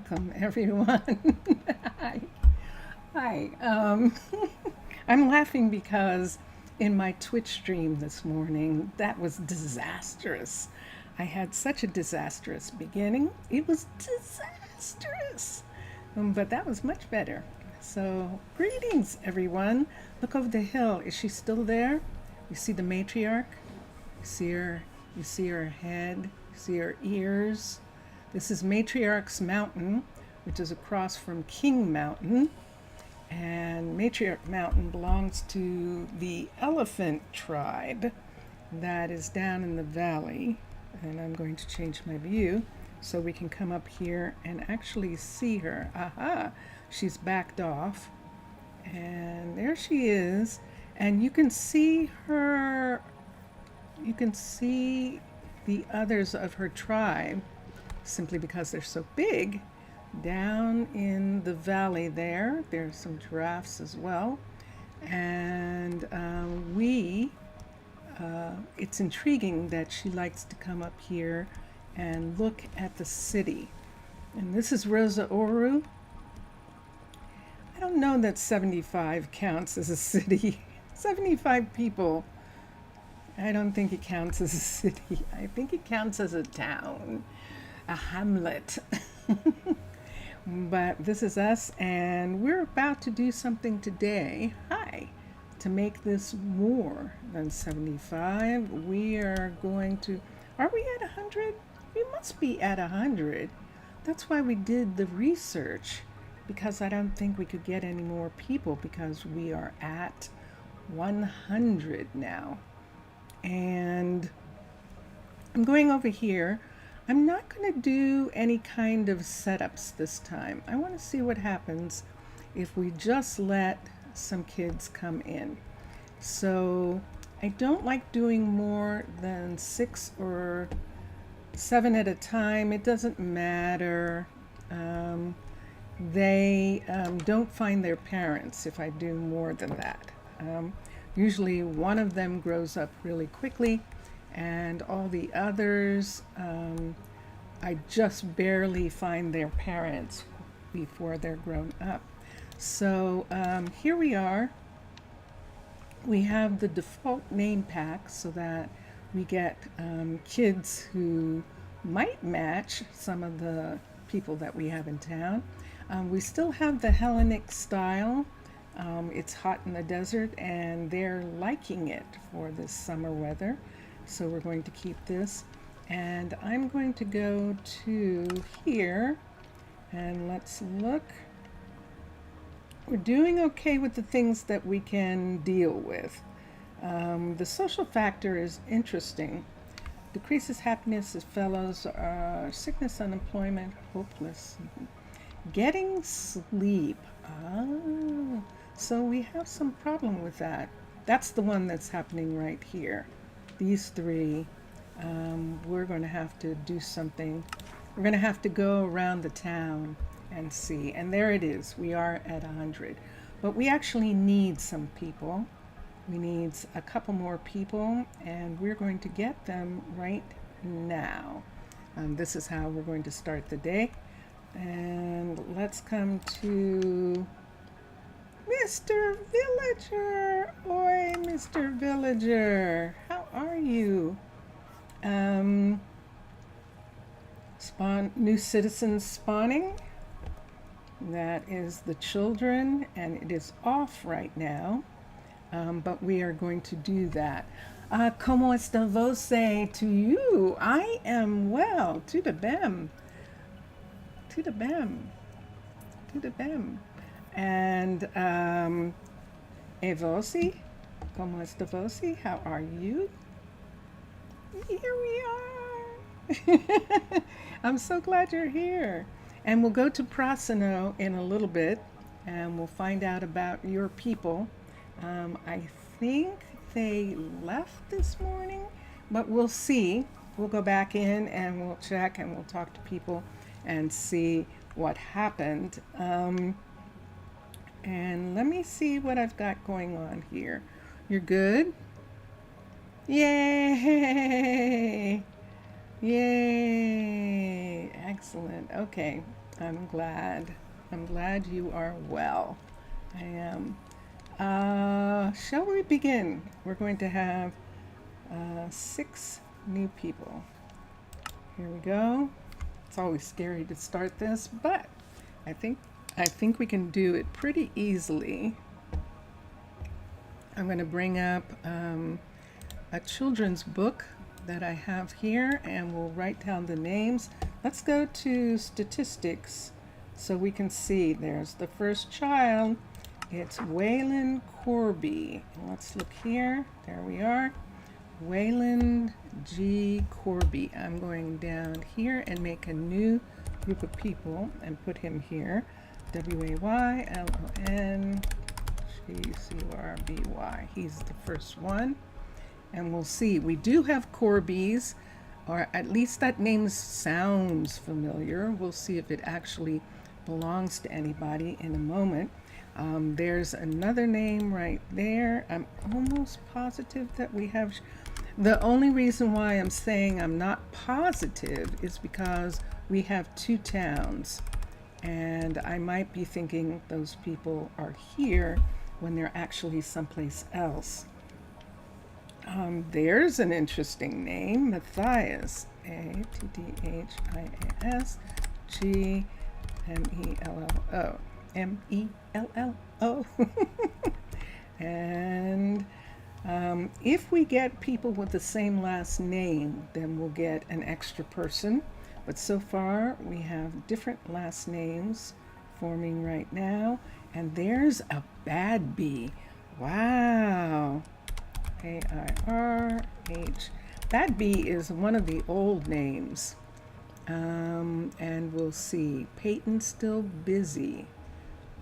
Welcome, everyone. Hi. Hi. I'm laughing because in my Twitch stream this morning, that was disastrous. I had such a disastrous beginning. It was disastrous. But that was much better. So, greetings, everyone. Look over the hill. Is she still there? You see the matriarch? You see her head, you see her ears. This is Matriarch's Mountain, which is across from King Mountain. And Matriarch Mountain belongs to the elephant tribe that is down in the valley. And I'm going to change my view so we can come up here and actually see her. Aha, she's backed off. And there she is. And you can see her, you can see the others of her tribe simply because they're so big. Down in the valley there, there's some giraffes as well. And it's intriguing that she likes to come up here and look at the city. And this is Rosa Ouro. I don't know that 75 counts as a city. 75 people. I don't think it counts as a city. I think it counts as a town, a hamlet. But this is us, and we're about to do something today. Hi. To make this more than 75, we are going to, are we at 100? We must be at 100. That's why we did the research, because I don't think we could get any more people because we are at 100 now. And I'm going over here. I'm not going to do any kind of setups this time. I want to see what happens if we just let some kids come in. So I don't like doing more than 6 or 7 at a time. It doesn't matter. They don't find their parents if I do more than that. Usually one of them grows up really quickly, and all the others, I just barely find their parents before they're grown up. So here we are. We have the default name pack so that we get kids who might match some of the people that we have in town. We still have the Hellenic style. It's hot in the desert and they're liking it for this summer weather. So we're going to keep this. And I'm going to go to here and let's look. We're doing okay with the things that we can deal with. The social factor is interesting. Decreases happiness as fellows, sickness, unemployment, hopeless. Getting sleep. So we have some problem with that. That's the one that's happening right here. These three, we're going to have to do something. We're going to have to go around the town and see. And there it is. We are at 100. But we actually need some people. We need a couple more people, and we're going to get them right now. This is how we're going to start the day. And let's come to Mr. Villager. Oi, Mr. Villager. How are you? New citizens spawning. That is the children, and it is off right now. But we are going to do that. ¿Cómo está você? To you, I am well. To the bem. To the bem. To the bem. And e você? ¿Cómo está você? How are you? Here we are. I'm so glad you're here. And we'll go to Prasino in a little bit, and we'll find out about your people. I think they left this morning, but we'll see. We'll go back in and we'll check and we'll talk to people and see what happened. And let me see what I've got going on here. You're good? Yay! Yay! Excellent. Okay. I'm glad. I'm glad you are well. I am. Shall we begin? We're going to have 6 new people. Here we go. It's always scary to start this, but I think we can do it pretty easily. I'm going to bring up a children's book that I have here, and we'll write down the names. Let's go to statistics so we can see. There's the first child. It's Waylon Corby. Let's look here. There we are. Waylon G. Corby. I'm going down here and make a new group of people and put him here. Waylon Corby. He's the first one. And we'll see. We do have Corbys, or at least that name sounds familiar. We'll see if it actually belongs to anybody in a moment. There's another name right there. I'm almost positive that we have. The only reason why I'm saying I'm not positive is because we have 2 towns, and I might be thinking those people are here when they're actually someplace else. There's an interesting name, Matthias, Atthias, Mello. And if we get people with the same last name, then we'll get an extra person. But so far, we have different last names forming right now. And there's a bad bee. Wow. AIRH. Bad bee is one of the old names. And we'll see. Peyton's still busy.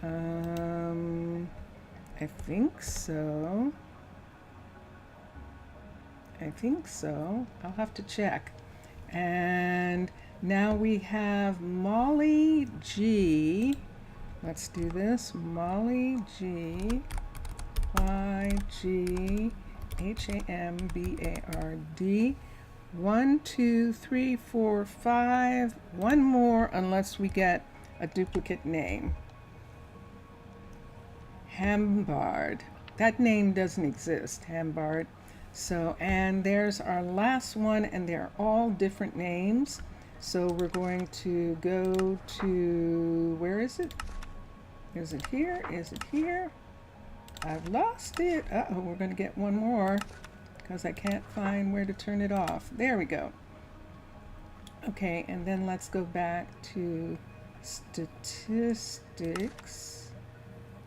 I think so. I'll have to check. And now we have Molly G. Let's do this. Molly G. YGHAMBARD. 1, 2, 3, 4, 5. One more unless we get a duplicate name. Hambard. That name doesn't exist, Hambard. So, and there's our last one, and they're all different names. So we're going to go to, where is it? Is it here? Is it here? I've lost it. Uh-oh, we're going to get one more because I can't find where to turn it off. There we go. Okay, and then let's go back to statistics.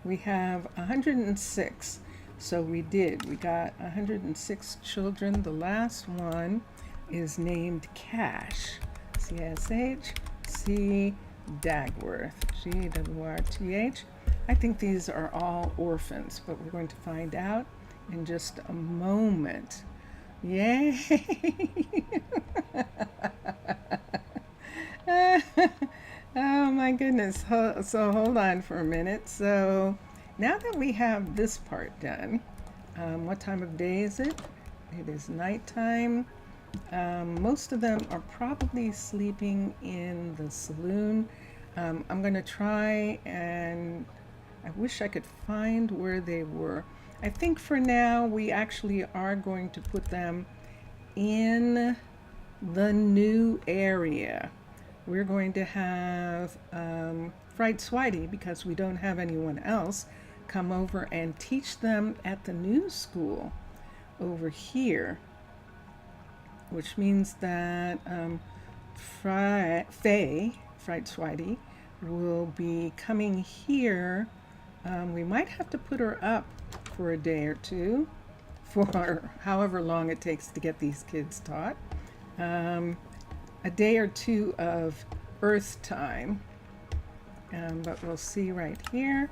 We have 106. So we got 106 children. The last one is named Cash. C-S-H-C Dagworth. G-W-R-T-H. I think these are all orphans, but we're going to find out in just a moment. Yay! Oh my goodness. So hold on for a minute. So now that we have this part done, what time of day is it? It is nighttime. Most of them are probably sleeping in the saloon. I'm going to try, and I wish I could find where they were. I think for now we actually are going to put them in the new area. We're going to have Fright Switey, because we don't have anyone else, come over and teach them at the new school over here, which means that Fright Switey will be coming here. We might have to put her up for a day or two, for however long it takes to get these kids taught. A day or two of Earth time, but we'll see right here.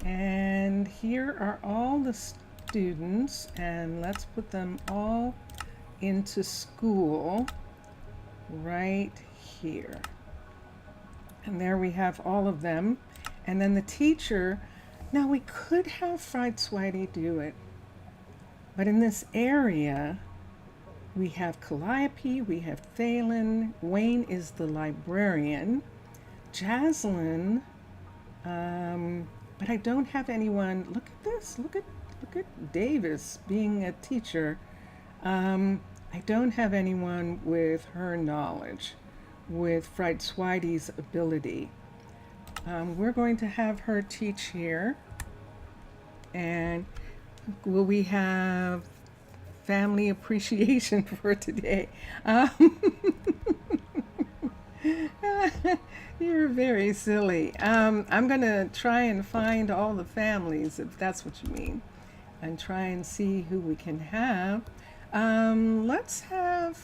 And here are all the students, and let's put them all into school right here. And there we have all of them. And then the teacher, now we could have Fright Switey do it, but in this area, we have Calliope, we have Thalen, Wayne is the librarian, Jaslyn, but I don't have anyone. Look at this. Look at Davis being a teacher. I don't have anyone with her knowledge, with Fried-Swidey's ability. We're going to have her teach here. And will we have family appreciation for today? You're very silly. I'm going to try and find all the families, if that's what you mean, and try and see who we can have. Let's have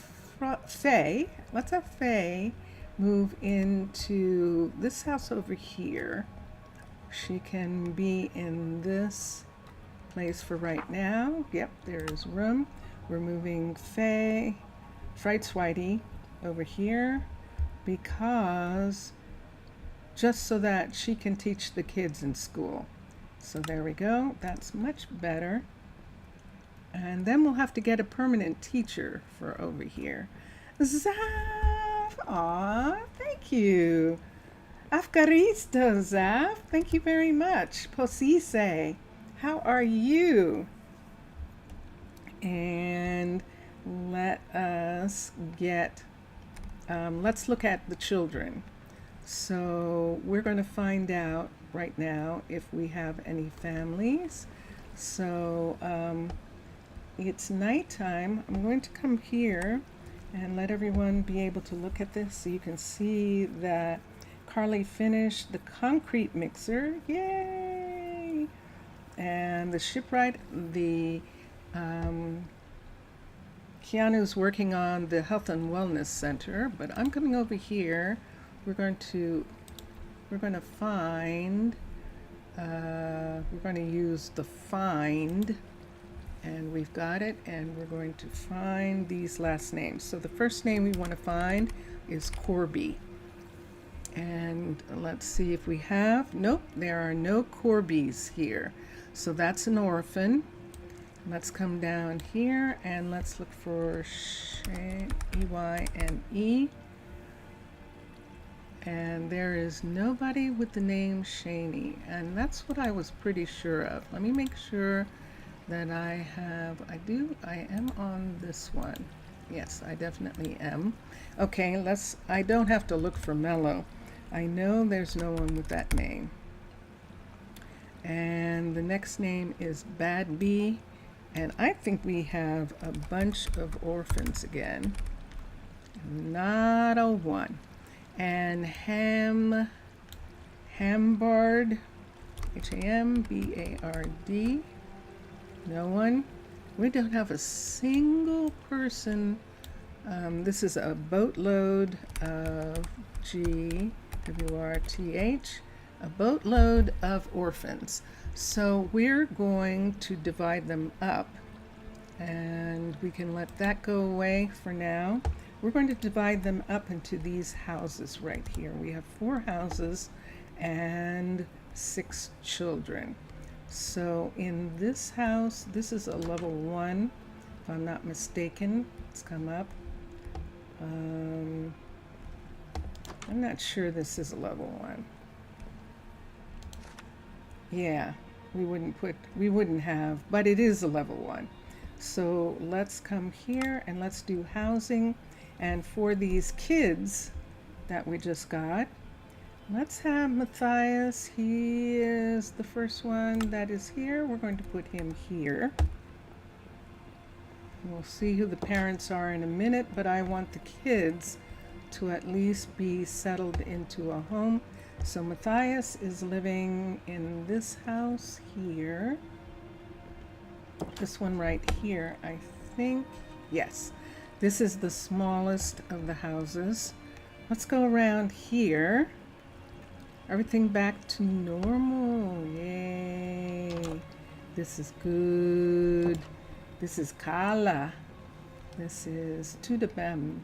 Faye. Let's have Faye move into this house over here. She can be in this place for right now. Yep, there's room. We're moving Faye, Fried-Swidey over here because just so that she can teach the kids in school. So there we go. That's much better. And then we'll have to get a permanent teacher for over here. Zaf! Aw, thank you. Afgaristo, Zaf. Thank you very much. Posise, how are you? And let us get, let's look at the children. So we're going to find out right now if we have any families. So it's nighttime. I'm going to come here and let everyone be able to look at this so you can see that Carly finished the concrete mixer. Yay! And the shipwright, Keanu's working on the Health and Wellness Center, but I'm coming over here. We're going to find, we're going to use the find, and we've got it, and we're going to find these last names. So the first name we want to find is Corby. And let's see if we have, nope, there are no Corbys here. So that's an orphan. Let's come down here and let's look for E-Y-N-E. And there is nobody with the name Shaney, and that's what I was pretty sure of. Let me make sure that I am on this one. Yes, I definitely am. Okay, I don't have to look for Mello. I know there's no one with that name. And the next name is Bad Bee, and I think we have a bunch of orphans again. Not a one. And Hambard, Hambard, no one. We don't have a single person. This is a boatload of GWRTH, a boatload of orphans. So we're going to divide them up, and we can let that go away for now. We're going to divide them up into these houses right here. We have 4 houses and 6 children. So in this house, this is a level 1, if I'm not mistaken. Let's come up. I'm not sure this is a level 1. Yeah, we wouldn't have, but it is a level 1. So let's come here and let's do housing. And for these kids that we just got, let's have Matthias. He is the first one that is here. We're going to put him here. We'll see who the parents are in a minute, but I want the kids to at least be settled into a home. So Matthias is living in this house here. This one right here, I think. Yes. This is the smallest of the houses. Let's go around here. Everything back to normal. Yay. This is good. This is Kala. This is Tudabem.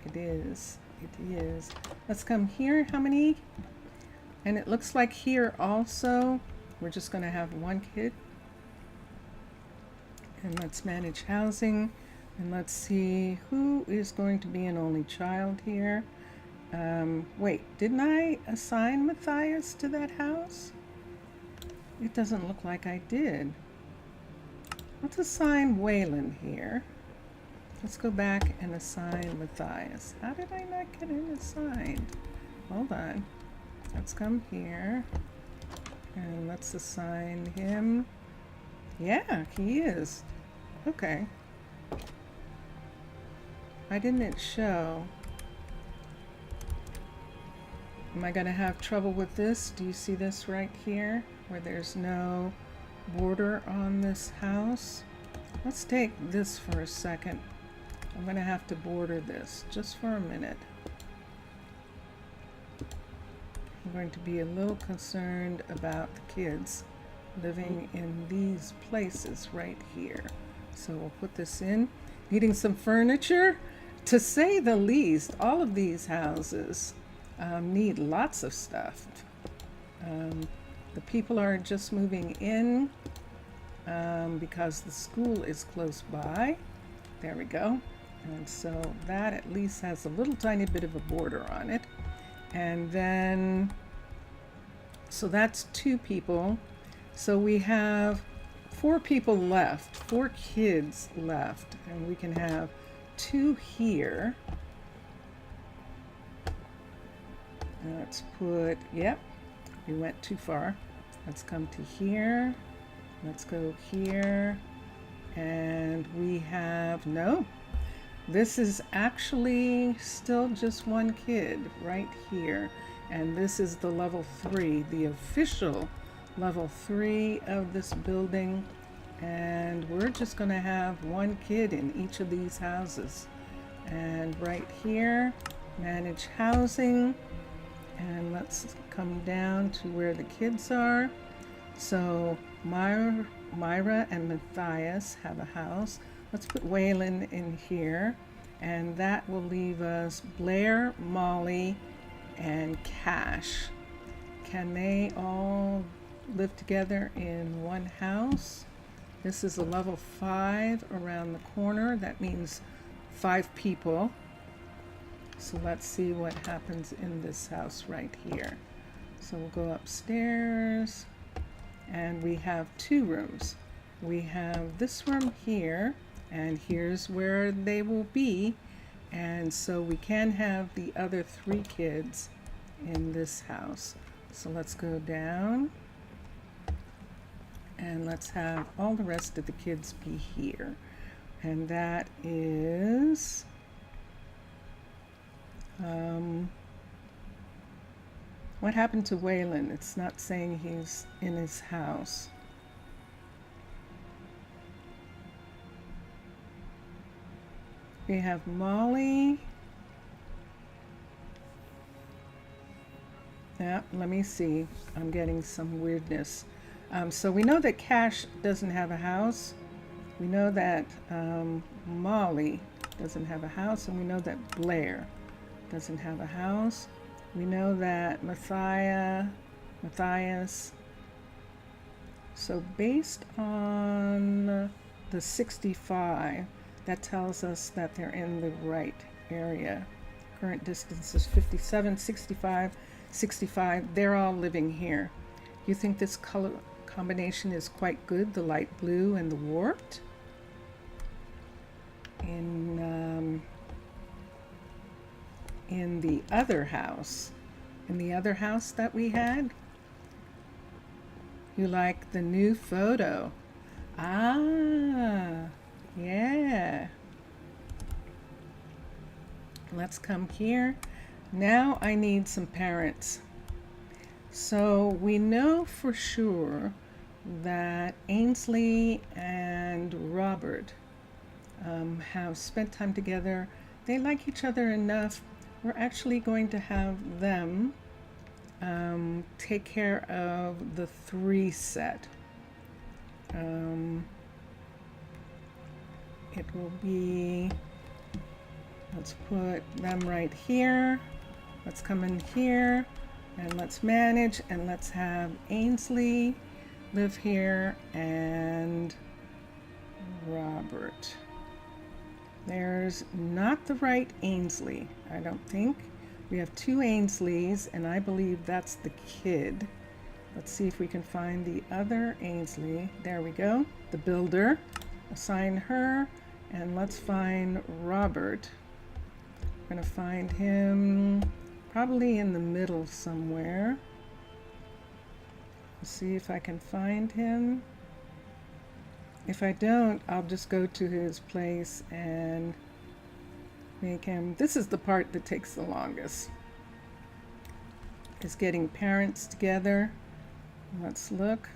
It is. It is. Let's come here. How many? And it looks like here also, we're just going to have 1 kid. And let's manage housing. And let's see who is going to be an only child here. Wait, didn't I assign Matthias to that house? It doesn't look like I did. Let's assign Waylon here. Let's go back and assign Matthias. How did I not get him assigned? Hold on. Let's come here and let's assign him. Yeah, he is. Okay. Why didn't it show? Am I going to have trouble with this? Do you see this right here where there's no border on this house? Let's take this for a second. I'm going to have to border this just for a minute. I'm going to be a little concerned about the kids living in these places right here. So we'll put this in. Needing some furniture? To say the least, all of these houses need lots of stuff. The people are just moving in because the school is close by. There we go. And so that at least has a little tiny bit of a border on it. And then, so that's 2 people. So we have 4 people left, 4 kids left, and we can have 2 here. Let's put, yep, we went too far. Let's come to here. Let's go here. And we have, no, this is actually still just 1 kid right here. And this is the level 3, the official level 3 of this building. And we're just going to have 1 kid in each of these houses. And right here, manage housing. And let's come down to where the kids are. So Myra and Matthias have a house. Let's put Waylon in here. And that will leave us Blair, Molly, and Cash. Can they all live together in one house? This is a level 5 around the corner. That means 5 people. So let's see what happens in this house right here. So we'll go upstairs and we have 2 rooms. We have this room here, and here's where they will be. And so we can have the other 3 kids in this house. So let's go down and let's have all the rest of the kids be here. And that is what happened to Waylon? It's not saying he's in his house. We have Molly. Yeah, let me see. I'm getting some weirdness. So we know that Cash doesn't have a house. We know that Molly doesn't have a house, and we know that Blair doesn't have a house. We know that Matthias. So based on the 65, that tells us that they're in the right area. Current distance is 57, 65, 65. They're all living here. You think this color combination is quite good, the light blue and the warped? In the other house, that we had, you like the new photo. Ah, yeah. Let's come here. Now I need some parents. So we know for sure that Ainsley and Robert have spent time together. They like each other enough. We're actually going to have them take care of the 3 set. It will be, let's put them right here. Let's come in here and let's manage, and let's have Ainsley live here and Robert. There's not the right Ainsley, I don't think. We have two Ainsleys, and I believe that's the kid. Let's see if we can find the other Ainsley. There we go, the builder. Assign her, and let's find Robert. I'm gonna find him probably in the middle somewhere. Let's see if I can find him. If I don't, I'll just go to his place and make him. This is the part that takes the longest, is getting parents together. Let's look.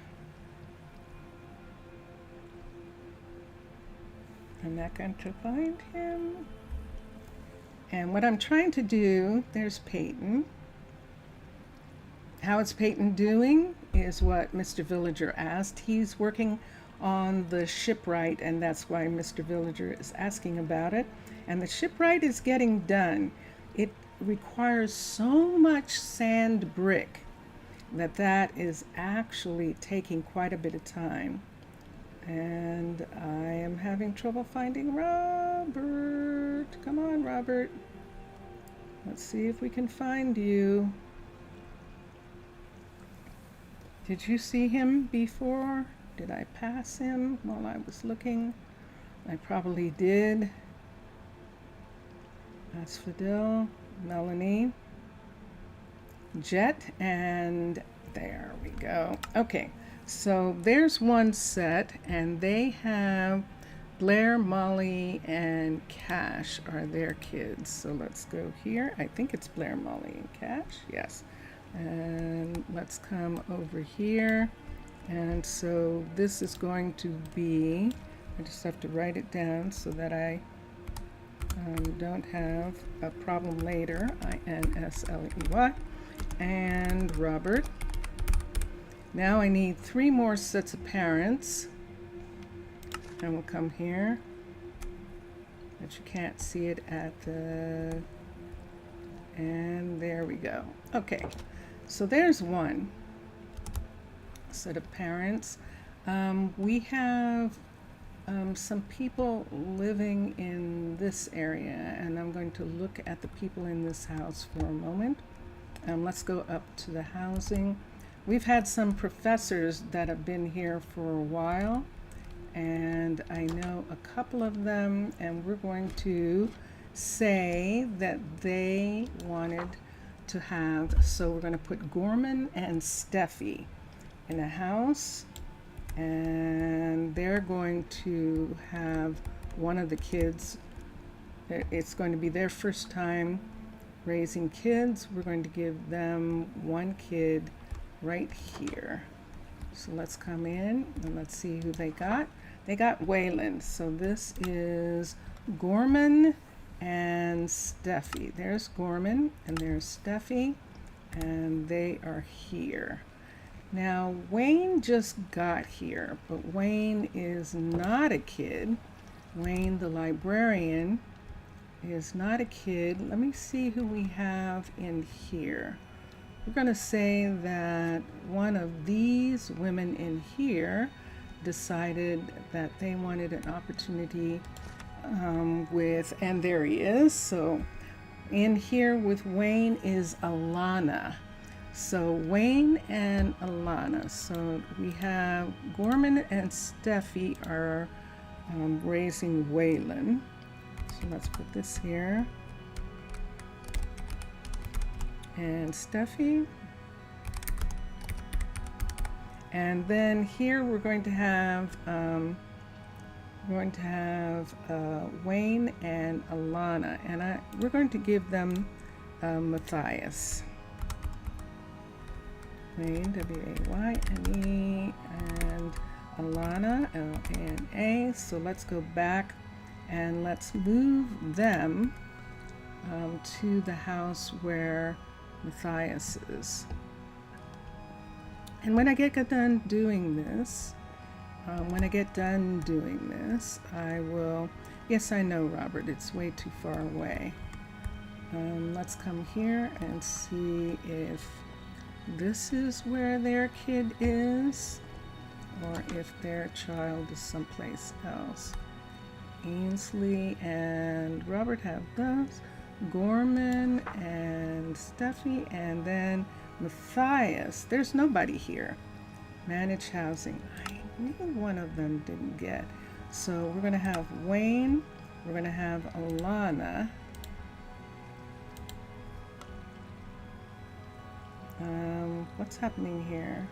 I'm not going to find him. And what I'm trying to do, there's Peyton. How is Peyton doing is what Mr. Villager asked. He's working on the shipwright, and that's why Mr. Villager is asking about it. And the shipwright is getting done. It requires so much sand brick that is actually taking quite a bit of time. And I am having trouble finding Robert. Come on, Robert. Let's see if we can find you. Did you see him before? Did I pass him while I was looking? I probably did. That's Fidel, Melanie, Jet, and there we go. Okay, so there's one set, and they have Blair, Molly, and Cash are their kids. So let's go here. I think it's Blair, Molly, and Cash. Yes. And let's come over here. And so this is going to be, I just have to write it down so that I don't have a problem later. Insley. And Robert. Now I need 3 more sets of parents. And we'll come here. But you can't see it at the, and there we go. Okay, so there's one set of parents. We have some people living in this area, and I'm going to look at the people in this house for a moment. Let's go up to the housing. We've had some professors that have been here for a while, and I know a couple of them, and we're going to say that they wanted to have, so we're going to put Gorman and Steffi in a house, and they're going to have one of the kids. It's going to be their first time raising kids. We're going to give them one kid right here. So let's come in and let's see who they got. They got Wayland. So this is Gorman and Steffi. There's Gorman and there's Steffi, and they are here. Now Wayne just got here, but Wayne is not a kid. Wayne the librarian is not a kid. Let me see who we have in here. We're going to say that one of these women in here decided that they wanted an opportunity with, and there he is. So in here with Wayne is Alana. So Wayne and Alana. So we have Gorman and Steffi are raising Wayland. So let's put this here. And Steffi. And then here we're going to have Wayne and Alana, and we're going to give them Matthias. Wayne, W-A-Y-N-E, and Alana, L-A-N-A. So let's go back and let's move them to the house where Matthias is. And when I get done doing this, I will, yes, I know, Robert, it's way too far away. Let's come here and see if this is where their kid is, or if their child is someplace else. Ainsley and Robert have those. Gorman and Steffi, and then Matthias. There's nobody here. Manage housing. I knew one of them didn't get. So we're going to have Wayne. We're going to have Alana. What's happening here?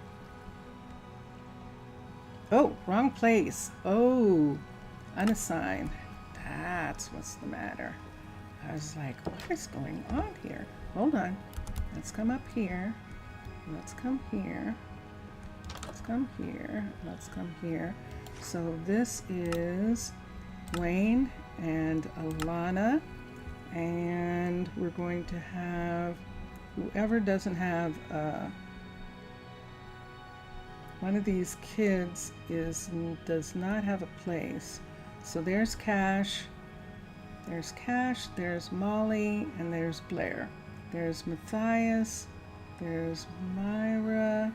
Oh, wrong place. Oh, unassigned. That's what's the matter. I was like, what is going on here? Hold on. Let's come up here. Let's come here. Let's come here. Let's come here. So this is Wayne and Alana. And we're going to have whoever doesn't have one of these kids does not have a place. So there's Cash. There's Cash, there's Molly, and there's Blair. There's Matthias, there's Myra.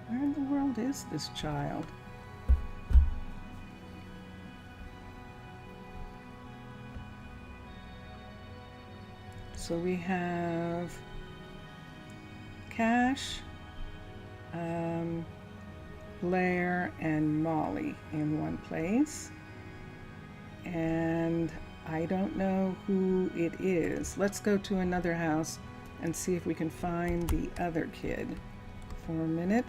Where in the world is this child? So we have Cash, Blair, and Molly in one place. And I don't know who it is. Let's go to another house and see if we can find the other kid for a minute.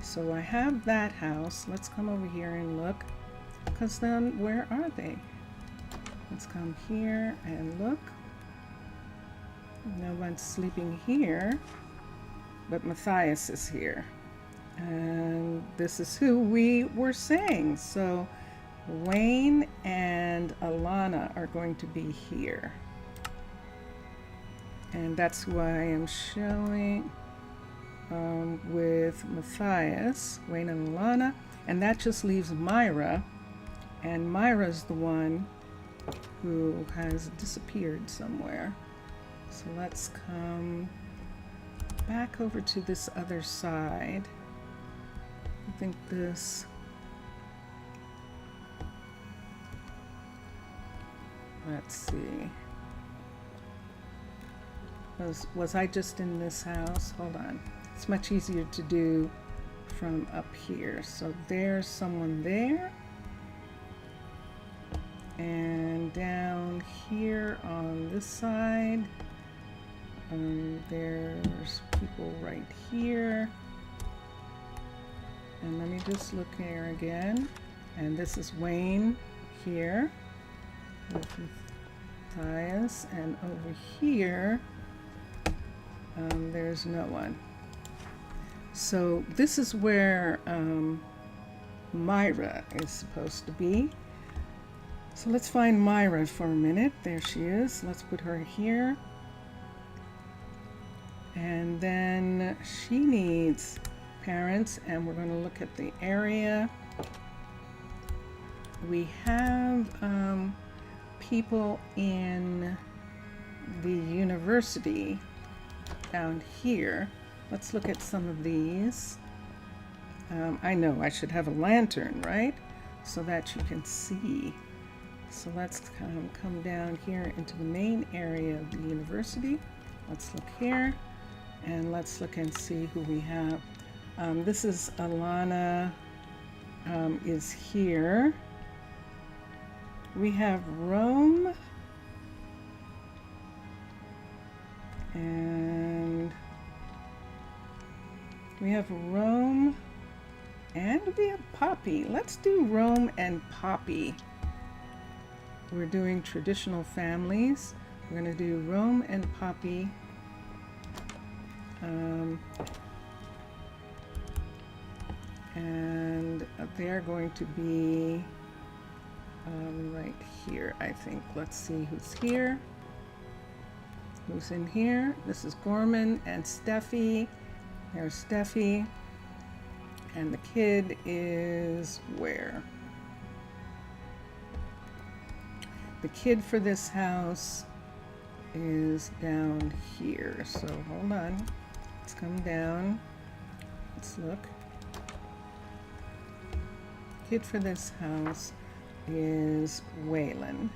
So I have that house. Let's come over here and look, because then where are they? Let's come here and look. No one's sleeping here, but Matthias is here. And this is who we were saying. So Wayne and Alana are going to be here. And that's who I am showing with Matthias, Wayne and Alana. And that just leaves Myra. And Myra's the one who has disappeared somewhere. So let's come back over to this other side. I think this... Let's see. Was I just in this house? Hold on. It's much easier to do from up here. So there's someone there. And down here on this side, there's people right here. And let me just look here again. And this is Wayne here. With Matthias, and over here there's no one. So this is where Myra is supposed to be. So let's find Myra for a minute. There she is. Let's put her here. And then she needs parents, and we're going to look at the area. We have people in the university down here. Let's look at some of these. I know I should have a lantern, right? So that you can see. So let's come down here into the main area of the university. Let's look here, and let's look and see who we have. This is Alana is here. We have Rome, and we have Rome, and we have Poppy. Let's do Rome and Poppy. We're doing traditional families. We're going to do Rome and Poppy. And they're going to be right here, I think. Let's see who's here. Who's in here? This is Gorman and Steffi. There's Steffi. And the kid is where? The kid for this house is down here. So hold on. Let's come down. Let's look. Kid for this house is Waylon.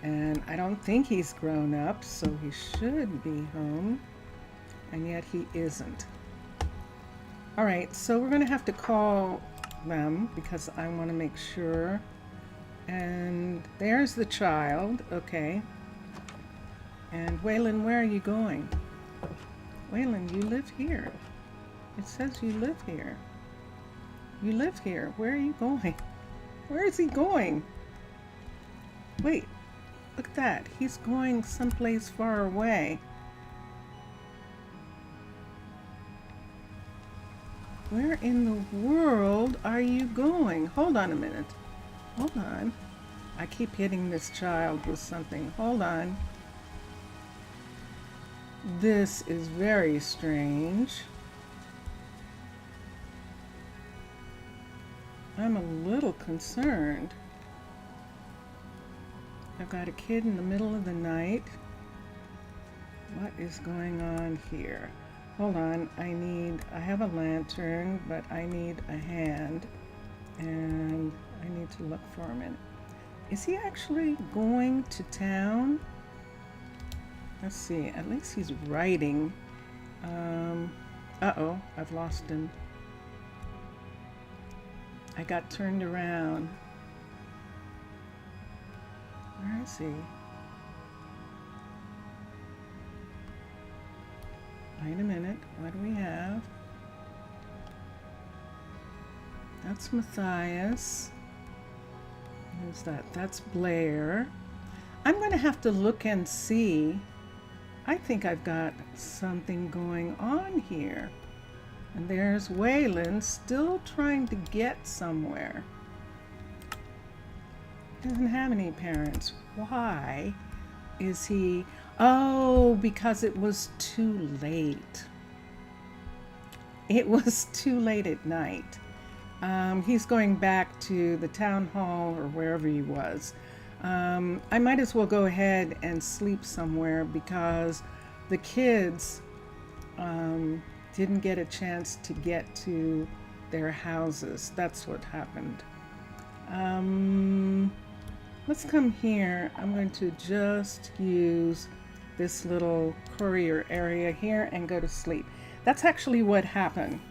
And I don't think he's grown up, so he should be home. And yet he isn't. All right, so we're gonna have to call them because I want to make sure. And there's the child. Okay. And Waylon, where are you going? Waylon, you live here. It says you live here. You live here. Where are you going? Where is he going? Wait, look at that. He's going someplace far away. Where in the world are you going? Hold on a minute. Hold on. I keep hitting this child with something. Hold on. This is very strange. I'm a little concerned. I've got a kid in the middle of the night. What is going on here? Hold on, I have a lantern, but I need a hand, and I need to look for a minute. Is he actually going to town? Let's see, at least he's writing. Uh-oh, I've lost him. I got turned around. Where is he? Wait a minute, what do we have? That's Matthias. Who's that? That's Blair. I'm going to have to look and see. I think I've got something going on here. And there's Waylon still trying to get somewhere. He doesn't have any parents. Why is he? Oh, because it was too late. It was too late at night. He's going back to the town hall or wherever he was. I might as well go ahead and sleep somewhere because the kids didn't get a chance to get to their houses. That's what happened. Let's come here. I'm going to just use this little courier area here and go to sleep. That's actually what happened.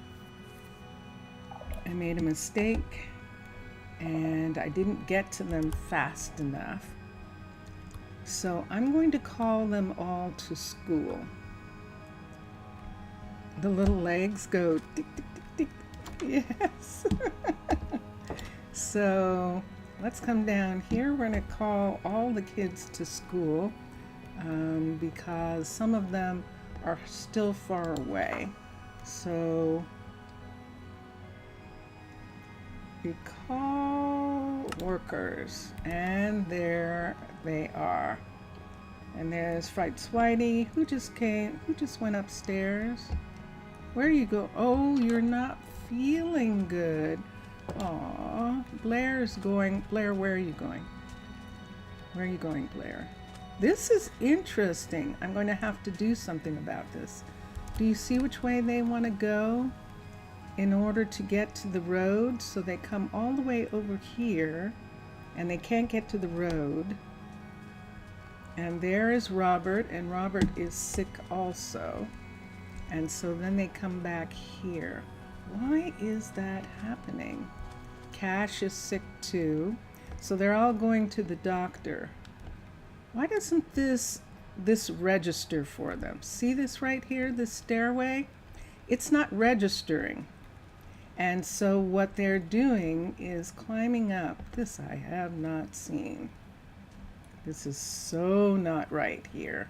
I made a mistake and I didn't get to them fast enough. So I'm going to call them all to school. The little legs go tick, tick, tick, tick. Yes. So let's come down here. We're going to call all the kids to school because some of them are still far away. So we call workers, and there they are. And there's Fright Switey, who just went upstairs. Where you go? Oh, you're not feeling good. Aw, Blair's going. Blair, where are you going? Where are you going, Blair? This is interesting. I'm going to have to do something about this. Do you see which way they want to go in order to get to the road? So they come all the way over here and they can't get to the road. And there is Robert, and Robert is sick also. And so then they come back here. Why is that happening? Cash is sick too. So they're all going to the doctor. Why doesn't this register for them? See this right here, this stairway? It's not registering. And so what they're doing is climbing up. This I have not seen. This is so not right here.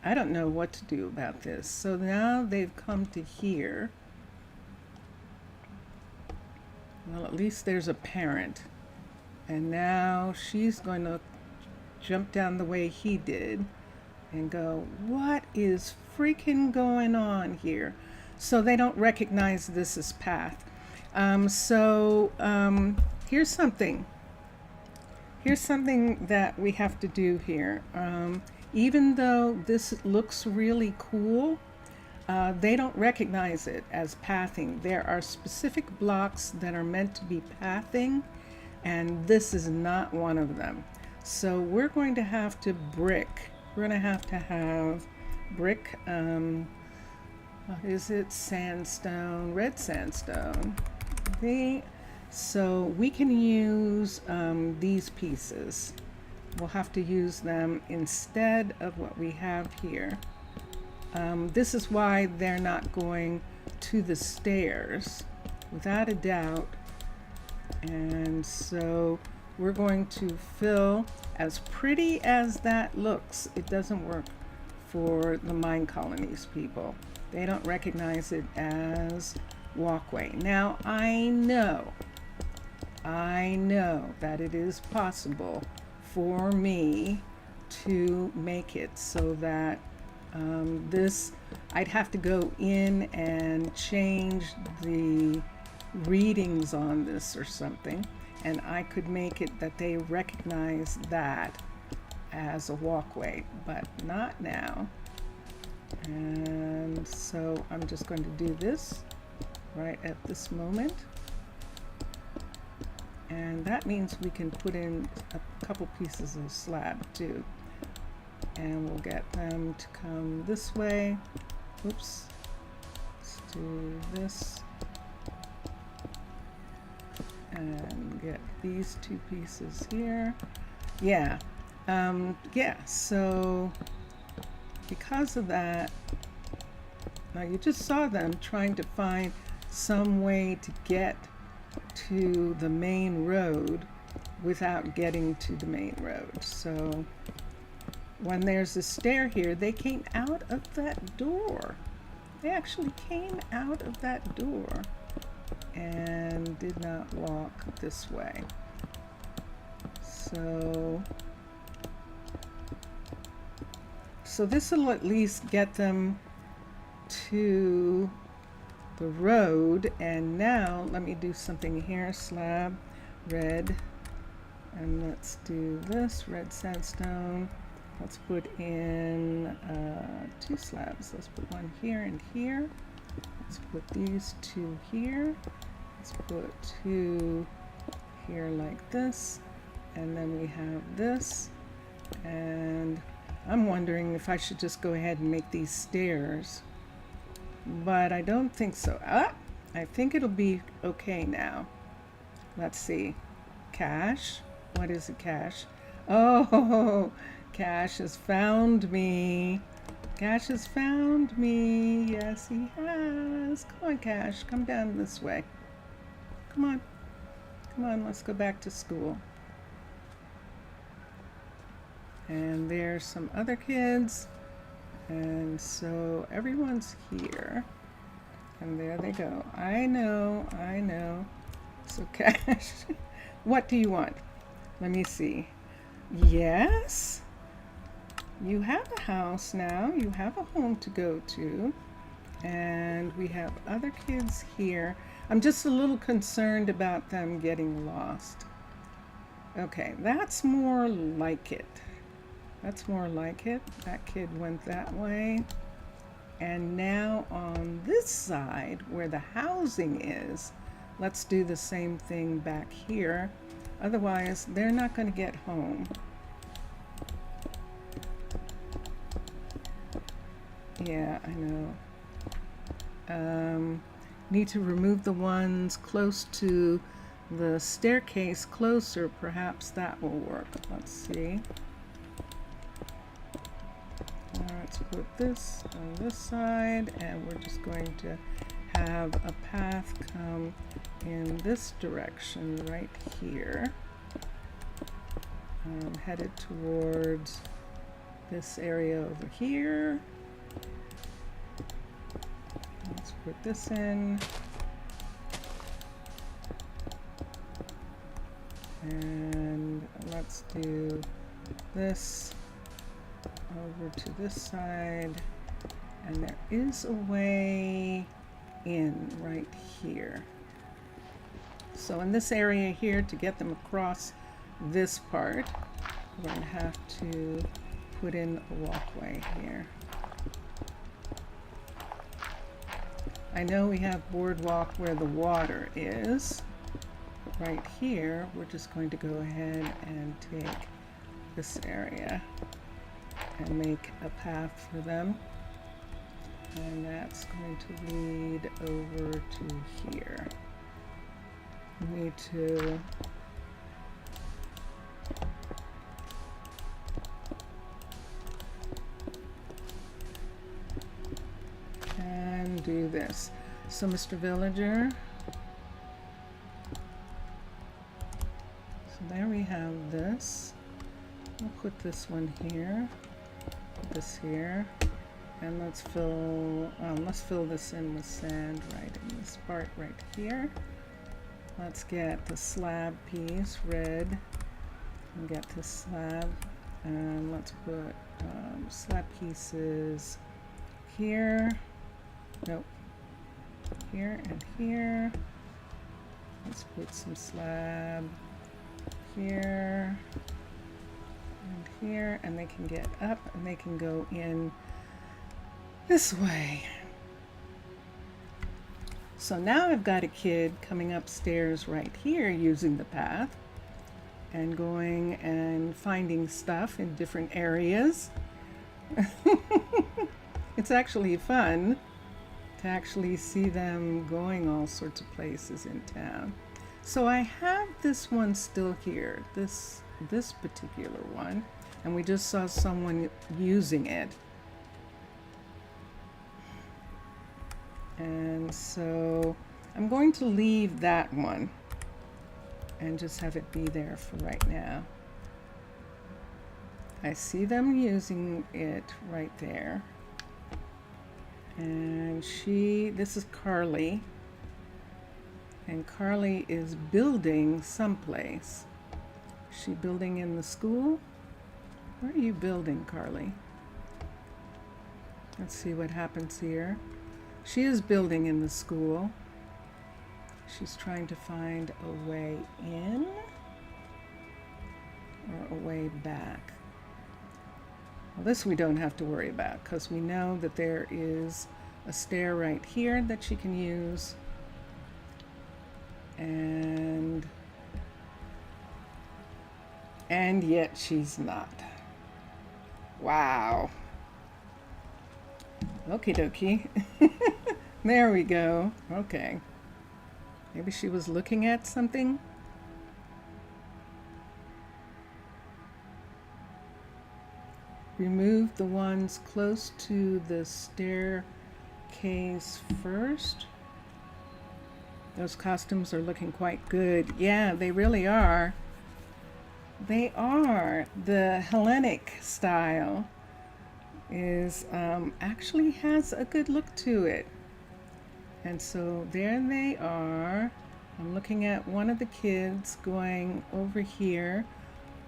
I don't know what to do about this. So now they've come to here. Well, at least there's a parent. And now she's going to jump down the way he did and go, what is freaking going on here? So they don't recognize this as path. Here's something. Here's something that we have to do here. Even though this looks really cool, they don't recognize it as pathing. There are specific blocks that are meant to be pathing. and this is not one of them. So we're going to have to we're going to have brick, what is it, sandstone, red sandstone. So we can use these pieces. We'll have to use them instead of what we have here. This is why they're not going to the stairs, without a doubt. And so we're going to fill, as pretty as that looks, it doesn't work for the Minecolonies people. They don't recognize it as walkway. Now I know that it is possible for me to make it so that I'd have to go in and change the readings on this or something, and I could make it that they recognize that as a walkway, but not now. And so I'm just going to do this right at this moment. And that means we can put in a couple pieces of slab too. And we'll get them to come this way. Oops. Let's do this. And get these two pieces here. Yeah. So because of that, now you just saw them trying to find some way to get to the main road without getting to the main road. So when there's a stair here, they came out of that door. They actually came out of that door and did not walk this way. So this will at least get them to the road. And now let me do something here. Slab, red, and let's do this, red sandstone. Let's put in 2 slabs. Let's put one here and here. Let's put these 2 here. Let's put 2 here like this. And then we have this. And I'm wondering if I should just go ahead and make these stairs. But I don't think so. I think it'll be okay now. Let's see. Cash. What is it, Cash? Oh, Cash has found me. Cash has found me. Yes, he has. Come on, Cash. Come down this way. Come on. Come on, let's go back to school. And there's some other kids. And so everyone's here. And there they go. I know. So Cash, what do you want? Let me see. Yes? You have a house now. You have a home to go to. And we have other kids here. I'm just a little concerned about them getting lost. Okay, that's more like it. That's more like it. That kid went that way. And now on this side where the housing is, let's do the same thing back here. Otherwise, they're not going to get home. Yeah, I know. Need to remove the ones close to the staircase closer. Perhaps that will work. Let's see. Let's put this on this side, and we're just going to have a path come in this direction right here, headed towards this area over here. Let's put this in, and let's do this over to this side, and there is a way in right here. So in this area here, to get them across this part, we're going to have to put in a walkway here. I know we have boardwalk where the water is, right here, we're just going to go ahead and take this area and make a path for them. And that's going to lead over to here. We need to and do this. So Mr. Villager, so there we have this. We'll put this one here, put this here, and let's fill this in with sand right in this part right here. Let's get the slab piece red and get this slab, and let's put slab pieces here. Nope. Here and here. Let's put some slab here and here, and they can get up and they can go in this way. So now I've got a kid coming upstairs right here using the path and going and finding stuff in different areas. It's actually fun to actually see them going all sorts of places in town. So I have this one still here, this particular one, and we just saw someone using it. And so I'm going to leave that one and just have it be there for right now. I see them using it right there. And this is Carly. And Carly is building someplace. Is she building in the school? Where are you building, Carly? Let's see what happens here. She is building in the school. She's trying to find a way in or a way back. Well, this we don't have to worry about because we know that there is a stair right here that she can use. And yet she's not. Wow. Okie dokie. There we go. Okay. Maybe she was looking at something. Remove the ones close to the staircase first. Those costumes are looking quite good. Yeah, they really are. They are. The Hellenic style is actually has a good look to it. And so there they are. I'm looking at one of the kids going over here.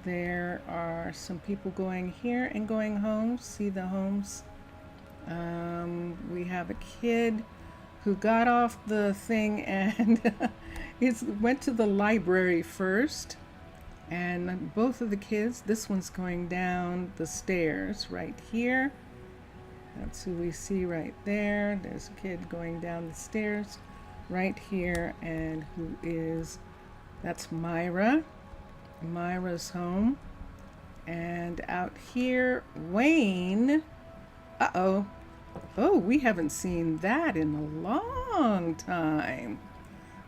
There are some people going here and going home. See the homes? We have a kid who got off the thing and went to the library first. And both of the kids, this one's going down the stairs right here. That's who we see right there. There's a kid going down the stairs right here, and that's Myra. Myra's home. And out here, Wayne. Uh-oh. Oh, we haven't seen that in a long time.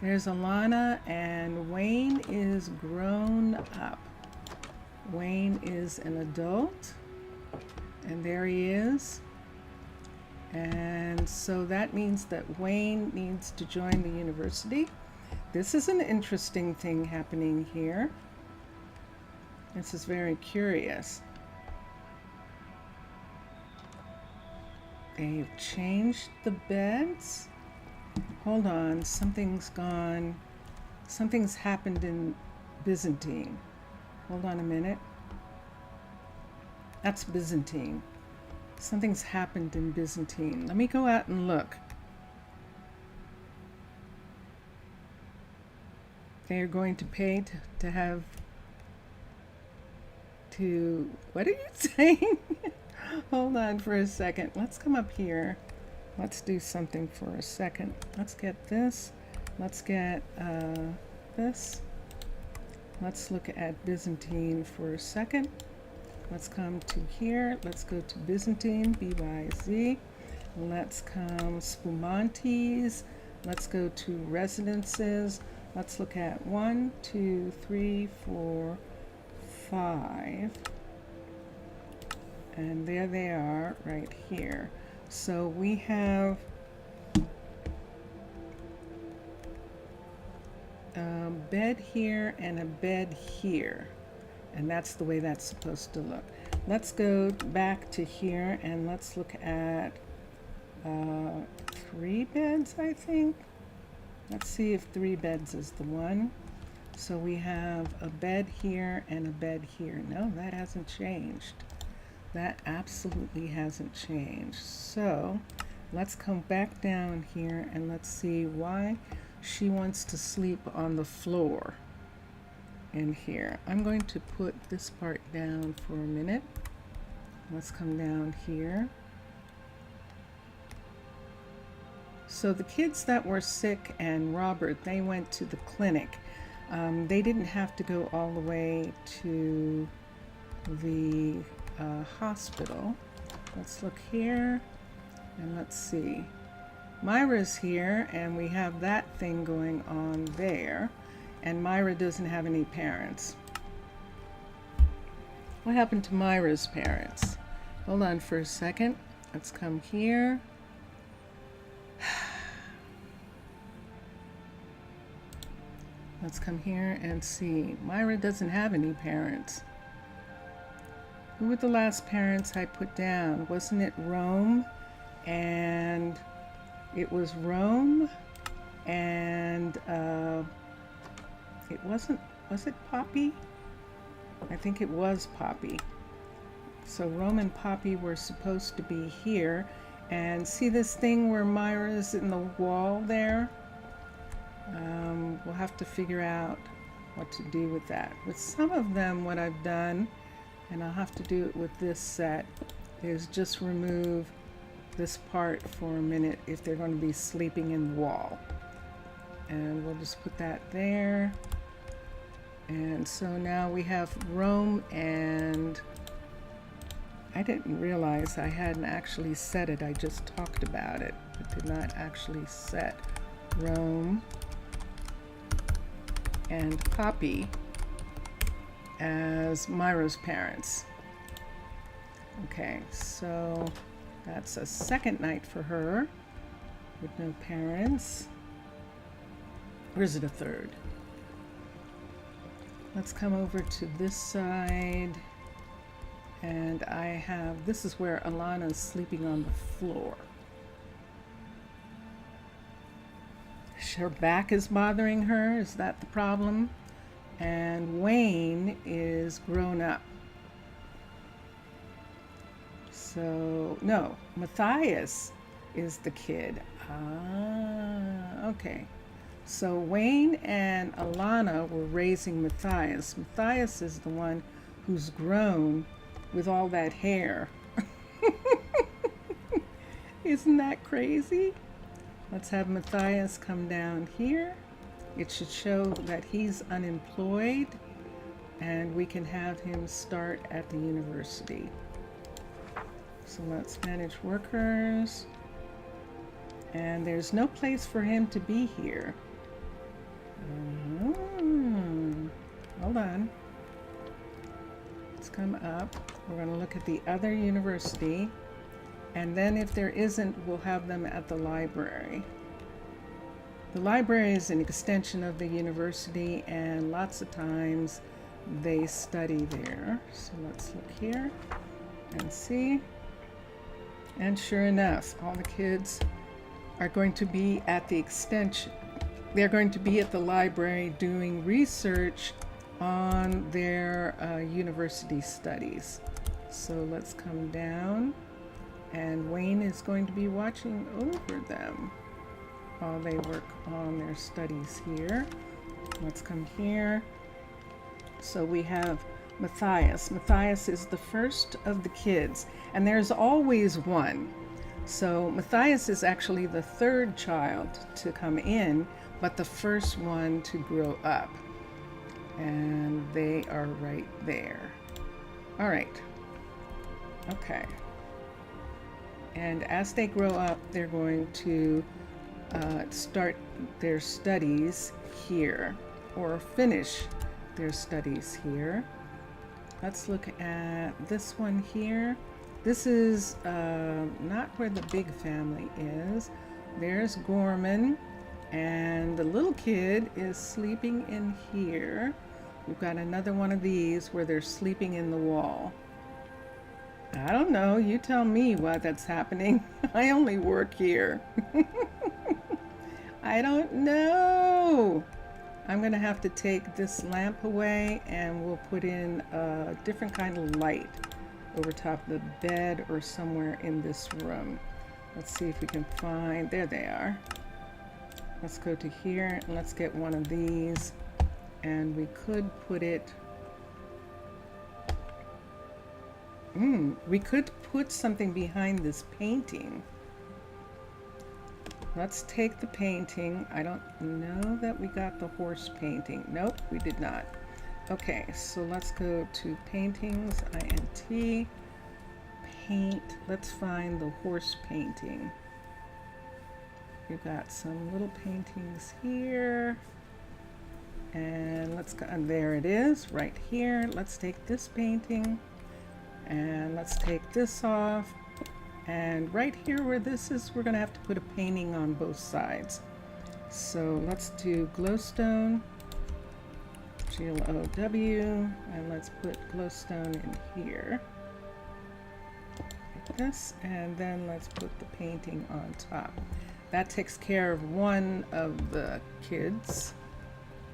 There's Alana, and Wayne is grown up. Wayne is an adult, and there he is. And so that means that Wayne needs to join the university. This is an interesting thing happening here. This is very curious. They've changed the beds. Hold on, something's gone. Something's happened in Byzantine. Hold on a minute. That's Byzantine. Something's happened in Byzantine. Let me go out and look. They are going to pay to have to, what are you saying? Hold on for a second. Let's come up here. Let's do something for a second. Let's get this. Let's get this. Let's look at Byzantine for a second. Let's come to here. Let's go to Byzantine, BYZ. Let's come Spumantes. Let's go to residences. Let's look at 1, 2, 3, 4, 5. And there they are right here. So we have a bed here and a bed here. And that's the way that's supposed to look. Let's go back to here and let's look at 3 beds, I think. Let's see if 3 beds is the one. So we have a bed here and a bed here. No, that hasn't changed. That absolutely hasn't changed. So let's come back down here and let's see why she wants to sleep on the floor in here. I'm going to put this part down for a minute. Let's come down here. So the kids that were sick and Robert, they went to the clinic. They didn't have to go all the way to the hospital. Let's look here and let's see. Myra's here and we have that thing going on there, and Myra doesn't have any parents. What happened to Myra's parents? Hold on for a second. Let's come here. Let's come here and see. Myra doesn't have any parents. Who were the last parents I put down? Wasn't it Rome? And it was Rome and it wasn't, was it Poppy? I think it was Poppy. So Rome and Poppy were supposed to be here. And see this thing where Myra's in the wall there? We'll have to figure out what to do with that. With some of them, what I've done, and I'll have to do it with this set, is just remove this part for a minute if they're going to be sleeping in the wall. And we'll just put that there. And so now we have Rome, and I didn't realize I hadn't actually set it. I just talked about it, but did not actually set Rome and Poppy as Myra's parents. Okay, so that's a second night for her with no parents. Or is it a third? Let's come over to this side. And I have, this is where Alana's sleeping on the floor. Her back is bothering her, is that the problem? And Wayne is grown up. So, no, Matthias is the kid. Ah, okay. So Wayne and Alana were raising Matthias. Matthias is the one who's grown with all that hair. Isn't that crazy? Let's have Matthias come down here. It should show that he's unemployed and we can have him start at the university. So let's manage workers. And there's no place for him to be here. Hold on. Let's come up. We're going to look at the other university. And then if there isn't, we'll have them at the library. The library is an extension of the university, and lots of times they study there. So let's look here and see. And sure enough, all the kids are going to be at the extension. They're going to be at the library doing research on their university studies. So let's come down. And Wayne is going to be watching over them while they work on their studies here. Let's come here. So we have Matthias. Matthias is the first of the kids, and there's always one. So Matthias is actually the third child to come in, but the first one to grow up. And they are right there. All right. Okay. And as they grow up, they're going to start their studies here, or finish their studies here. Let's look at this one here. This is not where the big family is. There's Gorman, and the little kid is sleeping in here. We've got another one of these where they're sleeping in the wall. I don't know, you tell me why that's happening. I only work here. I don't know. I'm gonna have to take this lamp away and we'll put in a different kind of light over top of the bed or somewhere in this room. Let's see if we can find, there they are. Let's go to here and let's get one of these, and we could put it, we could put something behind this painting. Let's take the painting. I don't know that we got the horse painting. Nope, we did not. Okay, so let's go to paintings, INT, paint. Let's find the horse painting. We've got some little paintings here. And let's go, and there it is, right here. Let's take this painting and let's take this off. And right here where this is, we're gonna have to put a painting on both sides. So let's do glowstone, GLOW, and let's put glowstone in here. Like this, and then let's put the painting on top. That takes care of one of the kids'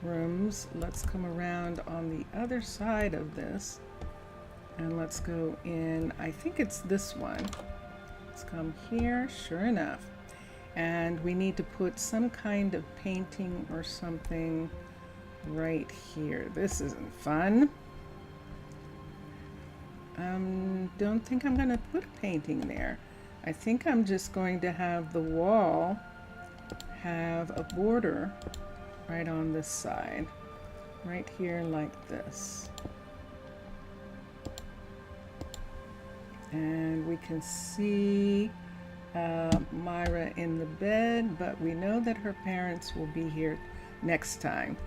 rooms. Let's come around on the other side of this, and let's go in, I think it's this one. Let's come here, sure enough. And we need to put some kind of painting or something right here. This isn't fun. Don't think I'm gonna put a painting there. I think I'm just going to have the wall have a border right on this side, right here like this. And we can see Myra in the bed, but we know that her parents will be here next time.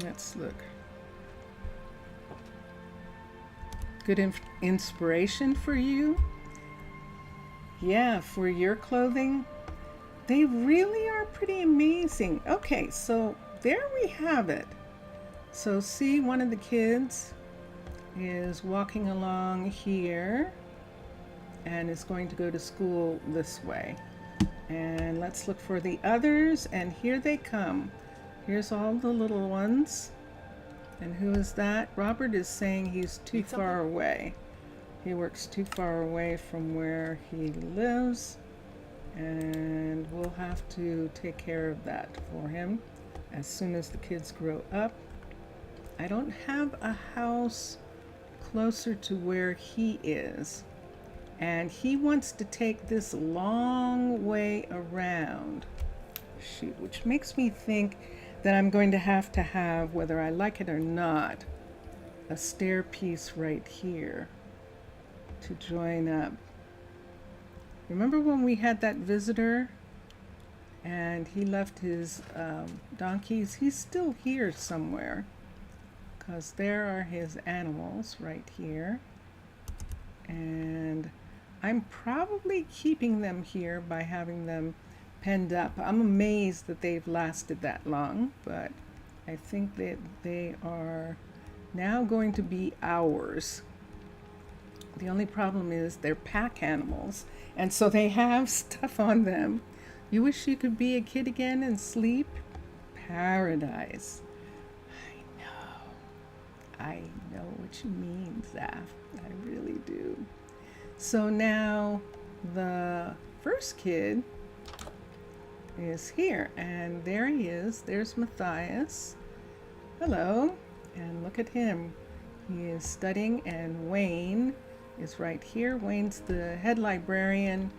Let's look. Good inspiration for you? Yeah, for your clothing? They really are pretty amazing. Okay, so there we have it. So see, one of the kids is walking along here and is going to go to school this way. And let's look for the others, and here they come. Here's all the little ones. And who is that? Robert is saying he's too far away. He works too far away from where he lives, and we'll have to take care of that for him as soon as the kids grow up. I don't have a house closer to where he is, and he wants to take this long way around. Shoot, which makes me think that I'm going to have, whether I like it or not, a stair piece right here to join up. Remember when we had that visitor and he left his donkeys? He's still here somewhere, because there are his animals right here. And I'm probably keeping them here by having them penned up. I'm amazed that they've lasted that long, but I think that they are now going to be ours. The only problem is they're pack animals, and so they have stuff on them. You wish you could be a kid again and sleep? Paradise. I know what you mean, Zaf. I really do. So now the first kid is here, and there he is. There's Matthias. Hello. And look at him. He is studying, and Wayne is right here. Wayne's the head librarian,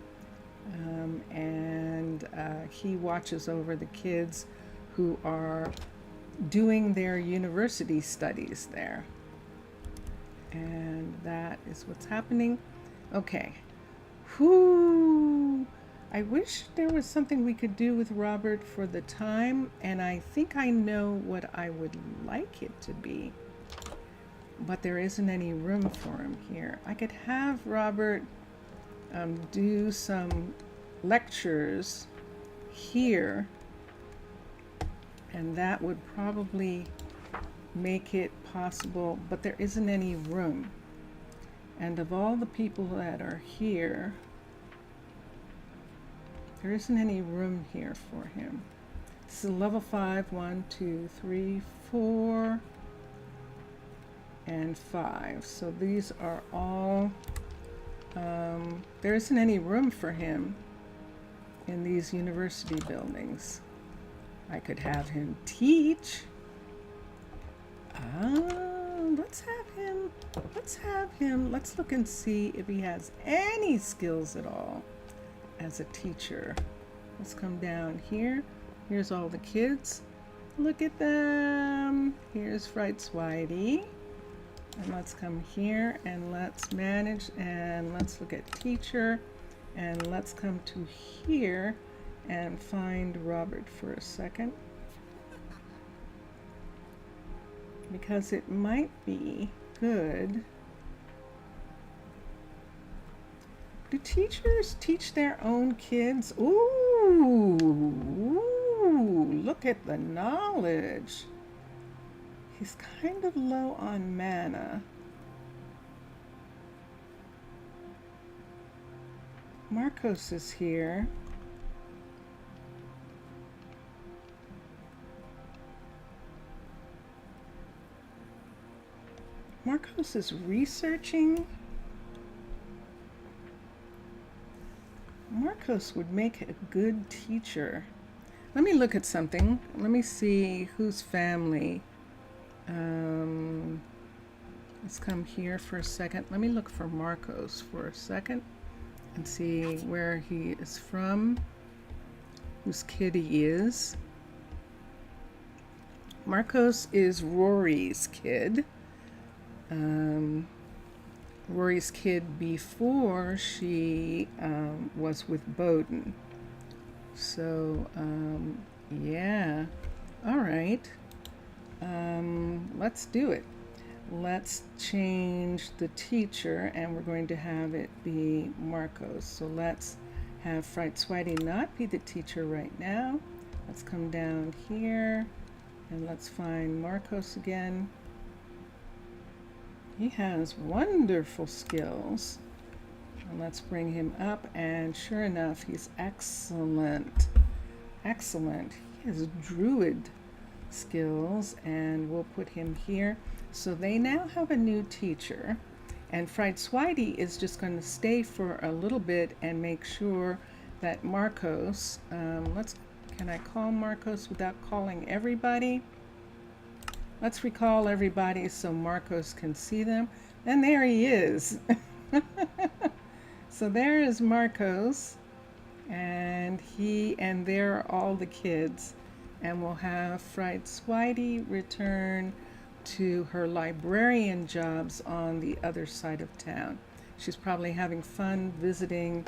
and he watches over the kids who are doing their university studies there. And that is what's happening. Okay. Whoo! I wish there was something we could do with Robert for the time, and I think I know what I would like it to be. But there isn't any room for him here. I could have Robert do some lectures here, and that would probably make it possible, but there isn't any room. And of all the people that are here, there isn't any room here for him. This is level 5, 1, 2, 3, 4, and 5. So these are all, there isn't any room for him in these university buildings. I could have him teach. Let's have him. Let's look and see if he has any skills at all as a teacher. Let's come down here. Here's all the kids. Look at them. Here's Fright Swidey. And let's come here and let's manage and let's look at teacher. And let's come to here and find Robert for a second. Because it might be good. Do teachers teach their own kids? Ooh, look at the knowledge. He's kind of low on mana. Marcos is here. Marcos is researching. Marcos would make a good teacher. Let me look at something. Let me see whose family. Let's come here for a second. Let me look for Marcos for a second and see where he is from, whose kid he is. Marcos is Rory's kid. Rory's kid before she was with Bowden. So, yeah. All right. Let's do it. Let's change the teacher, and we're going to have it be Marcos. So let's have Fright Swidey not be the teacher right now. Let's come down here, and let's find Marcos again. He has wonderful skills. And let's bring him up, and sure enough, he's excellent. Excellent. He has druid skills, and we'll put him here. So they now have a new teacher, and Fright Swidey is just going to stay for a little bit and make sure that Marcos, can I call Marcos without calling everybody? Let's recall everybody so Marcos can see them. And there he is. So there is Marcos, and there are all the kids. And we'll have Fright Swidey return to her librarian jobs on the other side of town. She's probably having fun visiting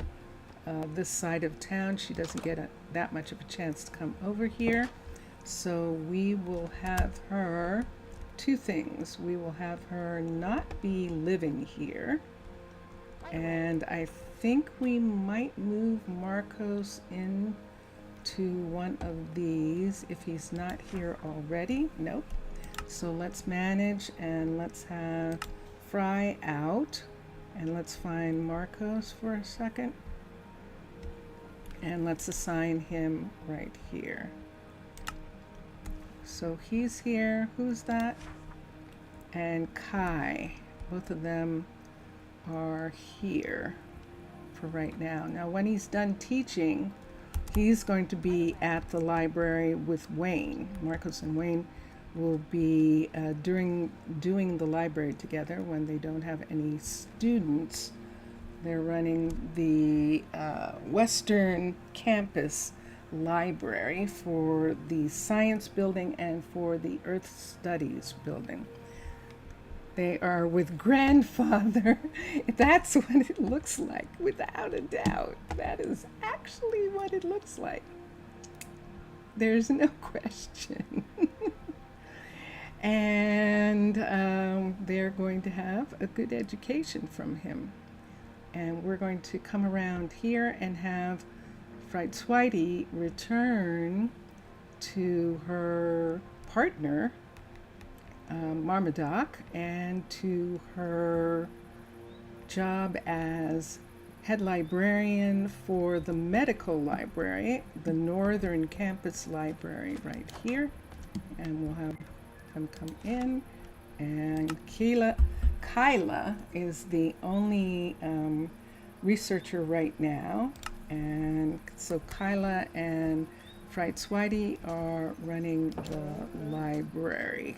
this side of town. She doesn't get that much of a chance to come over here. So we will have her, two things. We will have her not be living here. And I think we might move Marcos into one of these if he's not here already. Nope. So let's manage and let's have Fry out. And let's find Marcos for a second. And let's assign him right here. So he's here. Who's that? And Kai. Both of them are here for right now. Now when he's done teaching, he's going to be at the library with Wayne. Marcos and Wayne will be doing the library together when they don't have any students. They're running the Western campus library for the science building and for the earth studies building. They are with grandfather. That's what it looks like, without a doubt. That is actually what it looks like. There's no question. And they're going to have a good education from him. And we're going to come around here and have Fright Switey return to her partner, Marmaduke, and to her job as head librarian for the medical library, the Northern Campus Library right here. And we'll have them come in. And Kyla is the only researcher right now. And so Kyla and Fright Switey are running the library.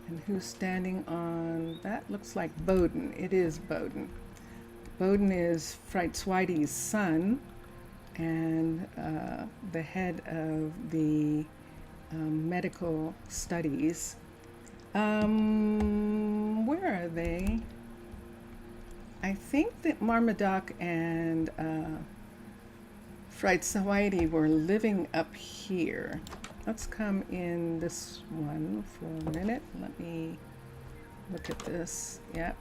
And who's standing on that? Looks like Bowden. It is Bowden. Bowden is Fright Switey's son and the head of the medical studies. Where are they? I think that Marmaduke and Fright Switey were living up here. Let's come in this one for a minute. Let me look at this. Yep.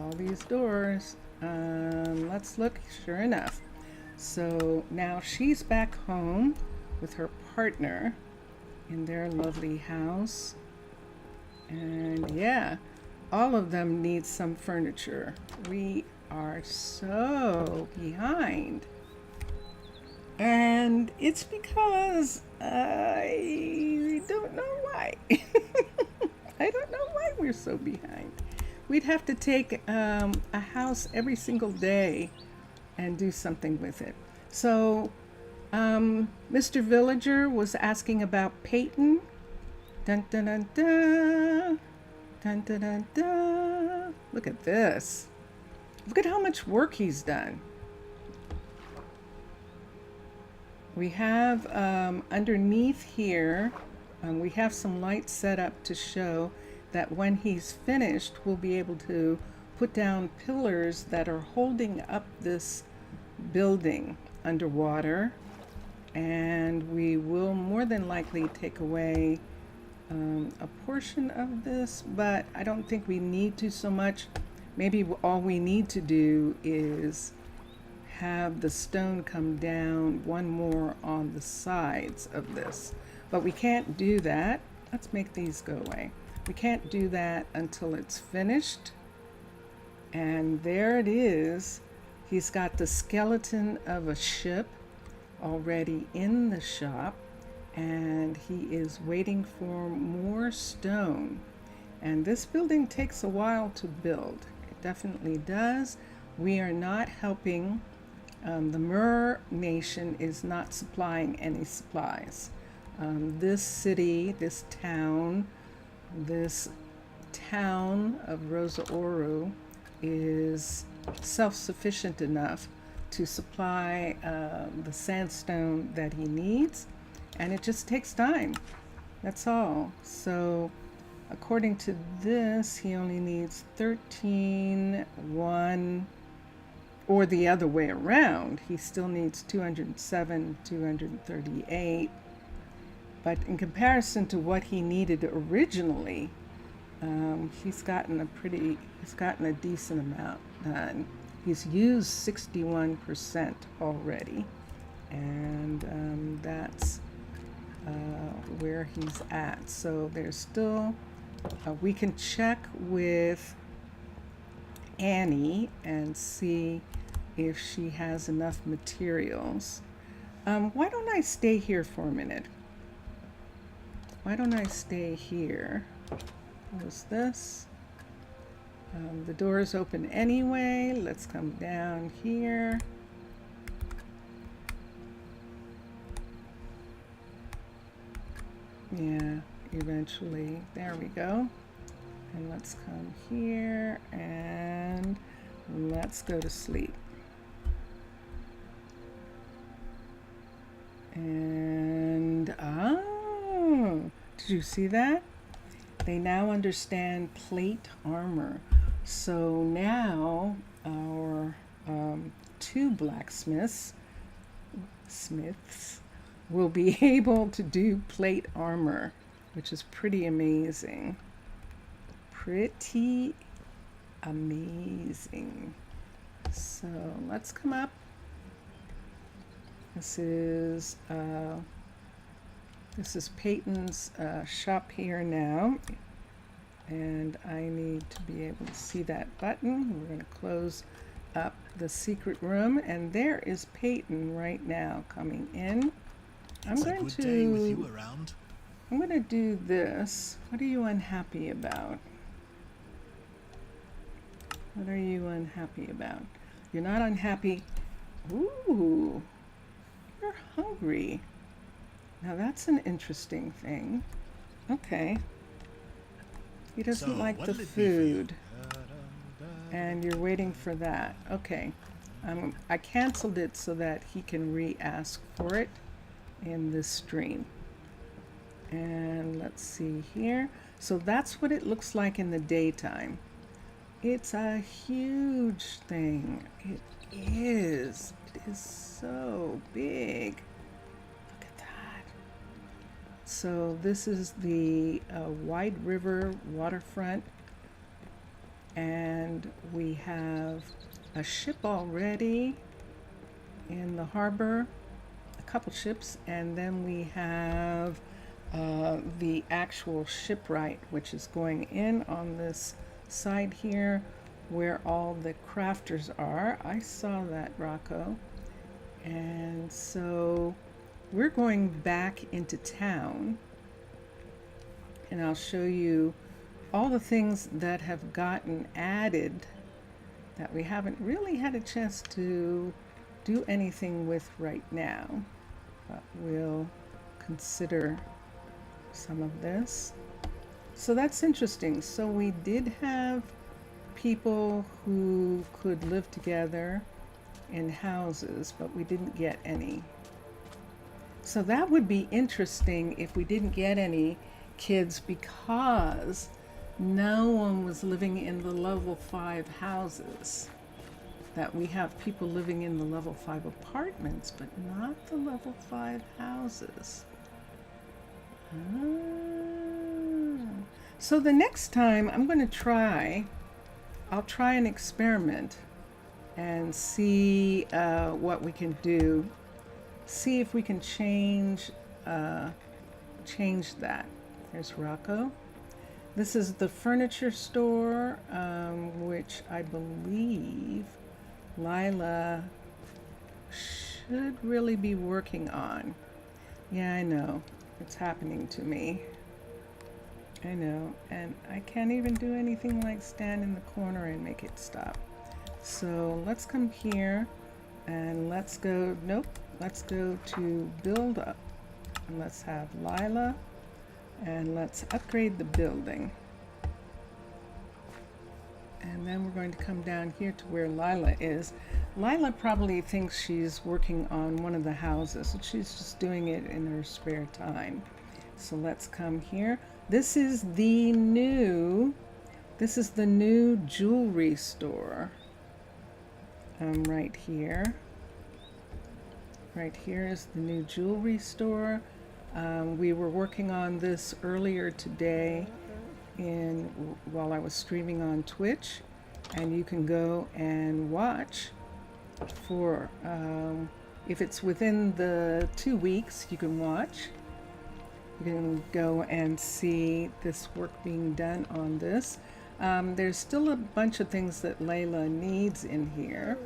All these doors. Let's look. Sure enough. So now she's back home with her partner in their lovely house. And yeah, all of them need some furniture. We are so behind. And it's because I don't know why. I don't know why we're so behind. We'd have to take a house every single day and do something with it. So Mr. Villager was asking about Peyton. Dun dun dun dun. Dun dun dun dun. Look at this. Look at how much work he's done. We have underneath here, we have some lights set up to show that when he's finished, we'll be able to put down pillars that are holding up this building underwater. And we will more than likely take away a portion of this, but I don't think we need to so much. Maybe all we need to do is have the stone come down one more on the sides of this. But we can't do that. Let's make these go away. We can't do that until it's finished. And there it is. He's got the skeleton of a ship already in the shop, and he is waiting for more stone. And this building takes a while to build. It definitely does. We are not helping. The Mer Nation is not supplying any supplies. This city, this town of Rosa Ouro is self-sufficient enough to supply the sandstone that he needs, and it just takes time. That's all. So according to this, he only needs 13, 1, or the other way around. He still needs 207, 238. But in comparison to what he needed originally, he's gotten a decent amount done. He's used 61% already, and that's where he's at. So there's still, we can check with Annie and see if she has enough materials. Why don't I stay here for a minute? Why don't I stay here? What's this? The door is open anyway. Let's come down here. Yeah, eventually. There we go. And let's come here and let's go to sleep. And, oh, did you see that? They now understand plate armor. So now our two smiths will be able to do plate armor, which is pretty amazing. Pretty amazing. So let's come up. This is Peyton's shop here now, and I need to be able to see that button. We're going to close up the secret room, and there is Peyton right now coming in. I'm going to do this. What are you unhappy about? What are you unhappy about? You're not unhappy. Ooh, you're hungry. Now that's an interesting thing. Okay. He doesn't like the food. And you're waiting for that. Okay. I canceled it so that he can re-ask for it in this stream. And let's see here. So that's what it looks like in the daytime. It's a huge thing. It is. It is so big. Look at that. So this is the Wide River waterfront. And we have a ship already in the harbor, a couple ships, and then we have the actual shipwright, which is going in on this side here where all the crafters are. I saw that, Rocco. And so we're going back into town, and I'll show you all the things that have gotten added that we haven't really had a chance to do anything with right now, but we'll consider some of this. So that's interesting. So we did have people who could live together in houses, but we didn't get any. So that would be interesting if we didn't get any kids, because no one was living in the level 5 houses. That we have people living in the level 5 apartments, but not the level 5 houses. So the next time I'll try an experiment and see what we can do. See if we can change that. There's Rocco. This is the furniture store, which I believe Lila should really be working on. Yeah, I know. It's happening to me. I know. And I can't even do anything like stand in the corner and make it stop. So let's come here and let's go, nope, let's go to build up. And let's have Lila. And let's upgrade the building. And then we're going to come down here to where Lila is. Lila probably thinks she's working on one of the houses, and she's just doing it in her spare time. So let's come here. This is the new jewelry store. Right here. Right here is the new jewelry store. We were working on this earlier today while I was streaming on Twitch, and you can go and watch for if it's within the 2 weeks, you can watch. You can go and see this work being done on this. There's still a bunch of things that Layla needs in here,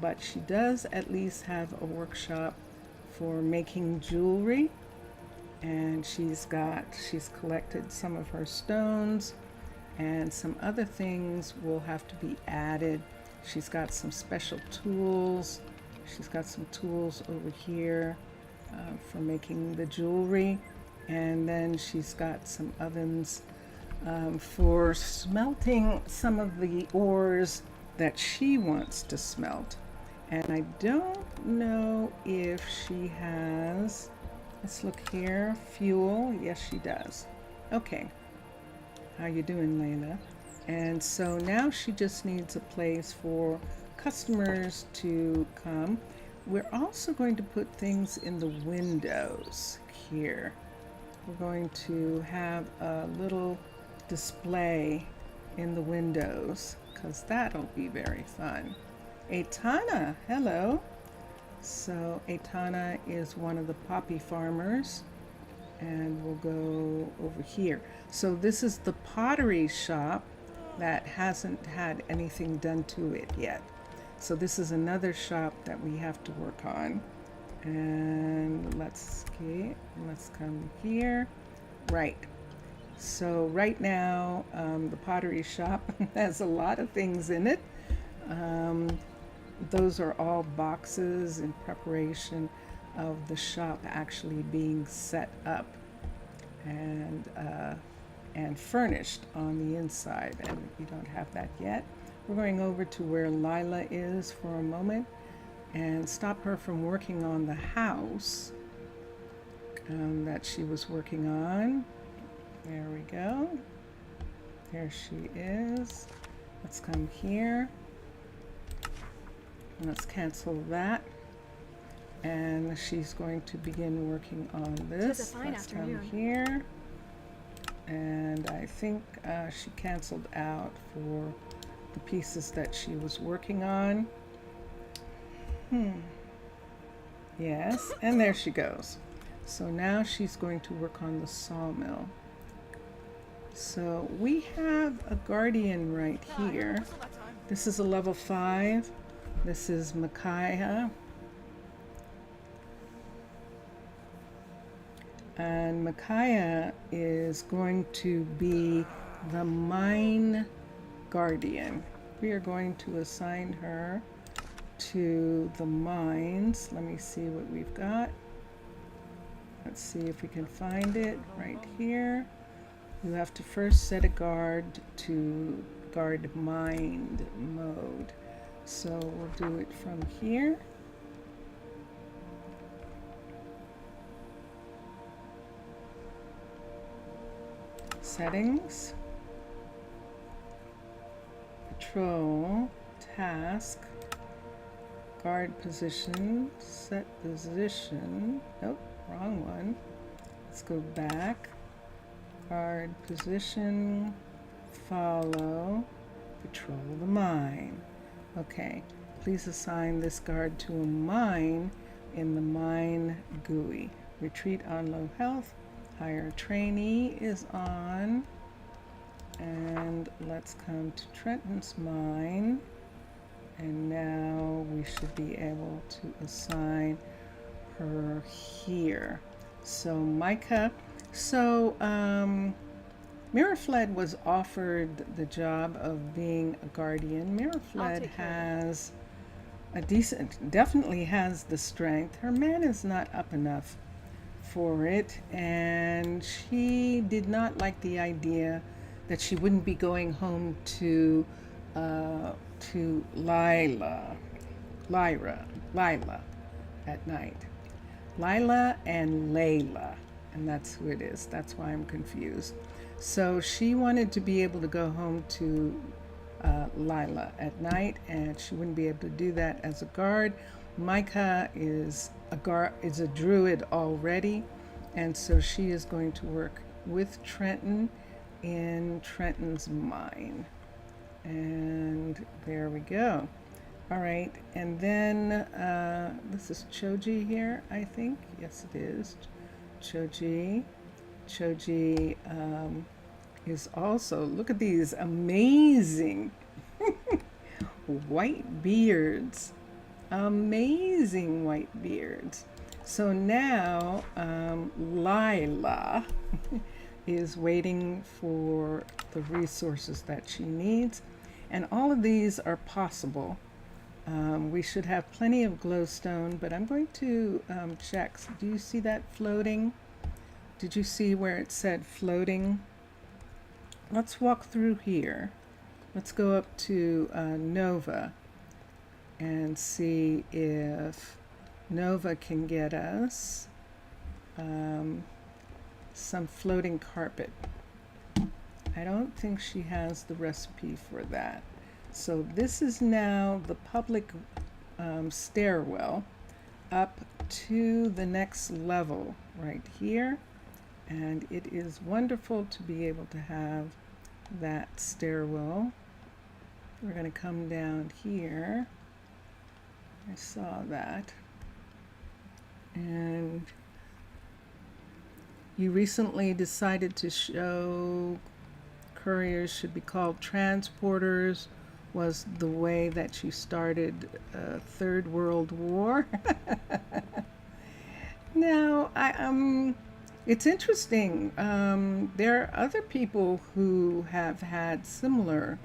but she does at least have a workshop for making jewelry, and she's collected some of her stones, and some other things will have to be added. She's got some special tools. She's got some tools over here for making the jewelry, and then she's got some ovens for smelting some of the ores that she wants to smelt. And I don't know if she has, let's look here, fuel. Yes, she does. Okay. How you doing, Layla? And so now she just needs a place for customers to come. We're also going to put things in the windows here. We're going to have a little display in the windows because that'll be very fun. Aitana, hello. So Aitana is one of the poppy farmers, and we'll go over here. So this is the pottery shop that hasn't had anything done to it yet. So this is another shop that we have to work on. And let's come here. Right. So right now, the pottery shop has a lot of things in it. Those are all boxes in preparation of the shop actually being set up and furnished on the inside, and we don't have that yet. We're going over to where Lila is for a moment and stop her from working on the house that she was working on. There we go. There she is. Let's come here. Let's cancel that. And she's going to begin working on this. Let's come here. And I think she canceled out for the pieces that she was working on. Yes, and there she goes. So now she's going to work on the sawmill. So we have a guardian right here. This is a level 5. This is Micaiah. And Micaiah is going to be the mine guardian. We are going to assign her to the mines. Let me see what we've got. Let's see if we can find it right here. You have to first set a guard to guard mined mode. So we'll do it from here. Settings, patrol, task, guard position, set position. Nope, wrong one. Let's go back. Guard position, follow, patrol the mine. Okay, please assign this guard to a mine in the mine GUI. Retreat on low health. Hire trainee is on. And let's come to Trenton's mine. And now we should be able to assign her here. So Micah, so Mirafled was offered the job of being a guardian. Mirafled has a decent, definitely has the strength. Her man is not up enough for it, and she did not like the idea that she wouldn't be going home to Lila at night. Lila and Layla, and that's who it is. That's why I'm confused. So she wanted to be able to go home to Lila at night, and she wouldn't be able to do that as a guard. Micah is a druid already, and so she is going to work with Trenton in Trenton's mine. And there we go. All right, and then this is Choji here, I think. Yes, it is. Choji is also, look at these amazing white beards. Amazing white beards. So now Lila is waiting for the resources that she needs, and all of these are possible. We should have plenty of glowstone, but I'm going to check. Do you see that floating? Did you see where it said floating? Let's walk through here. Let's go up to Nova and see if Nova can get us some floating carpet. I don't think she has the recipe for that. So this is now the public stairwell up to the next level right here. And it is wonderful to be able to have that stairwell. We're going to come down here. I saw that. And you recently decided to show couriers should be called transporters was the way that you started a Third World War. Now, it's interesting. There are other people who have had similar.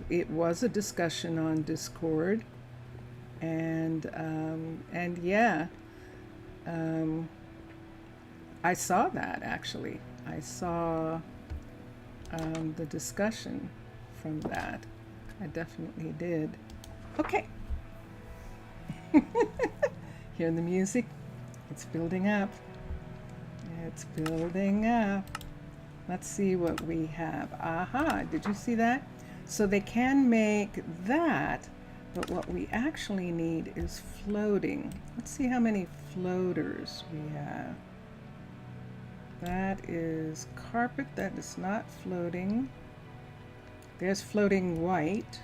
It was a discussion on Discord, and yeah, I saw that actually. I saw the discussion from that. I definitely did. Okay. Hear the music? It's building up. It's building up. Let's see what we have. Aha, did you see that? So they can make that, but what we actually need is floating. Let's see how many floaters we have. That is carpet, that is not floating. There's floating white.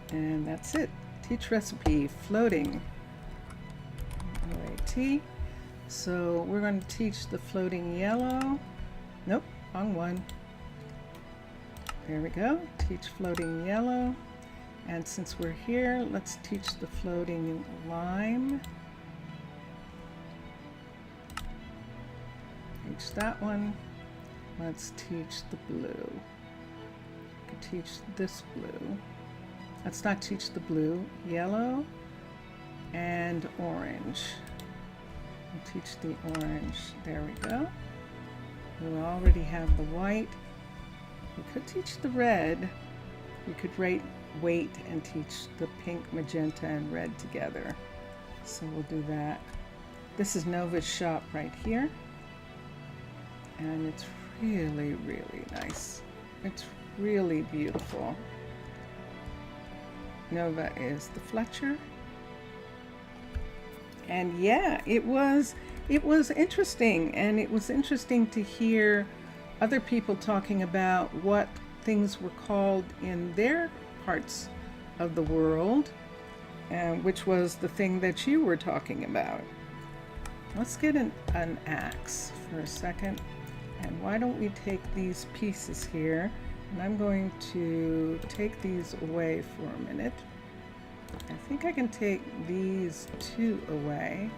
And that's it. Teach recipe, floating. OAT. So we're going to teach the floating yellow. Nope, wrong one. There we go. Teach floating yellow. And since we're here, let's teach the floating lime. Teach that one. Let's teach the blue. We could teach this blue. Let's not teach the blue. Yellow and orange. We'll teach the orange. There we go. We already have the white. We could teach the red. We could wait and teach the pink, magenta, and red together. So we'll do that. This is Nova's shop right here. And it's really, really nice. It's really beautiful. Nova is the Fletcher. And yeah, it was interesting, and it was interesting to hear other people talking about what things were called in their parts of the world, which was the thing that you were talking about. Let's get an axe for a second, and why don't we take these pieces here, and I'm going to take these away for a minute. I think I can take these two away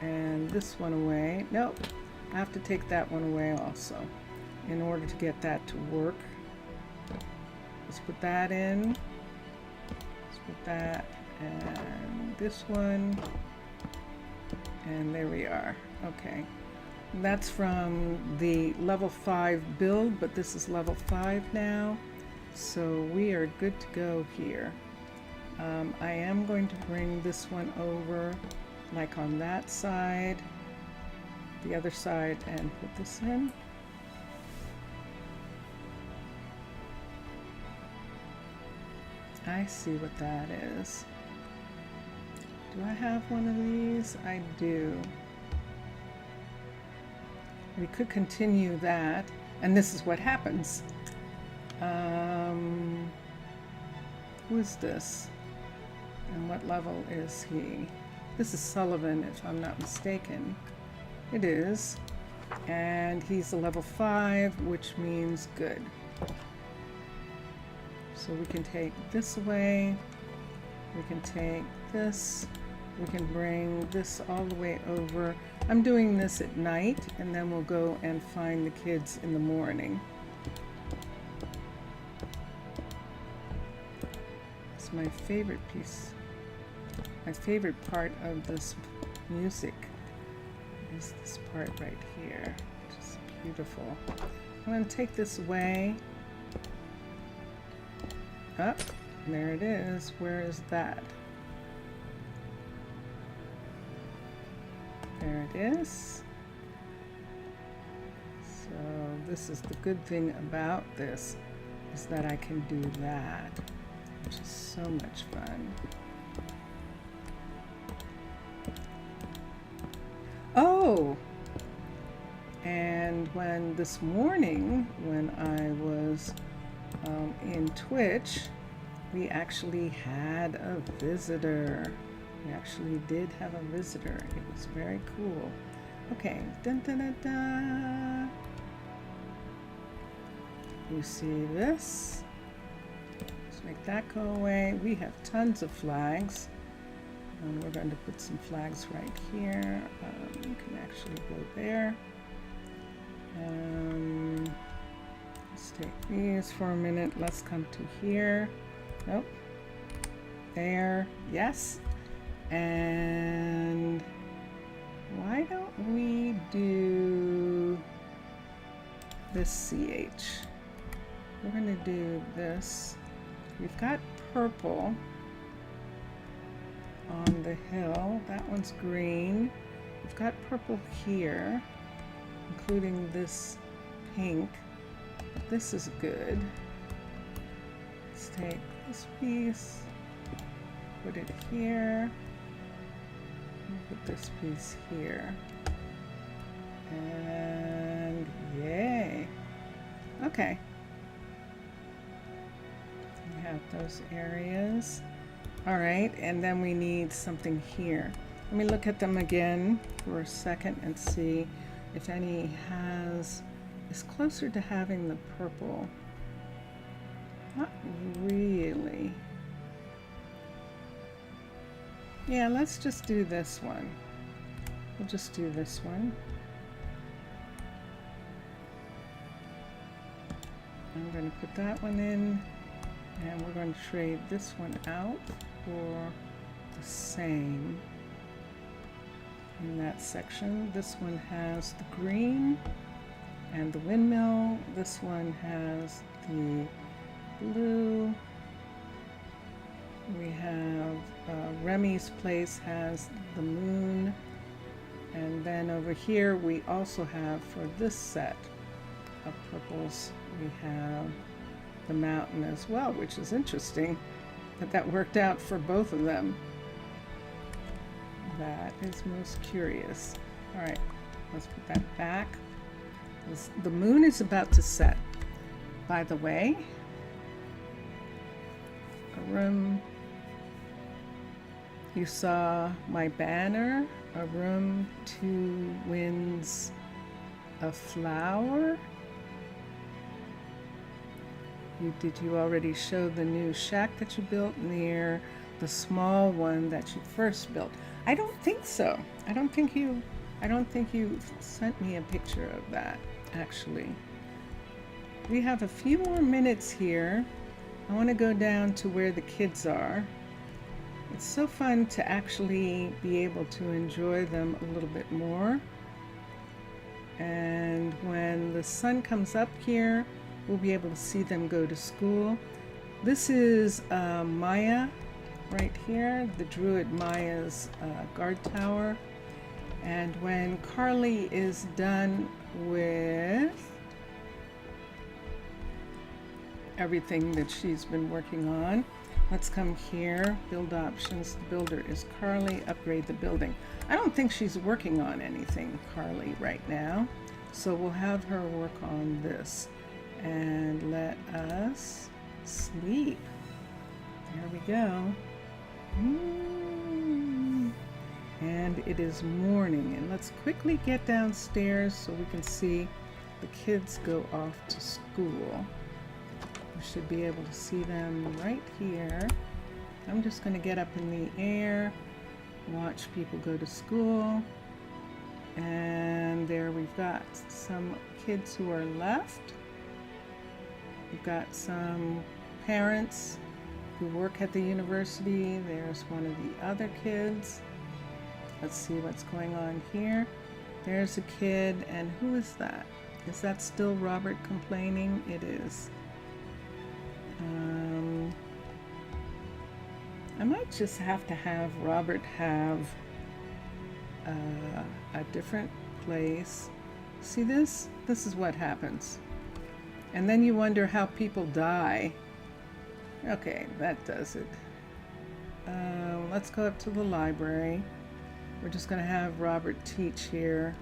and this one away. Nope, I have to take that one away also in order to get that to work. Let's put that in. Let's put that and this one. And there we are. Okay. That's from the level 5 build, but this is level 5 now. So we are good to go here. I am going to bring this one over like on that side, the other side, and put this in. I see what that is. Do I have one of these? I do. We could continue that, and this is what happens. Who is this? And what level is he? This is Sullivan, if I'm not mistaken. It is. And he's a level 5, which means good. So we can take this away. We can take this. We can bring this all the way over. I'm doing this at night, and then we'll go and find the kids in the morning. It's my favorite piece. My favorite part of this music is this part right here. Just beautiful. I'm going to take this away. Oh, there it is. Where is that? There it is. So this is the good thing about this, is that I can do that, which is so much fun. Oh, and when this morning, when I was in Twitch, we actually had a visitor. We actually did have a visitor. It was very cool. Okay, dun, dun, dun, dun. You see this? Let's make that go away. We have tons of flags. And we're going to put some flags right here. You can actually go there. Let's take these for a minute. Let's come to here. Nope. There. Yes. And why don't we do this CH? We're going to do this. We've got purple on the hill. That one's green. We've got purple here, including this pink. But this is good. Let's take this piece, put it here, and put this piece here. And yay. Okay. We have those areas. All right, and then we need something here. Let me look at them again for a second and see if any is closer to having the purple. Not really. Yeah, let's just do this one. We'll just do this one. I'm going to put that one in, and we're going to trade this one out for the same in that section. This one has the green and the windmill. This one has the blue. We have Remy's place has the moon, and then over here we also have, for this set of purples, we have the mountain as well, which is interesting that worked out for both of them. That is most curious. All right, let's put that back. The moon is about to set, by the way. A room. You saw my banner, a room, two winds, a flower. Did you already show the new shack that you built near the small one that you first built? I don't think so. I don't think you sent me a picture of that, actually. We have a few more minutes here. I want to go down to where the kids are. It's so fun to actually be able to enjoy them a little bit more. And when the sun comes up here, we'll be able to see them go to school. This is Maya right here, the Druid Maya's guard tower. And when Carly is done with everything that she's been working on, let's come here, build options. The builder is Carly, upgrade the building. I don't think she's working on anything, Carly, right now. So we'll have her work on this. And let us sleep. There we go. And it is morning. And let's quickly get downstairs so we can see the kids go off to school. We should be able to see them right here. I'm just going to get up in the air, watch people go to school. And there we've got some kids who are left. We've got some parents who work at the university. There's one of the other kids. Let's see what's going on here. There's a kid, and who is that? Is that still Robert complaining? It is. I might just have to have Robert have a different place. See this? This is what happens. And then you wonder how people die. Okay, that does it. Let's go up to the library. We're just going to have Robert teach here.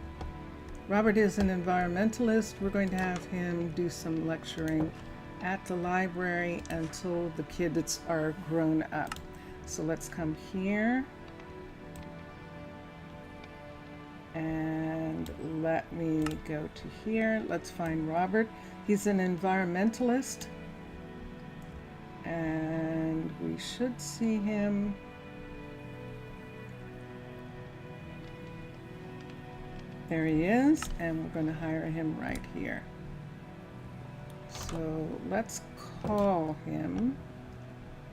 Robert is an environmentalist. We're going to have him do some lecturing at the library until the kids are grown up. So let's come here. And let me go to here. Let's find Robert. He's an environmentalist. And we should see him. There he is, and we're going to hire him right here. So let's call him.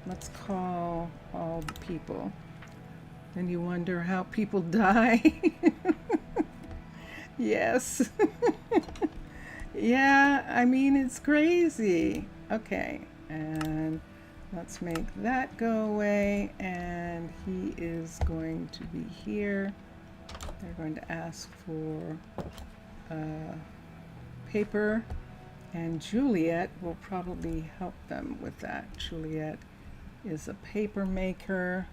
Let's call all the people. And you wonder how people die. Yes. Yeah, I mean, it's crazy. Okay, and let's make that go away, and he is going to be here. They're going to ask for paper, and Juliet will probably help them with that. Juliet is a paper maker,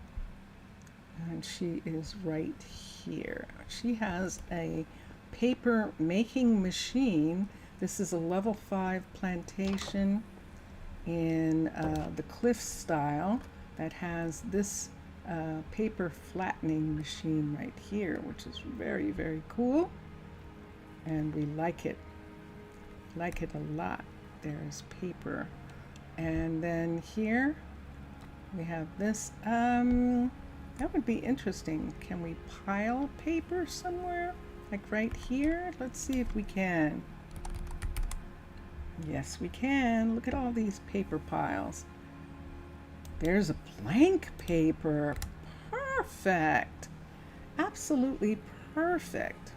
and she is right here. She has a paper making machine. This is a level 5 plantation in the cliff style that has this paper flattening machine right here, which is very, very cool, and we like it a lot. There's paper, and then here we have this. That would be interesting. Can we pile paper somewhere, like right here? Let's see if we can. Yes, we can. Look at all these paper piles. There's a blank paper. Perfect. Absolutely perfect.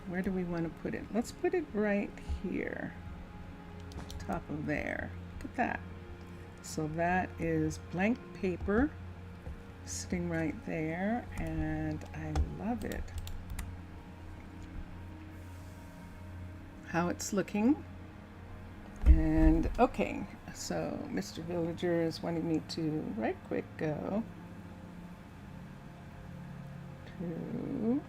Where do we want to put it? Let's put it right here. Top of there. Look at that. So that is blank paper sitting right there, and I love it. How it's looking. And okay, so Mr. Villager is wanting me to right quick go to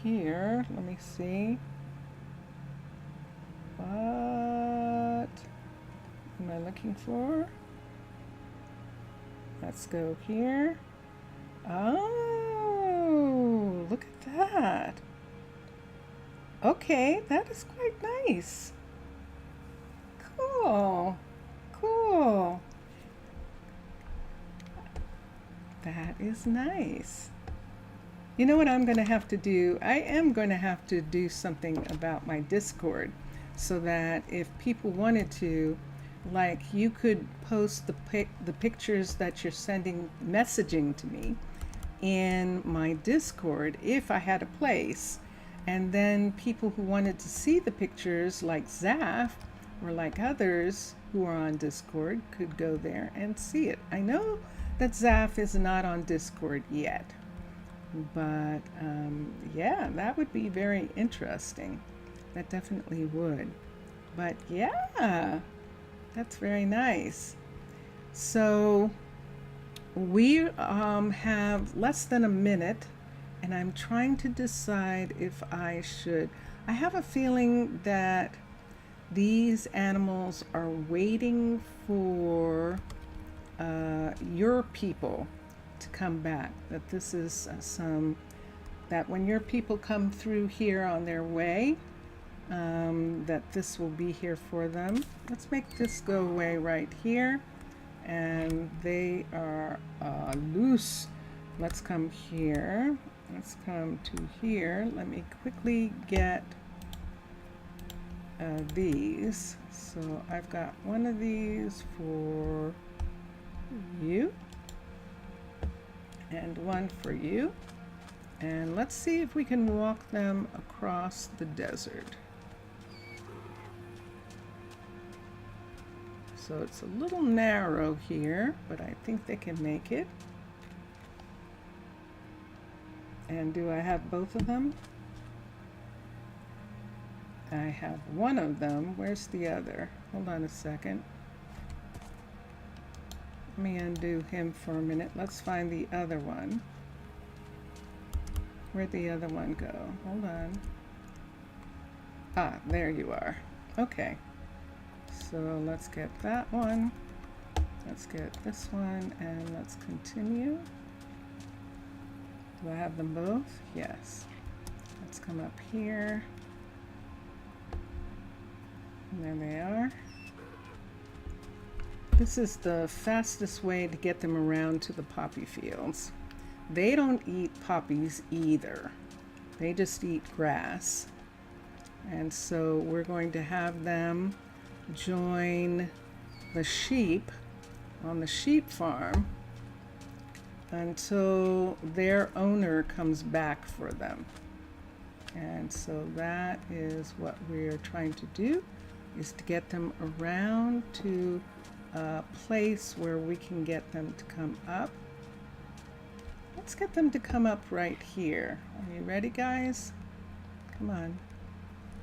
here. Let me see. What am I looking for? Let's go here. Oh, look at that. Okay, that is quite nice. Cool. Cool. That is nice. You know what I'm going to have to do? I am going to have to do something about my Discord so that if people wanted to, like, you could post the pictures that you're sending messaging to me in my Discord if I had a place, and then people who wanted to see the pictures, like Zaf or like others who are on Discord, could go there and see it. I know that Zaf is not on Discord yet, but yeah, that would be very interesting. That definitely would. But yeah, that's very nice. So we have less than a minute, and I'm trying to decide if I should. I have a feeling that these animals are waiting for your people to come back. That this is that when your people come through here on their way, that this will be here for them. Let's make this go away right here, and they are loose. Let's come here. Let's come to here. Let me quickly get these. So I've got one of these for you and one for you, and let's see if we can walk them across the desert. So it's a little narrow here, but I think they can make it. And do I have both of them? I have one of them. Where's the other? Hold on a second. Let me undo him for a minute. Let's find the other one. Where'd the other one go? Hold on. Ah, there you are. Okay. So let's get that one. Let's get this one, and let's continue. Do I have them both? Yes. Let's come up here. And there they are. This is the fastest way to get them around to the poppy fields. They don't eat poppies either. They just eat grass. And so we're going to have them join the sheep on the sheep farm until their owner comes back for them. And so that is what we're trying to do, is to get them around to a place where we can get them to come up. Let's get them to come up right here. Are you ready, guys? Come on.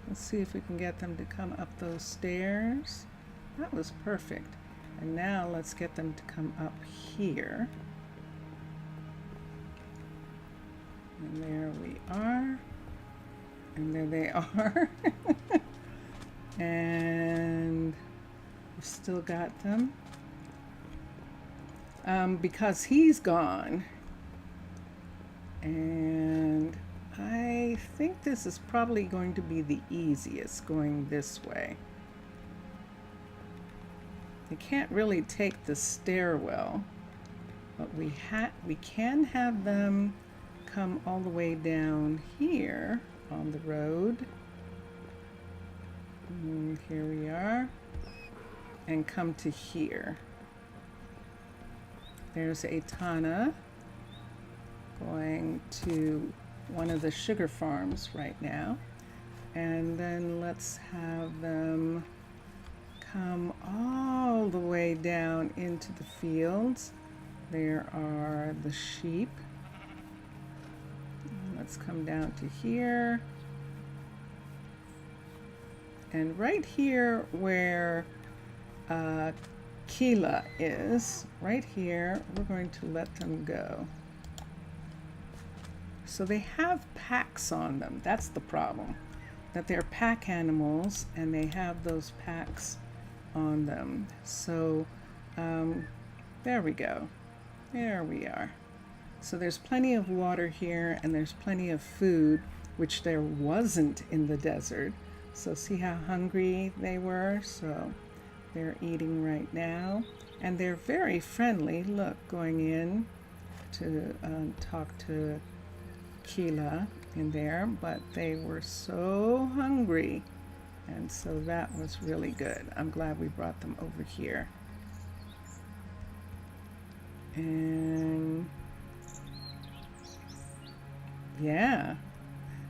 Let's see if we can get them to come up those stairs. That was perfect. And now let's get them to come up here. And there we are. And there they are. And we've still got them. Because he's gone. And I think this is probably going to be the easiest, going this way. They can't really take the stairwell, but we can have them come all the way down here on the road. And here we are, and come to here. There's Aitana going to one of the sugar farms right now. And then let's have them come all the way down into the fields. There are the sheep. Let's come down to here. And right here where Keela is, right here, we're going to let them go. So they have packs on them. That's the problem, that they're pack animals and they have those packs on them. So there we go. There we are. So there's plenty of water here and there's plenty of food, which there wasn't in the desert. So see how hungry they were? So they're eating right now. And they're very friendly. Look, going in to talk to Keela in there, but they were so hungry, and so that was really good. I'm glad we brought them over here. And yeah,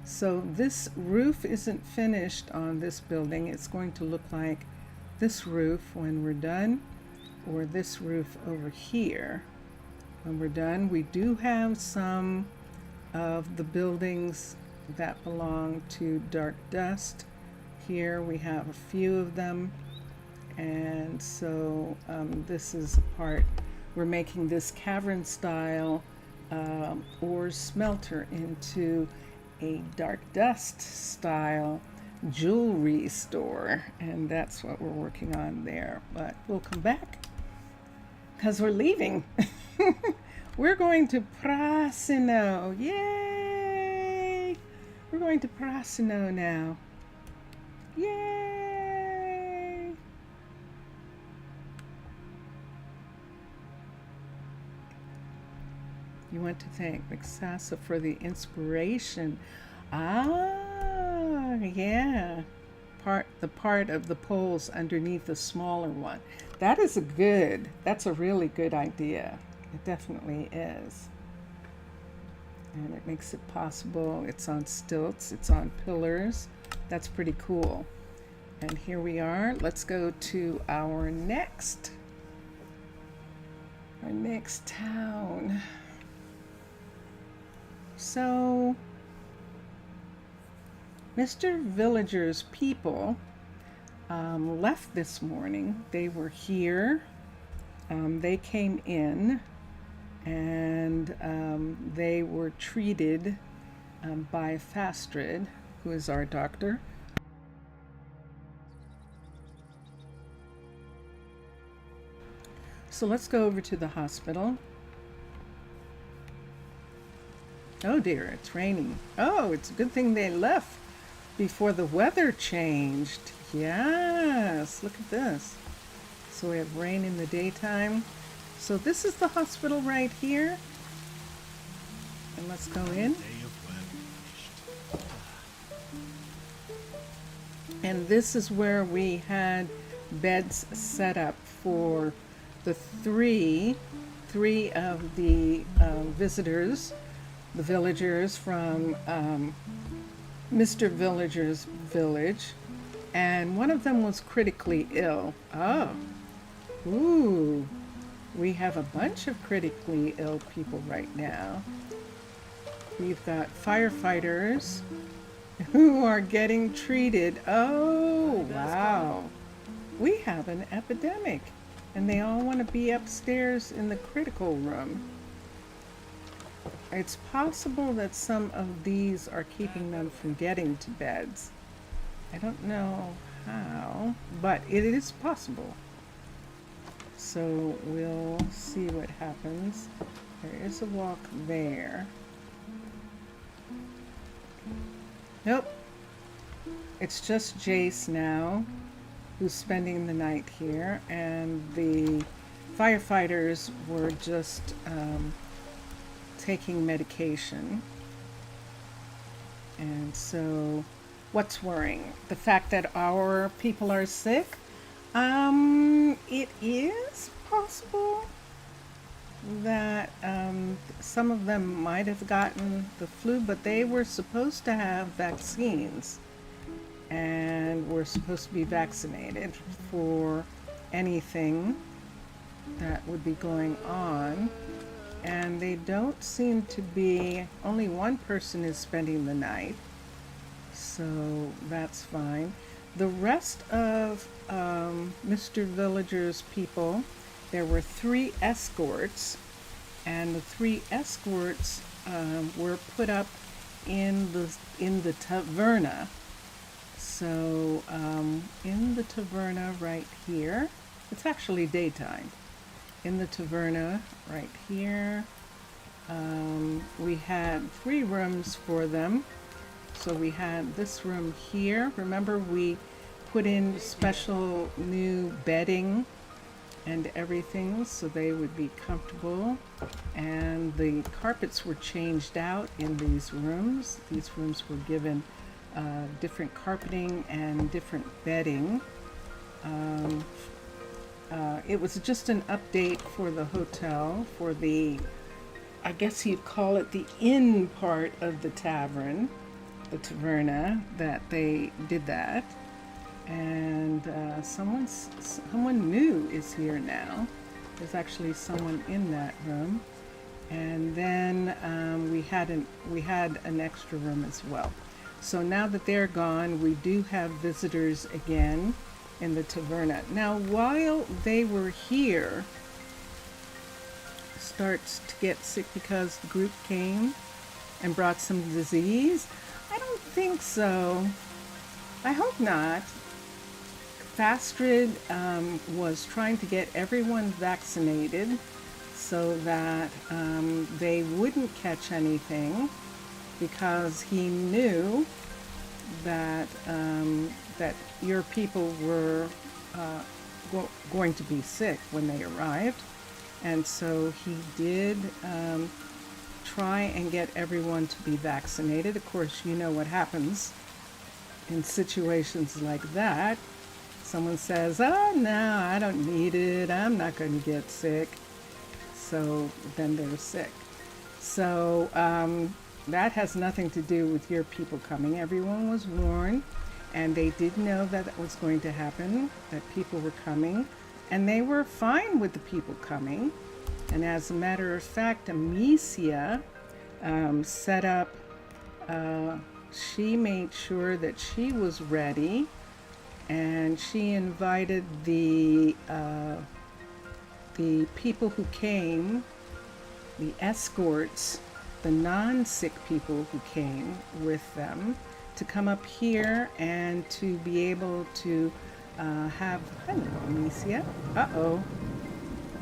so this roof isn't finished on this building. It's going to look like this roof when we're done, or this roof over here when we're done. We do have some of the buildings that belong to Dark Dust. Here we have a few of them, and so this is a part, we're making this cavern style ore smelter into a Dark Dust style jewelry store, and that's what we're working on there. But we'll come back because we're leaving. We're going to Prasino. Yay! We're going to Prasino now. Yay! You want to thank Mixasa for the inspiration. Ah, yeah. The part of the poles underneath the smaller one. That's a really good idea. It definitely is. And it makes it possible. It's on stilts, it's on pillars. That's pretty cool. And here we are. Let's go to our next town. So, Mr. Villager's people left this morning. They were here. They came in and they were treated by Fastrid, who is our doctor. So let's go over to the hospital. Oh dear, it's raining. Oh, it's a good thing they left before the weather changed. Yes, look at this. So we have rain in the daytime. So this is the hospital right here. And let's go in. And this is where we had beds set up for the three of the visitors, the villagers from Mr. Villager's village, and one of them was critically ill. Oh, ooh, we have a bunch of critically ill people right now. We've got firefighters who are getting treated. Oh, wow. We have an epidemic, and they all want to be upstairs in the critical room. It's possible that some of these are keeping them from getting to beds. I don't know how, but it is possible. So we'll see what happens. There is a walk there. Nope. It's just Jace now who's spending the night here, and the firefighters were just taking medication. And so what's worrying? The fact that our people are sick? It is possible that some of them might have gotten the flu, but they were supposed to have vaccines and were supposed to be vaccinated for anything that would be going on. And they don't seem to be, only one person is spending the night, so that's fine. The rest of Mr. Villager's people, there were 3 escorts, and the 3 escorts were put up in the taverna. So in the taverna right here, it's actually daytime. In the taverna right here, we had 3 rooms for them. So we had this room here. Remember, we put in special new bedding and everything so they would be comfortable. And the carpets were changed out in these rooms. These rooms were given different carpeting and different bedding. It was just an update for the hotel, for the, I guess you'd call it the inn part of the tavern, the taverna, that they did that. And someone new is here now. There's actually someone in that room. And then we had an extra room as well. So now that they're gone, we do have visitors again in the taverna. Now, while they were here, starts to get sick because the group came and brought some disease? I don't think so. I hope not. Fastrid was trying to get everyone vaccinated so that they wouldn't catch anything, because he knew that that your people were going to be sick when they arrived. And so he did try and get everyone to be vaccinated. Of course, you know what happens in situations like that. Someone says, oh, no, I don't need it. I'm not going to get sick. So then they're sick. So that has nothing to do with your people coming. Everyone was warned. And they did know that that was going to happen, that people were coming, and they were fine with the people coming. And as a matter of fact, Amicia set up, she made sure that she was ready, and she invited the people who came, the escorts, the non-sick people who came with them, to come up here and to be able to have, hello, Amicia. Uh-oh.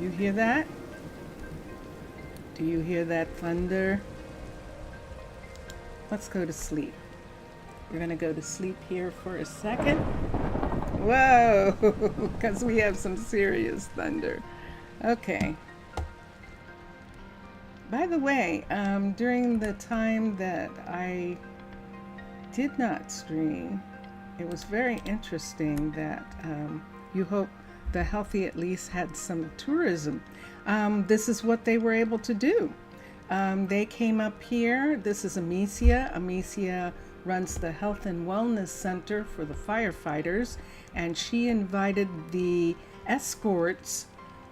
You hear that? Do you hear that thunder? Let's go to sleep. We're going to go to sleep here for a second. Whoa, because we have some serious thunder. Okay. By the way, during the time that I did not stream, it was very interesting that you hope the Healthy at least had some tourism. This is what they were able to do. They came up here. This is Amicia. Amicia runs the Health and Wellness Center for the firefighters, and she invited the escorts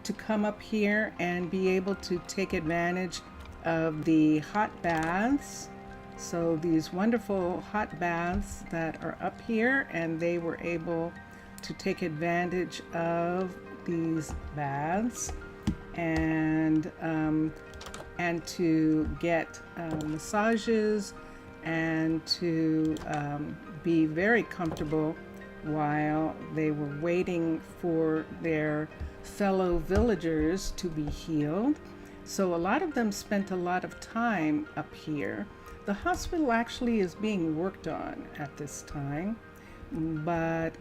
to come up here and be able to take advantage of the hot baths. So these wonderful hot baths that are up here, and they were able to take advantage of these baths and to get massages and to be very comfortable while they were waiting for their fellow villagers to be healed. So a lot of them spent a lot of time up here. The hospital actually is being worked on at this time, but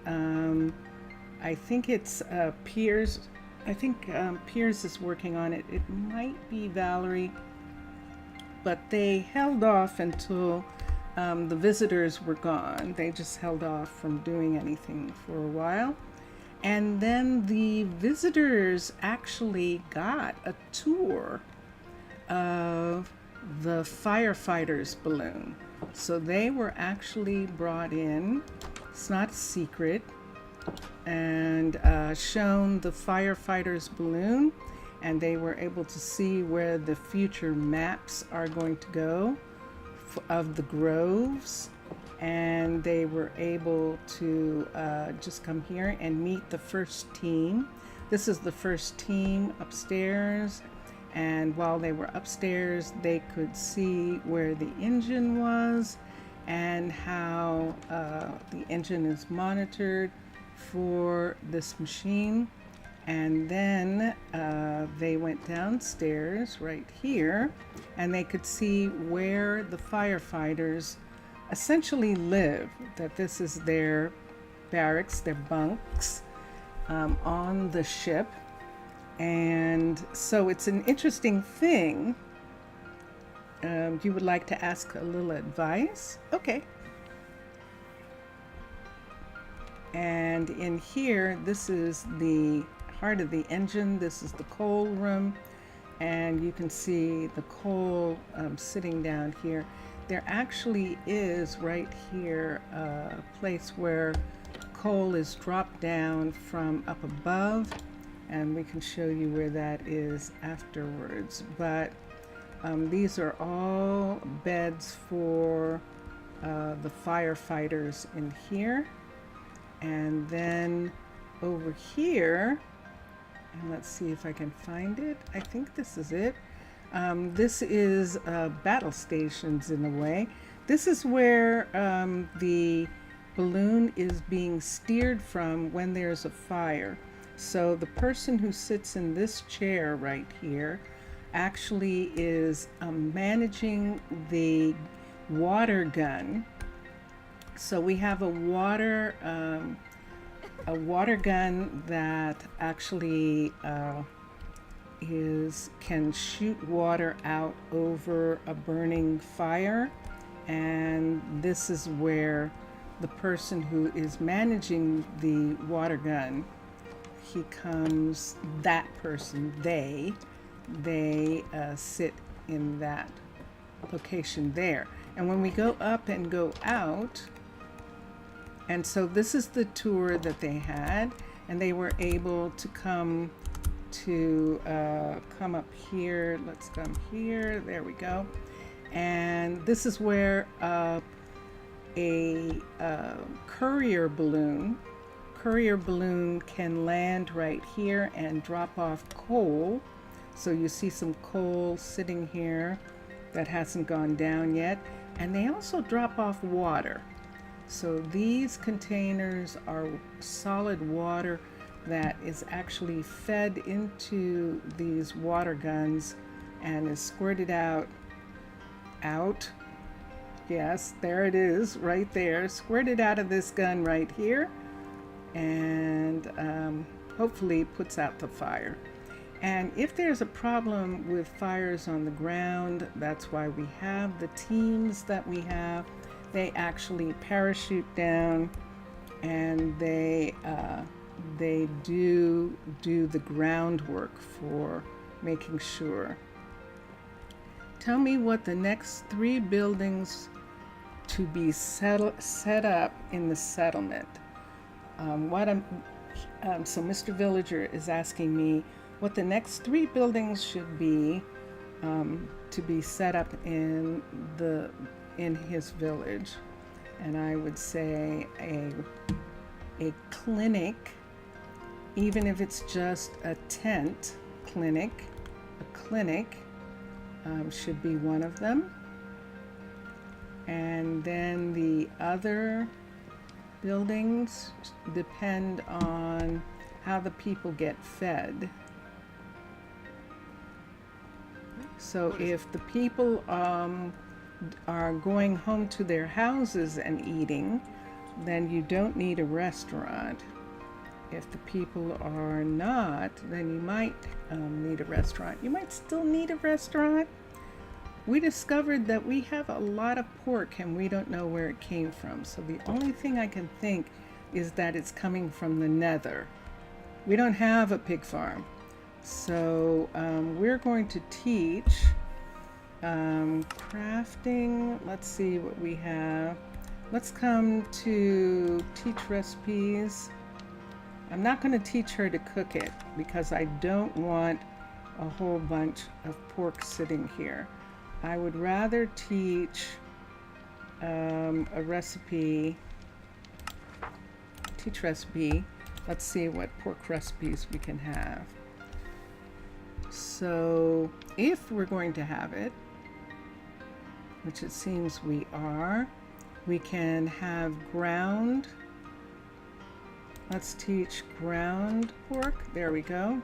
I think it's Piers. I think Piers is working on it. It might be Valerie, but they held off until the visitors were gone. They just held off from doing anything for a while. And then the visitors actually got a tour of the firefighters' balloon. So they were actually brought in, it's not a secret, and shown the firefighters' balloon, and they were able to see where the future maps are going to go of the groves, and they were able to just come here and meet the first team. This is the first team upstairs, and while they were upstairs, they could see where the engine was and how the engine is monitored for this machine. And then they went downstairs right here, and they could see where the firefighters essentially live, that this is their barracks, their bunks on the ship. And so it's an interesting thing. You would like to ask a little advice? Okay. And in here, this is the heart of the engine. This is the coal room, and you can see the coal sitting down here. There actually is right here a place where coal is dropped down from up above, and we can show you where that is afterwards. But these are all beds for the firefighters in here. And then over here, and let's see if I can find it. I think this is it. This is battle stations in a way. This is where the balloon is being steered from when there's a fire. So the person who sits in this chair right here actually is managing the water gun. So we have a water gun that actually can shoot water out over a burning fire, and this is where the person who is managing the water gun, he comes, that person, they sit in that location there. And when we go up and go out, And so this is the tour that they had, and they were able to come up here. Let's come here. There we go. And this is where a courier balloon can land right here and drop off coal. So you see some coal sitting here that hasn't gone down yet. And they also drop off water. So these containers are solid water that is actually fed into these water guns and is squirted out. Yes, there it is, right there, squirted out of this gun right here, and hopefully puts out the fire. And if there's a problem with fires on the ground, that's why we have the teams that we have. They actually parachute down, and they do the groundwork for making sure. Tell me what the next 3 buildings to be set up in the settlement. So Mr. Villager is asking me what the next 3 buildings should be to be set up in his village. And I would say a clinic, even if it's just a tent clinic, should be one of them. And then the other buildings depend on how the people get fed. So if the people are going home to their houses and eating, then you don't need a restaurant. If the people are not, then you might need a restaurant. You might still need a restaurant. We discovered that we have a lot of pork and we don't know where it came from. So the only thing I can think is that it's coming from the nether. We don't have a pig farm. So we're going to teach crafting. Let's see what we have. Let's come to teach recipes. I'm not going to teach her to cook it because I don't want a whole bunch of pork sitting here. I would rather teach a recipe. Teach recipe. Let's see what pork recipes we can have. So if we're going to have it, which it seems we are, we can have ground. Let's teach ground pork. There we go.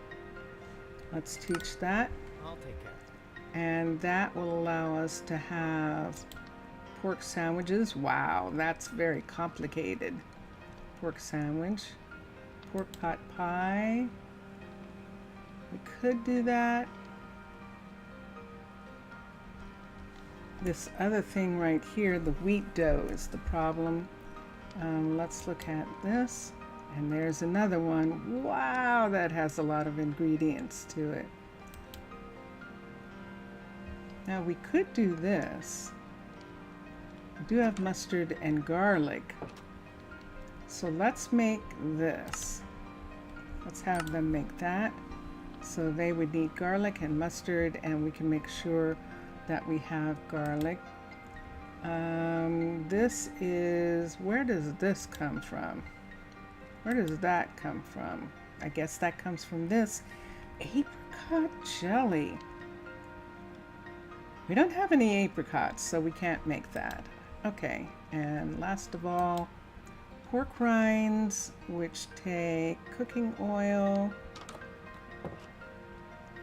Let's teach that. I'll take care. And that will allow us to have pork sandwiches. Wow, that's very complicated. Pork sandwich. Pork pot pie. We could do that. This other thing right here, the wheat dough, is the problem. Let's look at this. And there's another one. Wow, that has a lot of ingredients to it. Now we could do this. I do have mustard and garlic. So let's make this. Let's have them make that. So they would need garlic and mustard, and we can make sure that we have garlic. This is, where does this come from? Where does that come from? I guess that comes from this. Apricot jelly. We don't have any apricots, so we can't make that. Okay, and last of all, pork rinds, which take cooking oil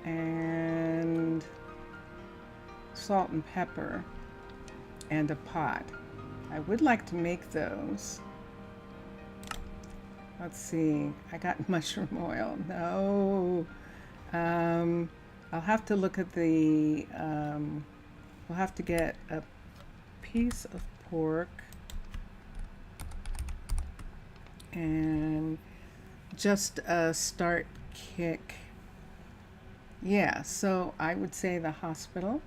and salt and pepper and a pot. I would like to make those. Let's see, I got mushroom oil. No. I'll have to look at the, we'll have to get a piece of pork and just a start kick. Yeah, so I would say the hospital,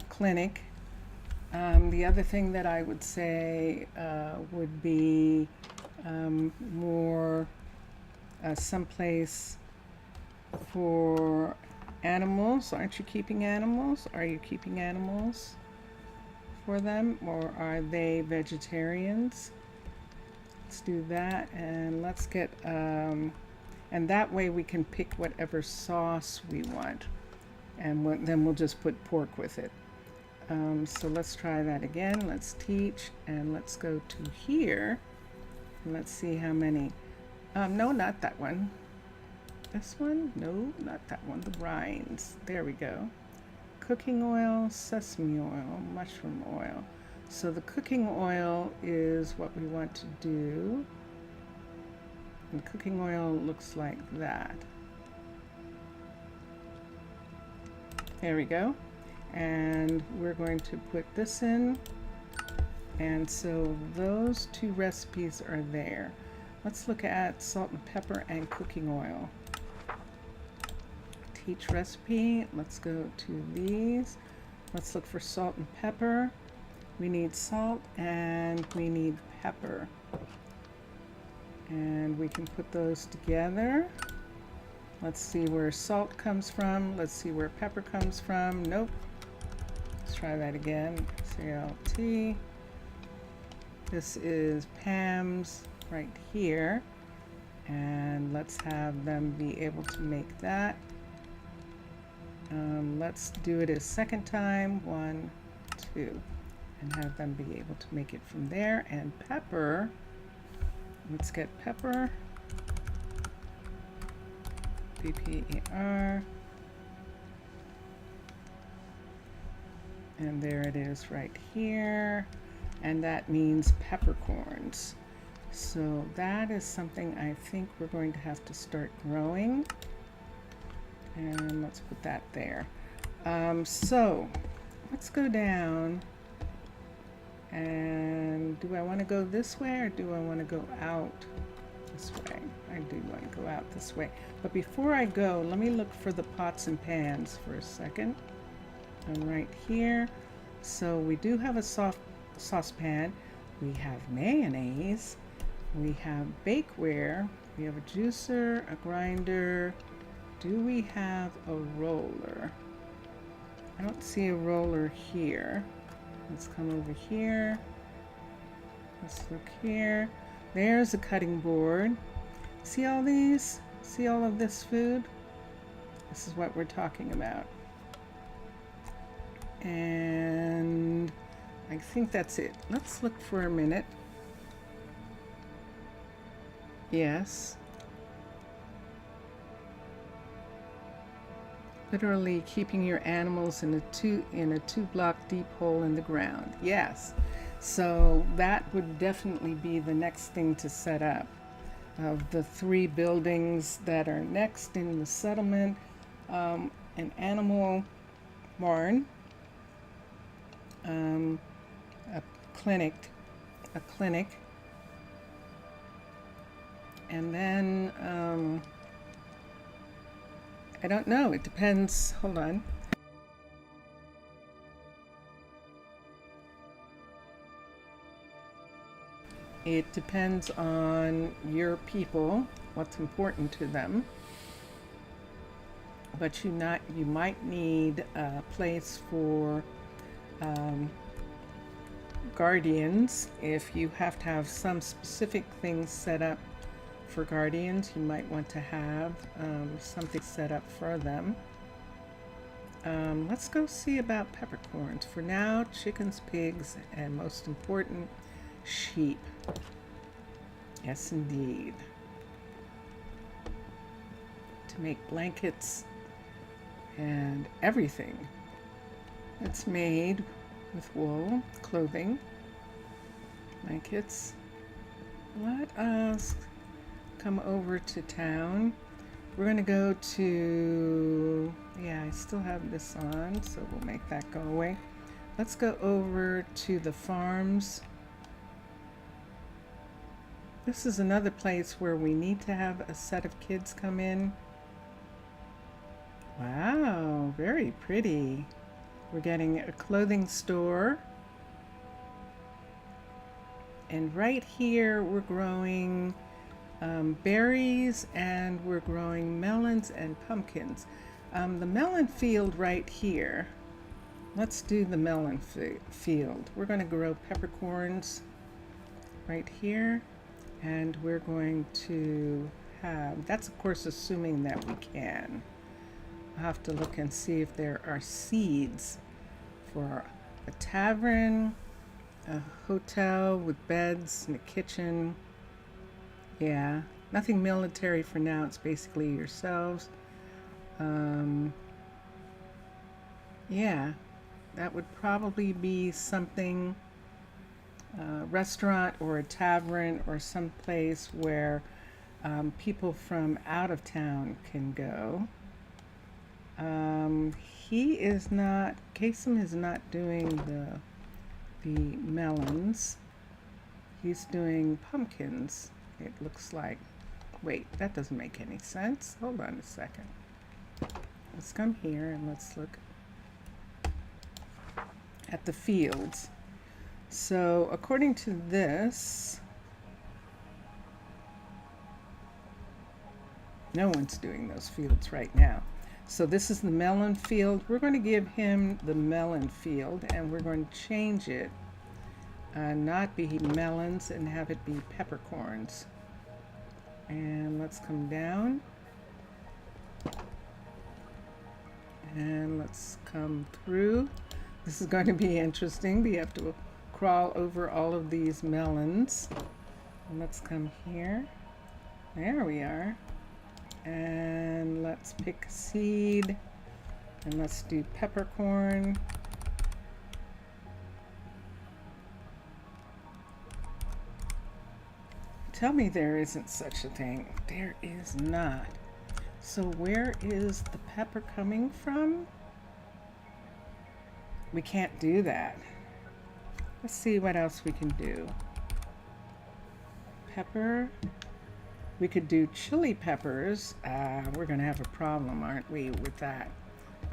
clinic, The other thing that I would say would be more someplace for animals. Aren't you keeping animals? Are you keeping animals for them, or are they vegetarians? Let's do that, and let's get and that way we can pick whatever sauce we want, and then we'll just put pork with it. So let's try that again. Let's teach, and let's go to here, and let's see how many. No, not that one. This one? No, not that one. The rinds. There we go. Cooking oil, sesame oil, mushroom oil. So the cooking oil is what we want to do. And cooking oil looks like that. There we go. And we're going to put this in. And so those two recipes are there. Let's look at salt and pepper and cooking oil. Teach recipe. Let's go to these. Let's look for salt and pepper. We need salt and we need pepper. And we can put those together. Let's see where salt comes from. Let's see where pepper comes from. Nope. Let's try that again. CLT. This is Pam's right here. And let's have them be able to make that. Let's do it a second time. 1, 2. And have them be able to make it from there. And pepper. Let's get pepper. PPER. And there it is right here. And that means peppercorns. So that is something I think we're going to have to start growing. And let's put that there. So let's go down. And do I want to go this way or do I want to go out this way? I do want to go out this way. But before I go, let me look for the pots and pans for a second. I'm right here. So we do have a soft saucepan. We have mayonnaise. We have bakeware. We have a juicer, a grinder. Do we have a roller? I don't see a roller here. Let's come over here. Let's look here. There's a cutting board. See all these? See all of this food? This is what we're talking about. And I think that's it. Let's look for a minute. Yes. Literally keeping your animals in a two block deep hole in the ground. Yes. So that would definitely be the next thing to set up. Of the 3 buildings that are next in the settlement, an animal barn, a clinic, and then I don't know, it depends. Hold on. It depends on your people, what's important to them. But you might need a place for guardians. If you have to have some specific things set up for guardians, you might want to have something set up for them. Let's go see about peppercorns. For now, chickens, pigs, and most important, sheep. Yes, indeed. To make blankets and everything that's made with wool, clothing, blankets. Let us come over to town. We're going to go to, yeah, I still have this on, so we'll make that go away. Let's go over to the farms. This is another place where we need to have a set of kids come in. Wow, very pretty. We're getting a clothing store. And right here we're growing berries, and we're growing melons and pumpkins. The melon field right here, let's do the melon field. We're going to grow peppercorns right here, and we're going to have, that's of course assuming that we can. I'll have to look and see if there are seeds for a tavern, a hotel with beds and a kitchen. Yeah, nothing military for now. It's basically yourselves. Yeah, that would probably be something, restaurant or a tavern or some place where people from out of town can go. He is not, Kasem is not doing the melons. He's doing pumpkins, it looks like. Wait, that doesn't make any sense. Hold on a second. Let's come here and let's look at the fields. So according to this, no one's doing those fields right now. So this is the melon field. We're going to give him the melon field, and we're going to change it, not be melons, and have it be peppercorns. And let's come down. And let's come through. This is going to be interesting. We have to crawl over all of these melons. And let's come here. There we are. And let's pick a seed. And let's do peppercorn. Tell me there isn't such a thing. There is not. So where is the pepper coming from? We can't do that. Let's see what else we can do. Pepper. We could do chili peppers. We're going to have a problem, aren't we, with that?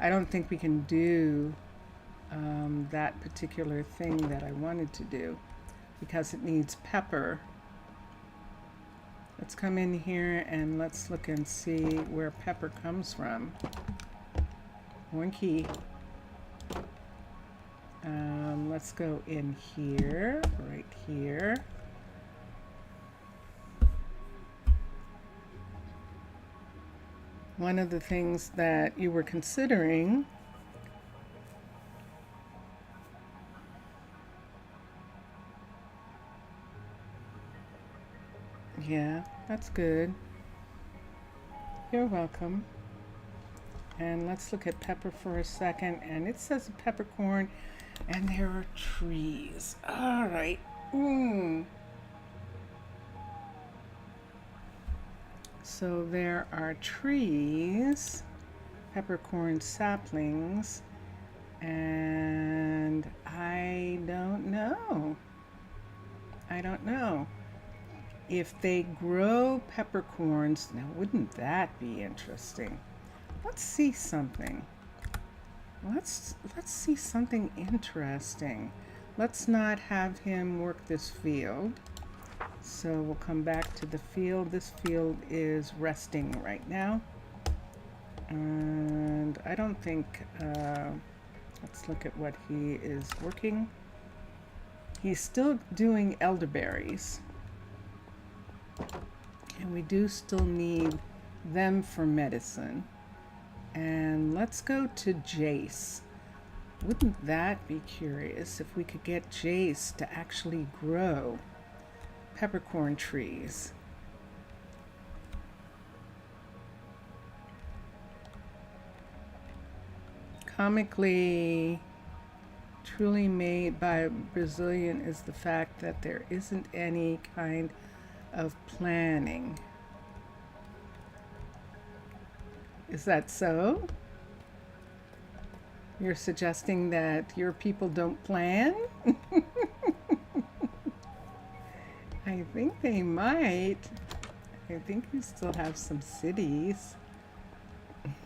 I don't think we can do that particular thing that I wanted to do because it needs pepper. Let's come in here and let's look and see where pepper comes from. One key. Let's go in here, right here. One of the things that you were considering yeah, that's good. You're welcome. And let's look at pepper for a second. And it says peppercorn, and there are trees. All right. So there are trees, peppercorn saplings, and I don't know. If they grow peppercorns, now wouldn't that be interesting? Let's see something. Let's see something interesting. Let's not have him work this field. So we'll come back to the field. This field is resting right now. And I don't think, let's look at what he is working. He's still doing elderberries. And we do still need them for medicine. And let's go to Jace. Wouldn't that be curious if we could get Jace to actually grow peppercorn trees? Comically truly made by a Brazilian is the fact that there isn't any kind of planning. Is that so? You're suggesting that your people don't plan? I think they might. I think you still have some cities.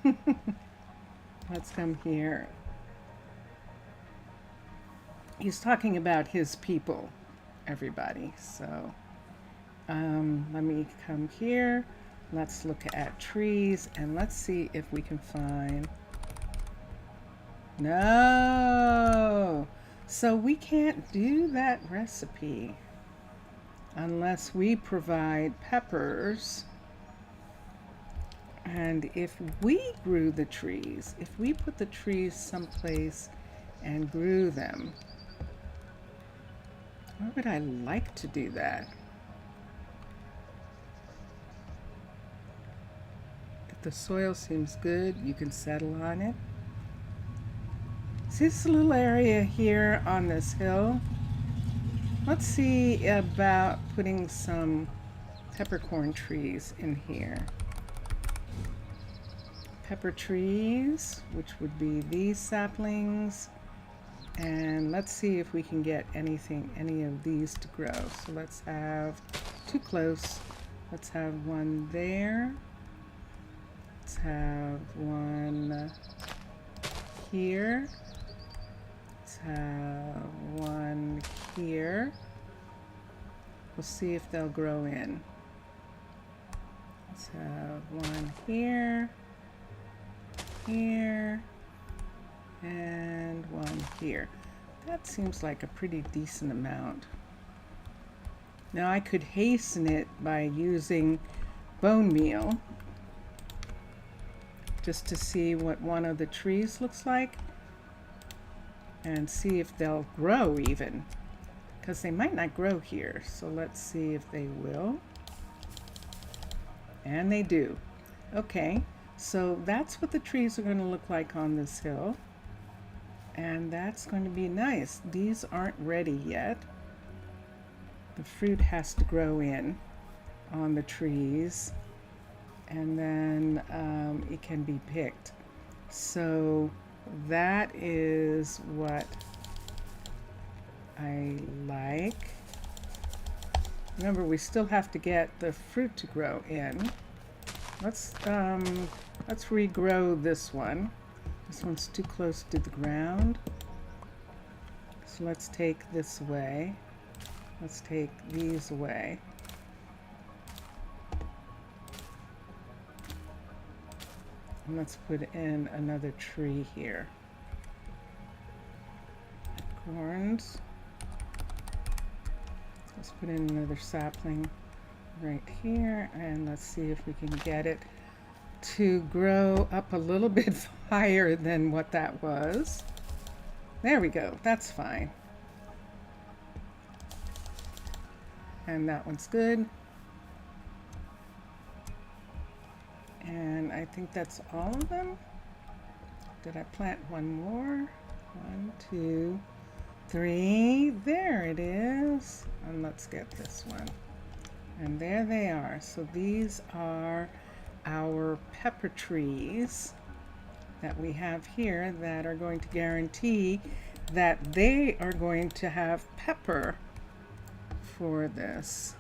Let's come here. He's talking about his people. everybody. So let me come here. Let's look at trees and let's see if we can find. No! So we can't do that recipe unless we provide peppers. And if we grew the trees, if we put the trees someplace and grew them, where would I like to do that? If the soil seems good, you can settle on it. See this little area here on this hill? Let's see about putting some peppercorn trees in here. Pepper trees, which would be these saplings. And let's see if we can get any of these to grow. So let's have, too close, let's have one there. Let's have one here. Let's have one here. We'll see if they'll grow in. Let's have one here, here, and one here. That seems like a pretty decent amount. Now I could hasten it by using bone meal just to see what one of the trees looks like and see if they'll grow even, because they might not grow here. So let's see if they will. And they do. Okay, so that's what the trees are going to look like on this hill. And that's going to be nice. These aren't ready yet. The fruit has to grow in on the trees, and then it can be picked. So that is what I like. Remember, we still have to get the fruit to grow in. Let's regrow this one. This one's too close to the ground. So let's take this away. Let's take these away. And let's put in another tree here. Corns. Let's put in another sapling right here, and let's see if we can get it to grow up a little bit higher than what that was. There we go. That's fine. And that one's good. And I think that's all of them. Did I plant one more? 1, 2, 3. There it is. And let's get this one. And there they are. So these are our pepper trees that we have here that are going to guarantee that they are going to have pepper for this.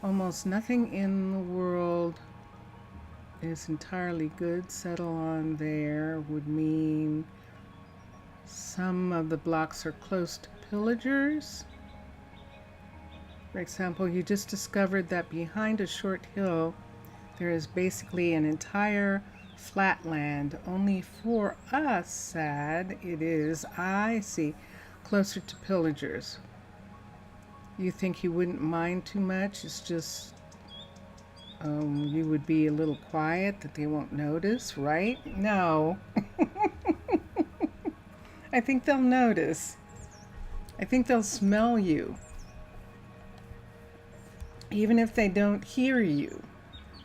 Almost nothing in the world is entirely good. Settle on there would mean some of the blocks are close to pillagers. For example, you just discovered that behind a short hill there is basically an entire flatland. Only for us, sad it is, I see, closer to pillagers. You think you wouldn't mind too much? It's just you would be a little quiet that they won't notice, right? No. I think they'll notice. I think they'll smell you. Even if they don't hear you,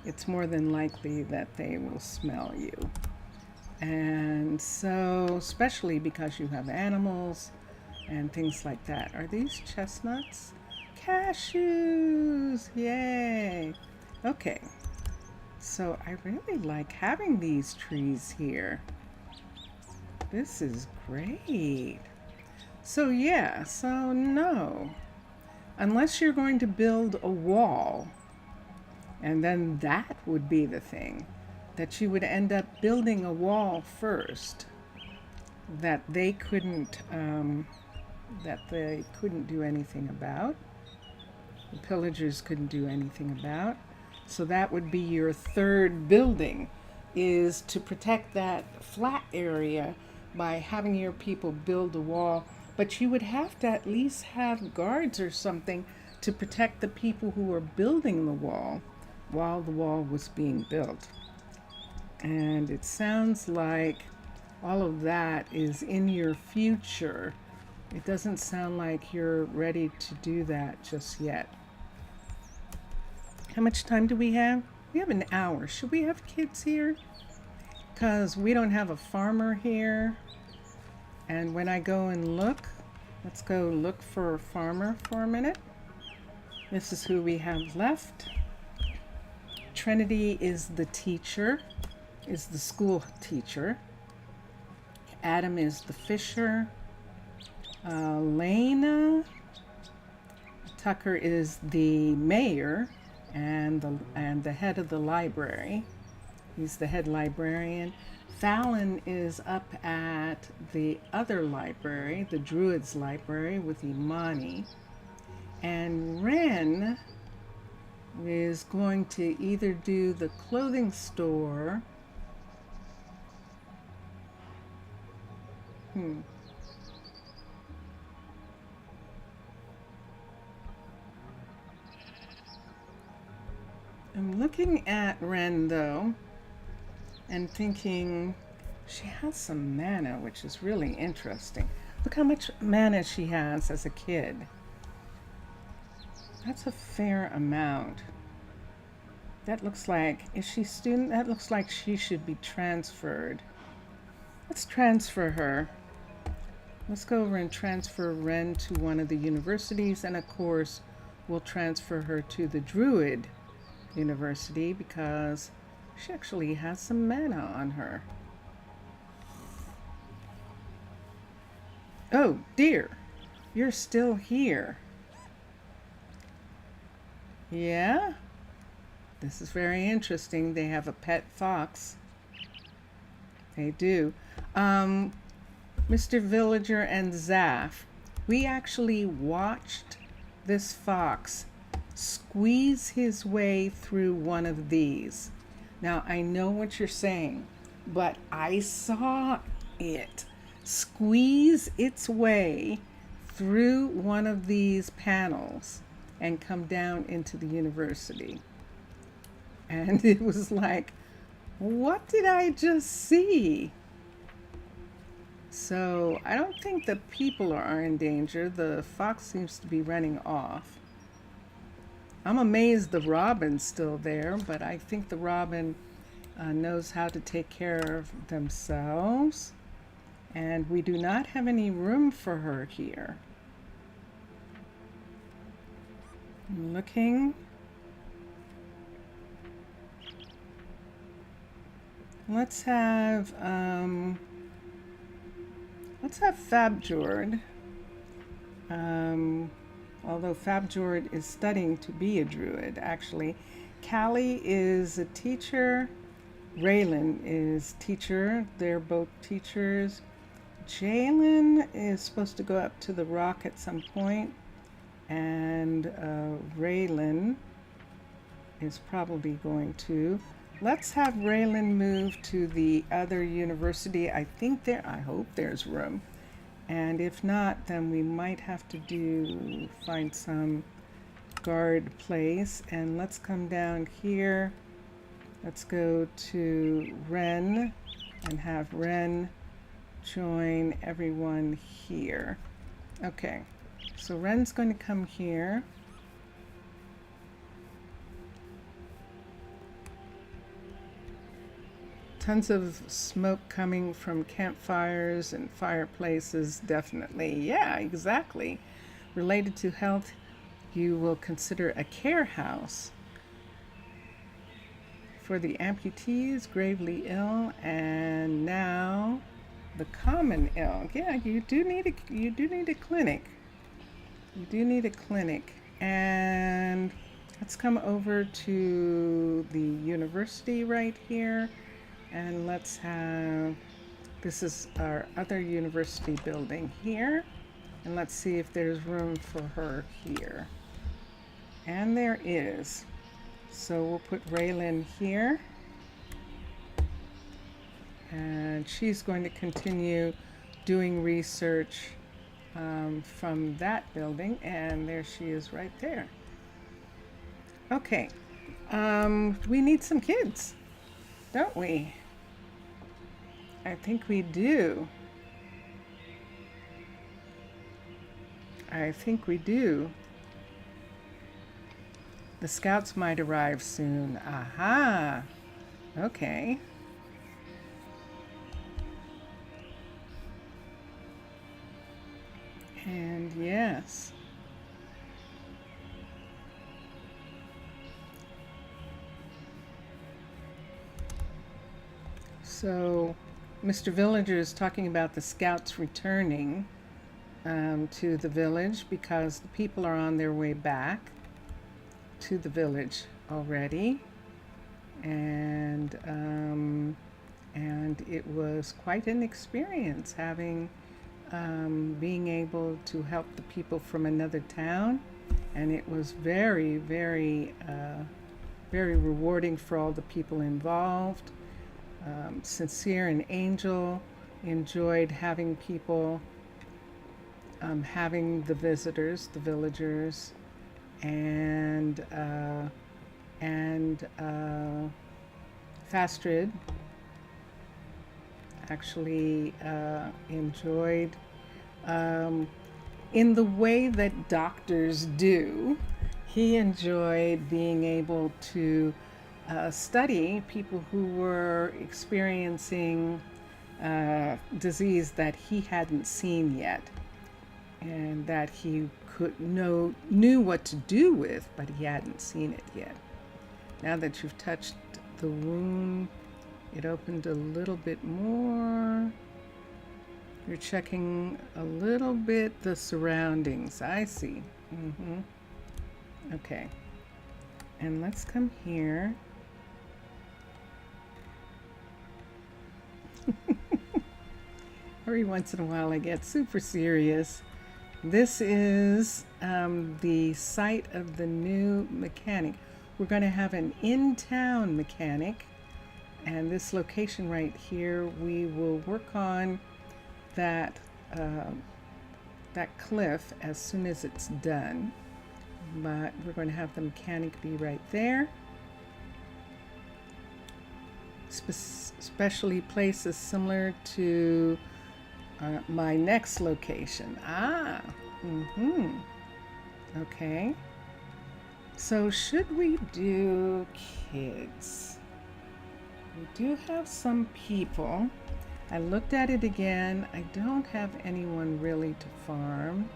it's more than likely that they will smell you. And so, especially because you have animals and things like that. Are these chestnuts? Cashews! Yay! Okay, so I really like having these trees here. This is great. So yeah, so no. Unless you're going to build a wall, and then that would be the thing, that you would end up building a wall first, that they couldn't that they couldn't do anything about. The pillagers couldn't do anything about. So that would be your third building, is to protect that flat area by having your people build a wall. But you would have to at least have guards or something to protect the people who were building the wall while the wall was being built. And it sounds like all of that is in your future. It doesn't sound like you're ready to do that just yet. How much time do we have? We have an hour. Should we have kids here? Because we don't have a farmer here. And when I go and look, let's go look for a farmer for a minute. This is who we have left. Trinity is the teacher, is the school teacher. Adam is the fisher. Lena, Tucker is the mayor and the head of the library. He's the head librarian. Fallon is up at the other library, the Druids library, with Imani. And Ren is going to either do the clothing store. I'm looking at Ren though and thinking she has some mana, which is really interesting. Look how much mana she has as a kid. That's a fair amount. That looks like, is she student? That looks like she should be transferred. Let's transfer her. Let's go over and transfer Ren to one of the universities, and of course we'll transfer her to the Druid University because she actually has some mana on her. Oh dear, you're still here. Yeah? This is very interesting. They have a pet fox. They do. Mr. Villager and Zaf, we actually watched this fox squeeze his way through one of these. Now, I know what you're saying, but I saw it squeeze its way through one of these panels and come down into the university. And it was like, what did I just see? So I don't think the people are in danger. The fox seems to be running off. I'm amazed the robin's still there, but I think the robin knows how to take care of themselves. And we do not have any room for her here. I'm looking. Let's have Fabjord. Although Fabjord is studying to be a druid, actually. Callie is a teacher. Raylan is teacher. They're both teachers. Jalen is supposed to go up to the rock at some point, and Raylan is probably going to. Let's have Raylan move to the other university. I hope there's room. And if not, then we might have to find some guard place. And let's come down here. Let's go to Ren and have Ren join everyone here. Okay, so Ren's going to come here. Tons of smoke coming from campfires and fireplaces, definitely. Yeah, exactly. Related to health, you will consider a care house for the amputees, gravely ill, and now the common ill. Yeah, you do need a clinic. You do need a clinic. And let's come over to the university right here. And let's have, this is our other university building here. And let's see if there's room for her here. And there is. So we'll put Raylan here. And she's going to continue doing research from that building. And there she is right there. Okay. We need some kids, don't we? I think we do. I think we do. The scouts might arrive soon. Aha. Okay. And yes. So Mr. Villager is talking about the scouts returning to the village because the people are on their way back to the village already, and it was quite an experience having being able to help the people from another town, and it was very, very, very rewarding for all the people involved. Sincere and Angel enjoyed having people, having the visitors, the villagers, and Fastrid actually enjoyed, in the way that doctors do, he enjoyed being able to study people who were experiencing disease that he hadn't seen yet, and that he knew what to do with, but he hadn't seen it yet. Now that you've touched the wound, it opened a little bit more. You're checking a little bit the surroundings. I see. Okay. And let's come here. Every once in a while I get super serious. This is the site of the new mechanic. We're going to have an in-town mechanic, and this location right here, we will work on that that cliff as soon as it's done. But we're going to have the mechanic be right there. Especially places similar to my next location. Okay. So should we do kids? We do have some people. I looked at it again. I don't have anyone really to farm.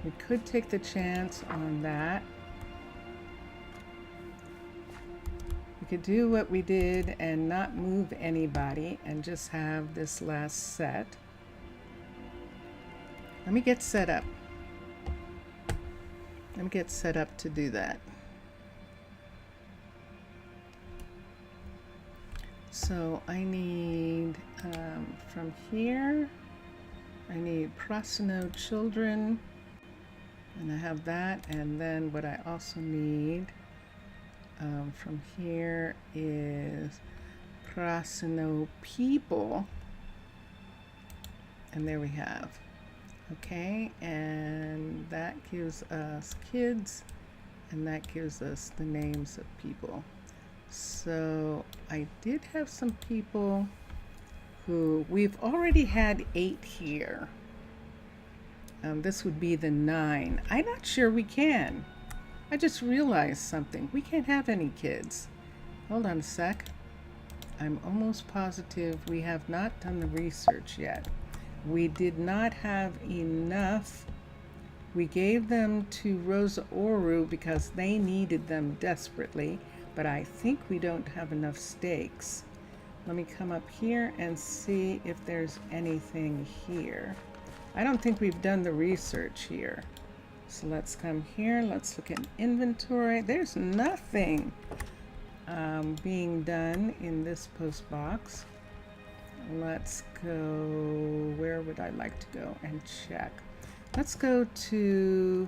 We could take the chance on that. We could do what we did and not move anybody and just have this last set. Let me get set up. Let me get set up to do that. So I need, from here, I need Prasino children, and I have that, and then what I also need from here is Prasino people, and there we have. Okay, and that gives us kids, and that gives us the names of people. So I did have some people who, we've already had 8 here. This would be the 9. I'm not sure we can. I just realized something. We can't have any kids. Hold on a sec. I'm almost positive we have not done the research yet. We did not have enough. We gave them to Rosa Ouro because they needed them desperately, but I think we don't have enough stakes. Let me come up here and see if there's anything here. I don't think we've done the research here. So let's come here, let's look at inventory. There's nothing being done in this post box. let's go, where would I like to go and check? Let's go to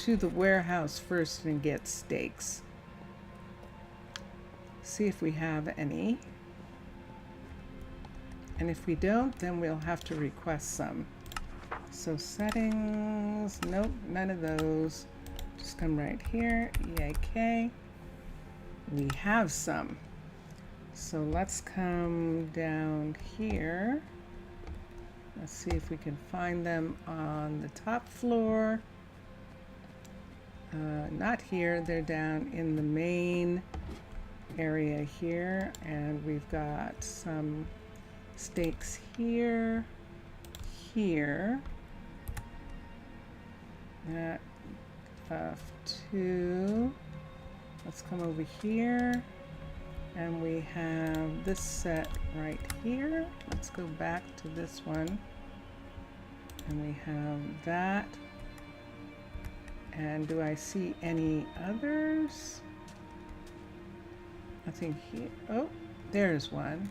the warehouse first and get steaks. See if we have any. And if we don't, then we'll have to request some. So settings, nope, none of those. Just come right here, EAK. We have some. So let's come down here. Let's see if we can find them on the top floor. Not here, they're down in the main area here. And we've got some steaks here, here. That two. Let's come over here. And we have this set right here. Let's go back to this one. And we have that. And do I see any others? I think here, oh, there's one.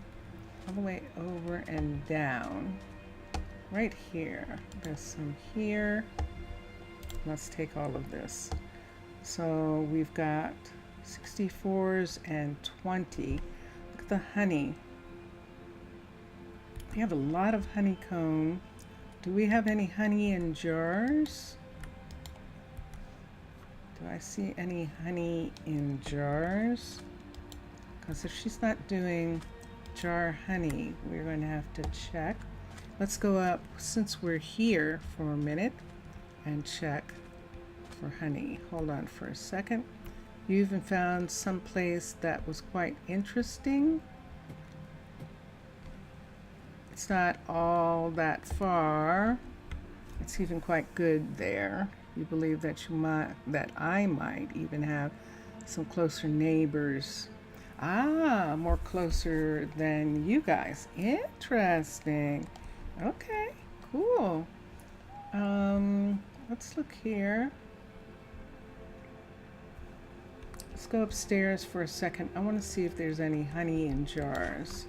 All the way over and down. Right here. There's some here. Let's take all of this. So we've got 64s and 20. Look at the honey. We have a lot of honeycomb. Do we have any honey in jars? Do I see any honey in jars? Because if she's not doing jar honey, we're going to have to check. Let's go up, since we're here, for a minute and check for honey. Hold on for a second. You even found some place that was quite interesting. It's not all that far. It's even quite good there. You believe that I might even have some closer neighbors. Ah, more closer than you guys. Interesting. Okay, cool. Let's look here. Let's go upstairs for a second. I want to see if there's any honey in jars.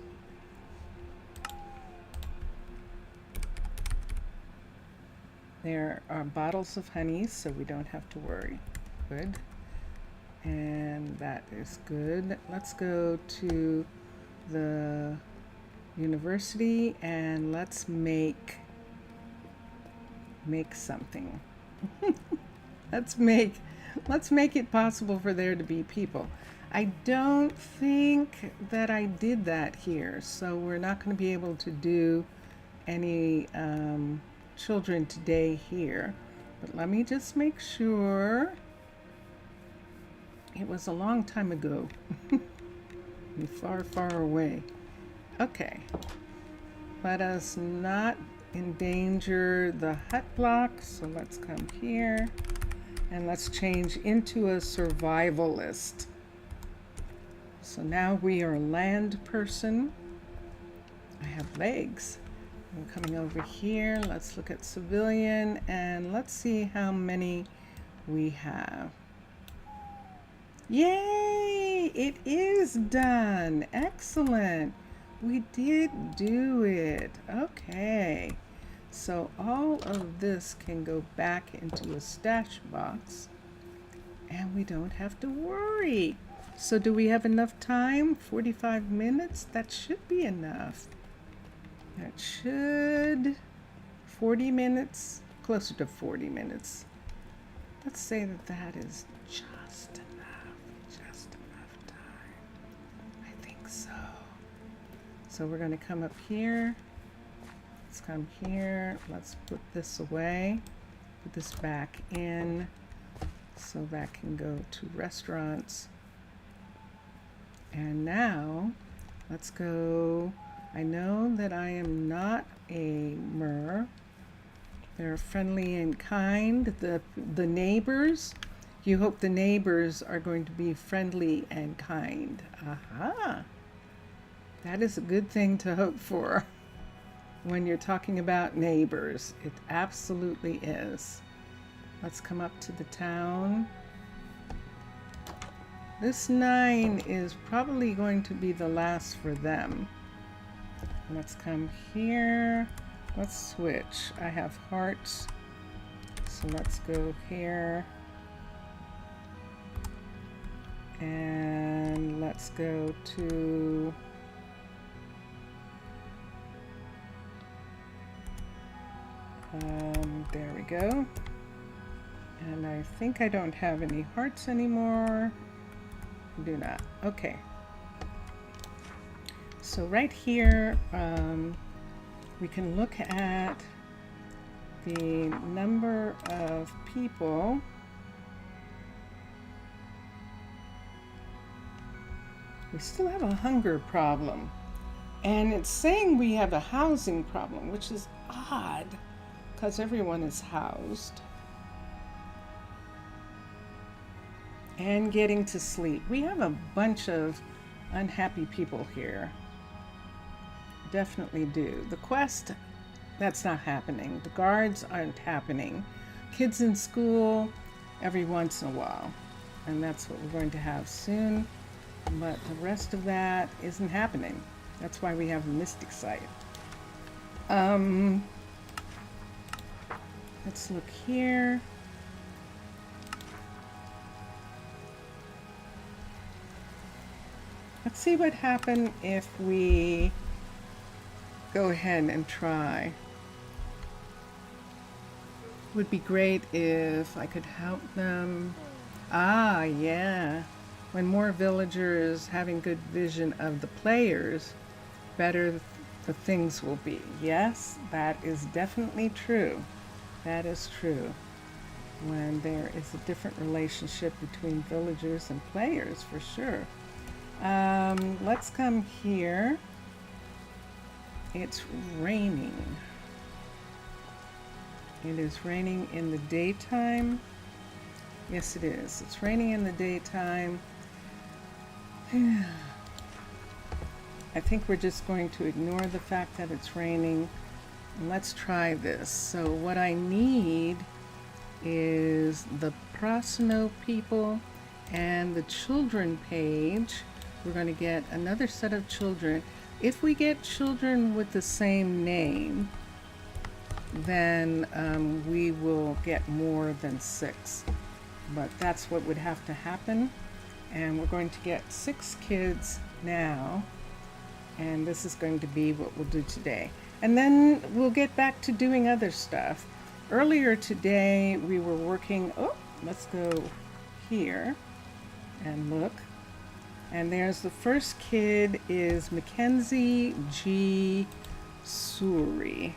There are bottles of honey, so we don't have to worry. Good. And that is good. Let's go to the university and let's make something. let's make it possible for there to be people. I don't think that I did that here, so we're not going to be able to do any children today here. But let me just make sure. It was a long time ago. Far, far away. Okay. Let us not endanger the hut block. So let's come here and let's change into a survivalist. So now we are a land person. I have legs. I'm coming over here. Let's look at civilian and let's see how many we have. Yay! It is done. Excellent. We did do it. Okay. So all of this can go back into a stash box and we don't have to worry. So do we have enough time? 45 minutes? That should be enough. That should. 40 minutes? Closer to 40 minutes. Let's say that is just enough. So we're going to come up here. Let's come here. Let's put this away. Put this back in so that can go to restaurants. And now let's go. I know that I am not a mer. They're friendly and kind. The neighbors, you hope the neighbors are going to be friendly and kind. Aha. That is a good thing to hope for when you're talking about neighbors. It absolutely is. Let's come up to the town. This 9 is probably going to be the last for them. Let's come here. Let's switch. I have hearts. So let's go here. And let's go to there we go. And I think I don't have any hearts anymore. Do not. Okay. So right here, we can look at the number of people. We still have a hunger problem. And it's saying we have a housing problem, which is odd because everyone is housed. And getting to sleep. We have a bunch of unhappy people here. Definitely do. The quest, that's not happening. The guards aren't happening. Kids in school every once in a while. And that's what we're going to have soon. But the rest of that isn't happening. That's why we have a mystic site. Let's look here. Let's see what happens if we go ahead and try. Would be great if I could help them. Ah, yeah. When more villagers having good vision of the players, better the things will be. Yes, that is definitely true. That is true. When there is a different relationship between villagers and players, for sure. Let's come here. It's raining. It is raining in the daytime. Yes, it is. It's raining in the daytime. I think we're just going to ignore the fact that it's raining. Let's try this. So what I need is the Prasino people and the children page. We're going to get another set of children. If we get children with the same name, then we will get more than 6. But that's what would have to happen. And we're going to get 6 kids now. And this is going to be what we'll do today. And then we'll get back to doing other stuff. Earlier today, we were working, let's go here and look. And there's the first kid is Mackenzie G. Suri.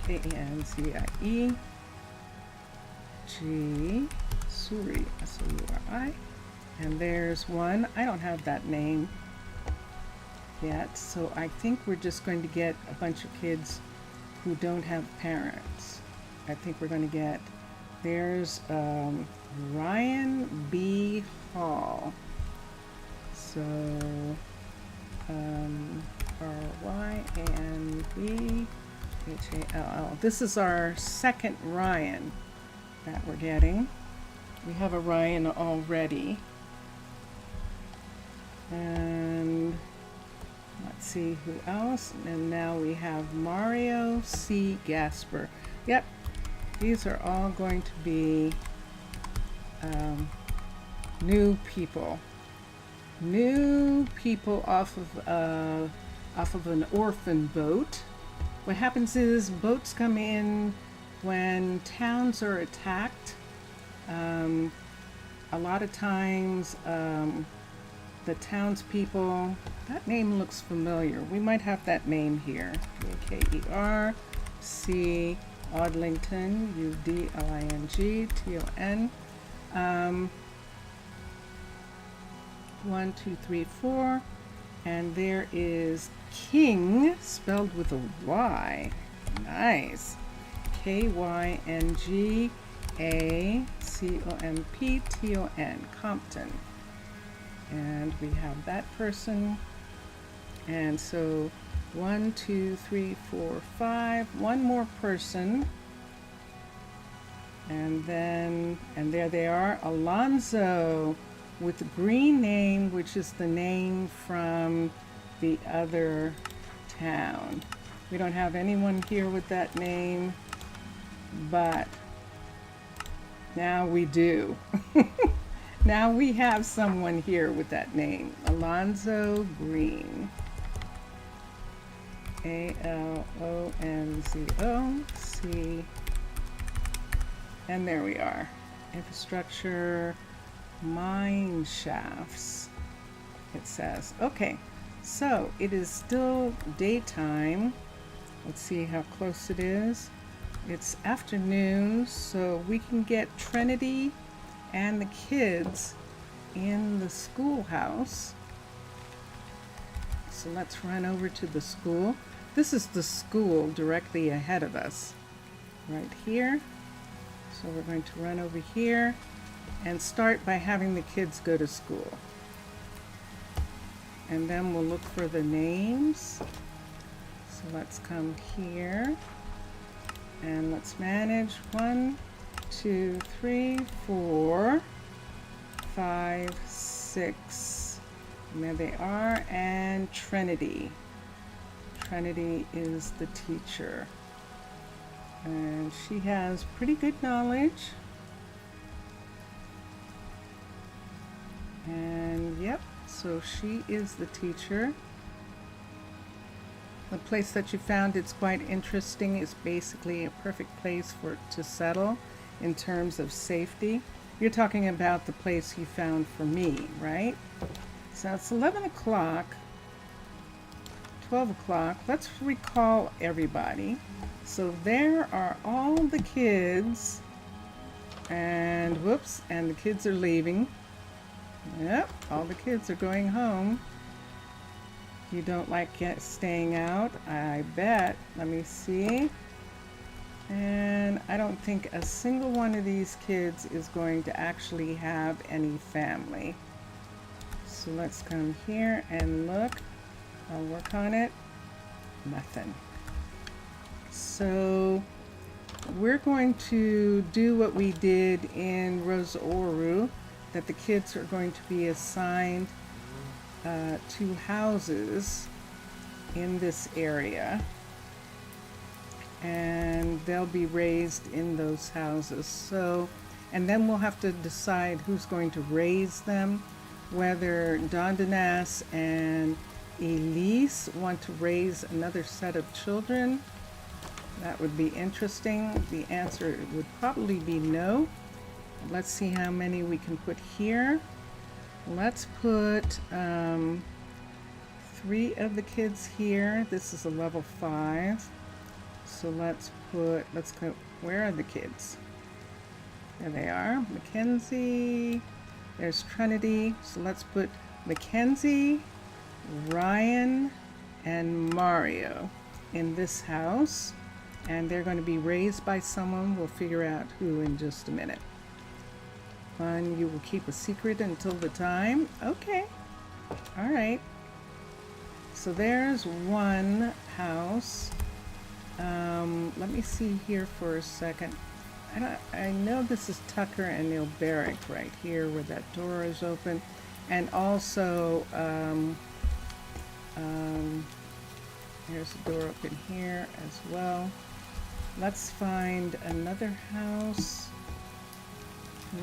K-A-N-Z-I-E. G. Suri. S-O-U-R-I. And there's one. I don't have that name yet. So I think we're just going to get a bunch of kids who don't have parents. I think we're going to get, there's Ryan B. Hall. So R-Y-A-N-B-H-A-L-L. This is our second Ryan that we're getting. We have a Ryan already. And let's see who else. And now we have Mario C. Gasper. Yep, these are all going to be new people. New people off of an orphan boat. What happens is boats come in when towns are attacked. A lot of times the townspeople, that name looks familiar. We might have that name here. K-E-R-C Odlington, U-D-L-I-N-G-T-O-N. 1, 2, 3, 4. And there is King, spelled with a Y. Nice. K-Y-N-G-A-C-O-M-P-T-O-N, Compton. And we have that person. And so 1, 2, 3, 4, 5. One more person. And there they are, Alonzo, with the green name, which is the name from the other town. We don't have anyone here with that name, but now we do. Now we have someone here with that name, Alonzo Green. Alonzoc. And there we are. Infrastructure, mine shafts, it says. Okay, so it is still daytime. Let's see how close it is. It's afternoon, so we can get Trinity and the kids in the schoolhouse. So let's run over to the school. This is the school directly ahead of us, right here. So we're going to run over here and start by having the kids go to school. And then we'll look for the names. So let's come here and let's manage 1, 2, 3, 4, 5, 6. And there they are, and Trinity. Trinity is the teacher. And she has pretty good knowledge. And yep, so she is the teacher. The place that you found, it's quite interesting. It's basically a perfect place to settle in terms of safety. You're talking about the place you found for me, right? So it's 11 o'clock, 12 o'clock. Let's recall everybody. So there are all the kids, and whoops, and the kids are leaving. Yep, all the kids are going home. You don't like staying out, I bet. Let me see. And I don't think a single one of these kids is going to actually have any family. So let's come here and look. I'll work on it. Nothing. So we're going to do what we did in Rosa Ouro, that the kids are going to be assigned to houses in this area, and they'll be raised in those houses. So, and then we'll have to decide who's going to raise them, whether Dondanas and Elise want to raise another set of children. That would be interesting. The answer would probably be no. Let's see how many we can put here. Let's put 3 of the kids here. This is a level 5. So let's go, where are the kids? There they are. Mackenzie, there's Trinity. So let's put Mackenzie, Ryan, and Mario in this house. And they're going to be raised by someone. We'll figure out who in just a minute. And you will keep a secret until the time. Okay. All right. So there's one house. Let me see here for a second. I know this is Tucker and Neil Barrick right here where that door is open. And also, there's a door open here as well. Let's find another house.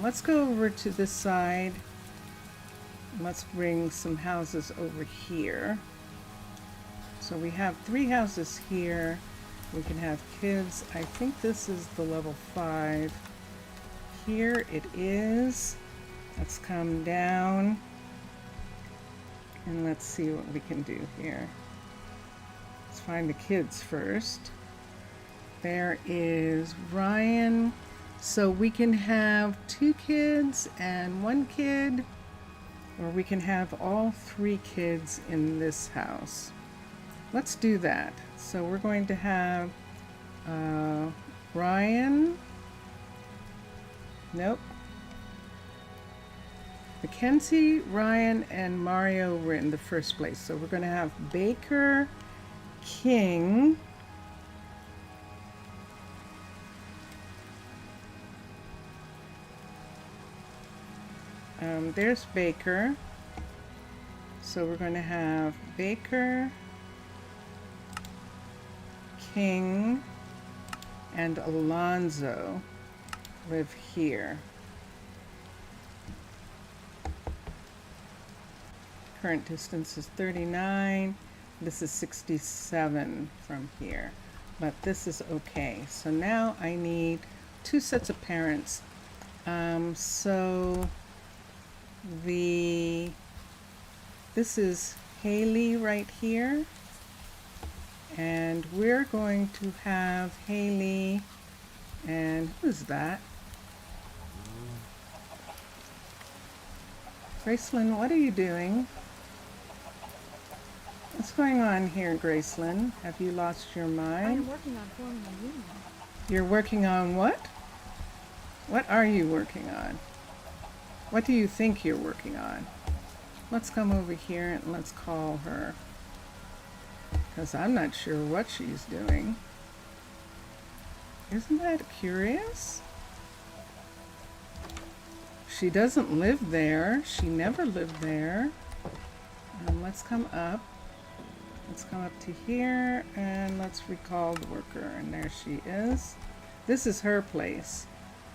Let's go over to this side. Let's bring some houses over here. So we have 3 houses here. We can have kids. I think this is the level 5. Here it is. Let's come down and let's see what we can do here. Let's find the kids first. There is Ryan. So we can have 2 kids and 1 kid, or we can have all 3 kids in this house. Let's do that. So we're going to have Ryan. Nope. Mackenzie, Ryan, and Mario were in the first place. So we're going to have Baker, King, There's Baker. So we're going to have Baker, King, and Alonzo live here. Current distance is 39. This is 67 from here, but this is okay. So now I need 2 sets of parents. So this is Haley right here, and we're going to have Haley, and who's that? Gracelyn, what are you doing? What's going on here, Gracelyn? Have you lost your mind? I am working on forming a union. You're working on what? What are you working on? What do you think you're working on? Let's come over here and let's call her, because I'm not sure what she's doing. Isn't that curious? She doesn't live there. She never lived there. Let's come up. Let's come up to here and let's recall the worker. And there she is. This is her place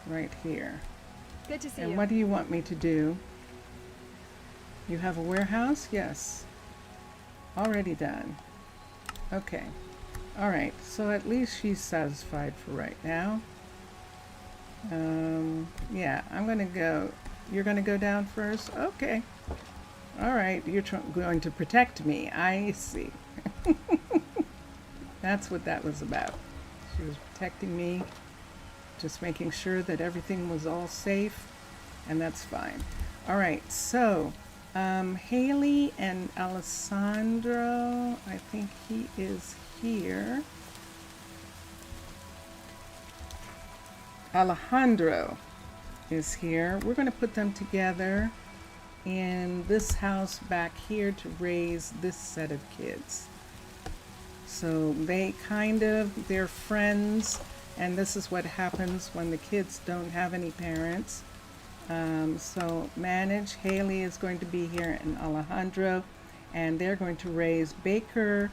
right here. Good to see you. And what do you want me to do? You have a warehouse? Yes. Already done. Okay. All right. So at least she's satisfied for right now. Yeah, I'm going to go. You're going to go down first? Okay. All right. You're going to protect me. I see. That's what that was about. She was protecting me, just making sure that everything was all safe, and that's fine. All right, so Haley and Alessandro, I think he is here. Alejandro is here. We're going to put them together in this house back here to raise this set of kids. So they're friends, and this is what happens when the kids don't have any parents. So manage, Haley is going to be here, and Alejandro, and they're going to raise Baker,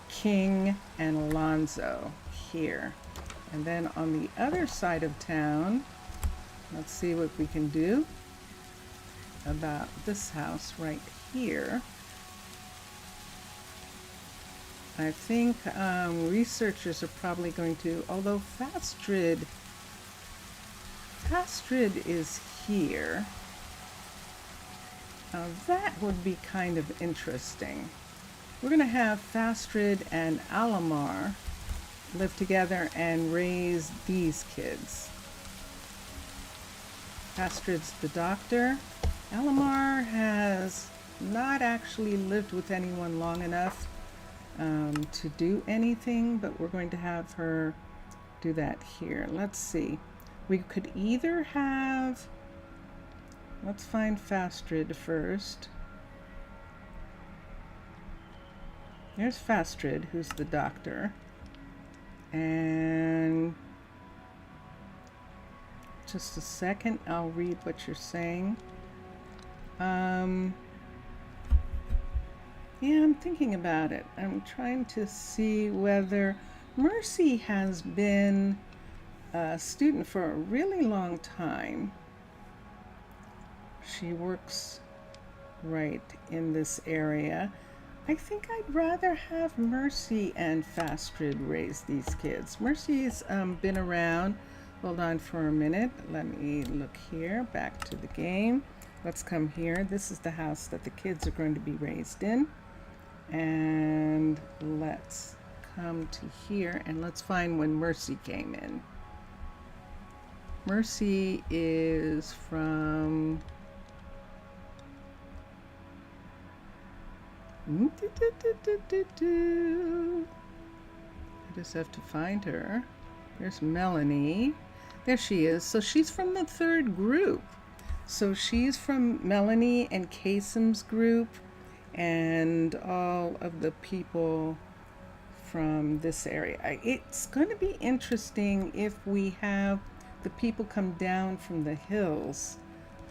King, and Alonzo here. And then on the other side of town, let's see what we can do about this house right here. I think researchers are probably going to, although Fastrid is here. That would be kind of interesting. We're going to have Fastrid and Alamar live together and raise these kids. Fastrid's the doctor. Alamar has not actually lived with anyone long enough to do anything, but we're going to have her do that here. Let's see. We could either have, let's find Fastrid first. There's Fastrid, who's the doctor. And just a second, I'll read what you're saying. Yeah, I'm thinking about it. I'm trying to see whether Mercy has been a student for a really long time. She works right in this area. I think I'd rather have Mercy and Fastrid raise these kids. Mercy's been around. Hold on for a minute. Let me look here. Back to the game. Let's come here. This is the house that the kids are going to be raised in. And let's come to here and let's find when Mercy came in. Mercy is from I just have to find her. There's Melanie. There she is. So she's from the 3rd group. So she's from Melanie and Kasem's group and all of the people from this area. It's going to be interesting if we have the people come down from the hills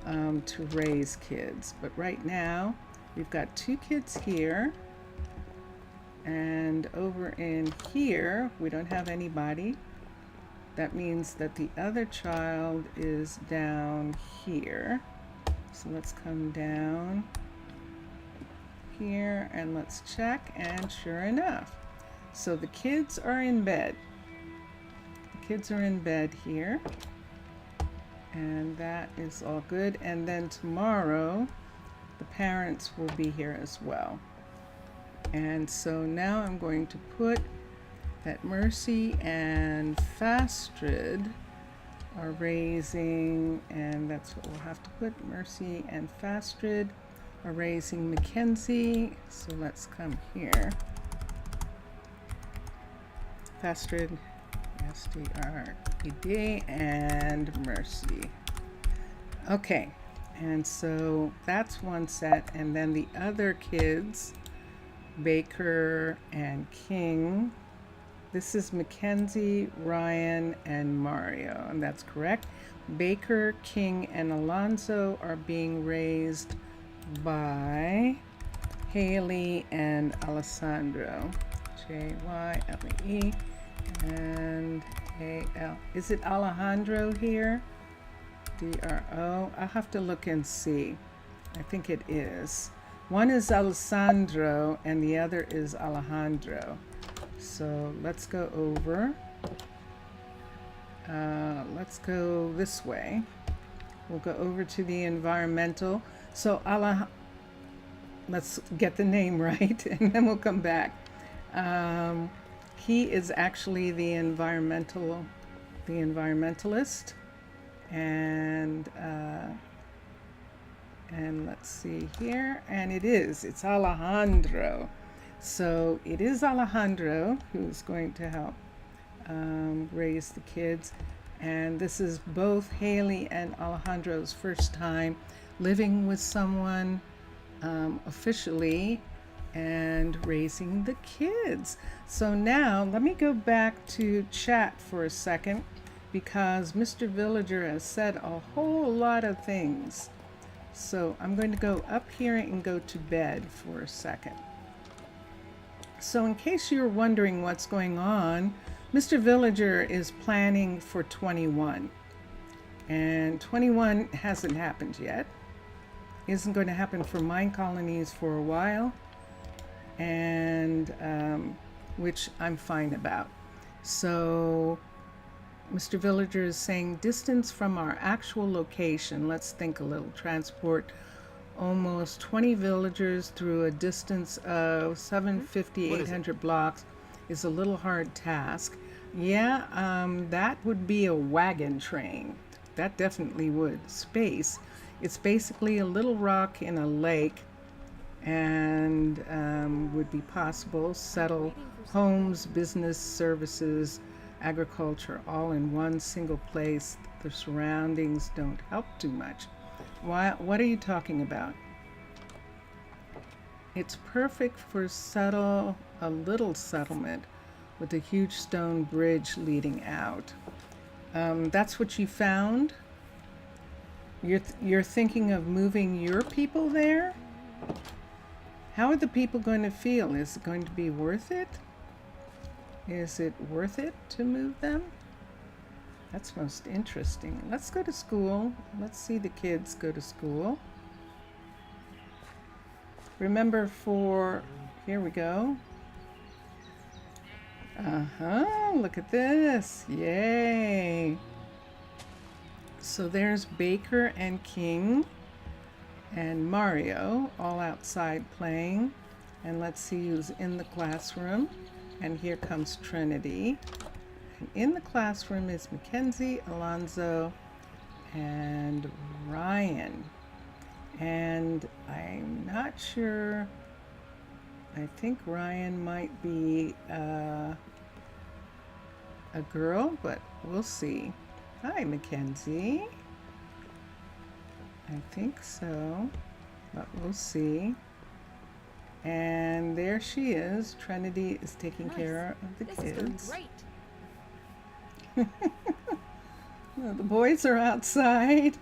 to raise kids. But right now, we've got 2 kids here. And over in here, we don't have anybody. That means that the other child is down here. So let's come down here and let's check, and sure enough. So the kids are in bed. The kids are in bed here. And that is all good. And then tomorrow, the parents will be here as well. And so now I'm going to put that Mercy and Fastrid are raising, and that's what we'll have to put. Mercy and Fastrid are raising Mackenzie. So let's come here. Fastrid, SDRED, and Mercy. Okay, and so that's one set, and then the other kids, Baker and King. This is Mackenzie, Ryan, and Mario, and that's correct. Baker, King, and Alonzo are being raised by Haley and Alessandro. J-Y-L-E and A-L. Is it Alejandro here? D-R-O. I'll have to look and see. I think it is. One is Alessandro and the other is Alejandro. So let's go over. Let's go this way. We'll go over to the environmental. So let's get the name right and then we'll come back. He is actually the environmentalist. And let's see here. And it's Alejandro. So it is Alejandro who's going to help raise the kids. And this is both Haley and Alejandro's first time living with someone officially and raising the kids. So now let me go back to chat for a second, because Mr. Villager has said a whole lot of things. So I'm going to go up here and go to bed for a second. So in case you're wondering what's going on, Mr. Villager is planning for 21. And 21 hasn't happened yet. Isn't going to happen for Minecolonies for a while. And which I'm fine about. So Mr. Villager is saying distance from our actual location. Let's think a little. Transport almost 20 villagers through a distance of 750, 800 blocks is a little hard task. Yeah, that would be a wagon train. That definitely would. Space. It's basically a little rock in a lake, and would be possible. Settle homes, business, services, agriculture, all in one single place. The surroundings don't help too much. What are you talking about? It's perfect for a little settlement with a huge stone bridge leading out. That's what you found? You're thinking of moving your people there? How are the people going to feel? Is it going to be worth it? Is it worth it to move them? That's most interesting. Let's go to school. Let's see the kids go to school. Remember here we go. Look at this. Yay. So there's Baker and King and Mario all outside playing. And let's see who's in the classroom. And here comes Trinity. And in the classroom is Mackenzie, Alonzo, and Ryan. And I'm not sure. I think Ryan might be a girl, but we'll see. Hi, Mackenzie. I think so, but we'll see. And there she is. Trinity is taking care of the kids. Is going great. Well, the boys are outside,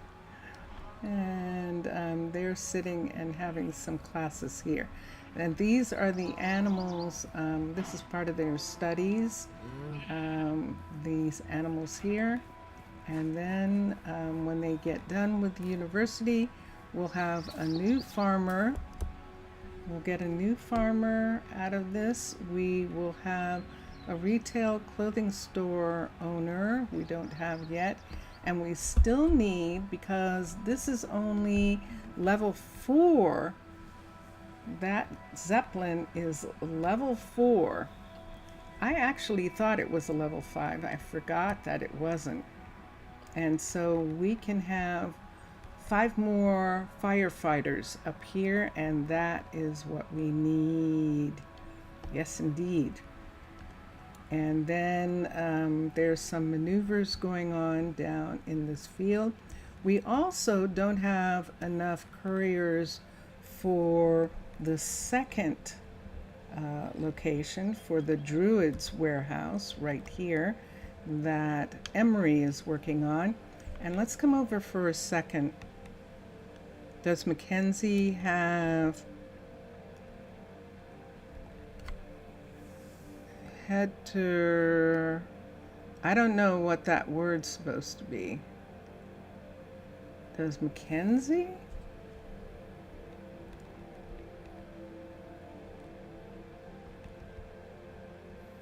And they're sitting and having some classes here. And these are the animals. This is part of their studies, these animals here. And then when they get done with the university, we'll have a new farmer. We'll get a new farmer out of this. We will have a retail clothing store owner we don't have yet. And we still need, because this is only level 4, that Zeppelin is level 4. I actually thought it was a level 5. I forgot that it wasn't. And so we can have 5 more firefighters up here, and that is what we need. Yes, indeed. And then there's some maneuvers going on down in this field. We also don't have enough couriers for the second location, for the Druids warehouse right here that Emery is working on. And let's come over for a second. Does Mackenzie have header? I don't know what that word's supposed to be. Does Mackenzie?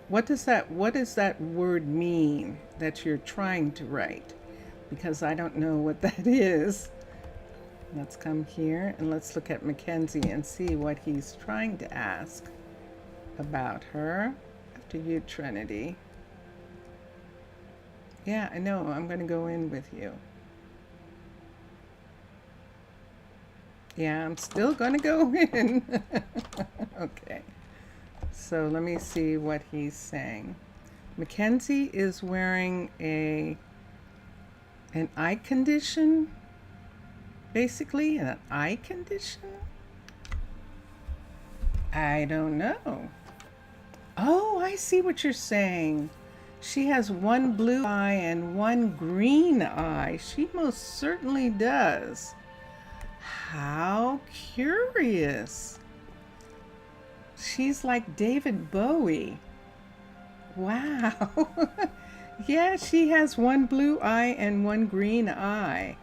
What does that word mean that you're trying to write? Because I don't know what that is. Let's come here and let's look at Mackenzie and see what he's trying to ask about her. After you, Trinity. Yeah, I know. I'm going to go in with you. Yeah, I'm still going to go in. Okay. So let me see what he's saying. Mackenzie is wearing an eye condition, basically, an eye condition? I don't know. Oh, I see what you're saying. She has one blue eye and one green eye. She most certainly does. How curious. She's like David Bowie. Wow. Yeah, she has one blue eye and one green eye.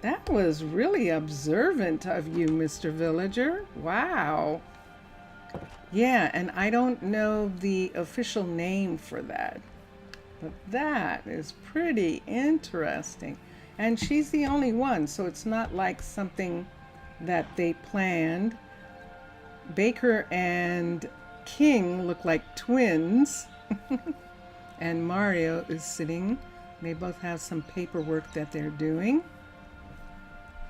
That was really observant of you, Mr. Villager. Wow. Yeah, and I don't know the official name for that, but that is pretty interesting. And she's the only one, so it's not like something that they planned. Baker and King look like twins. And Mario is sitting. They both have some paperwork that they're doing.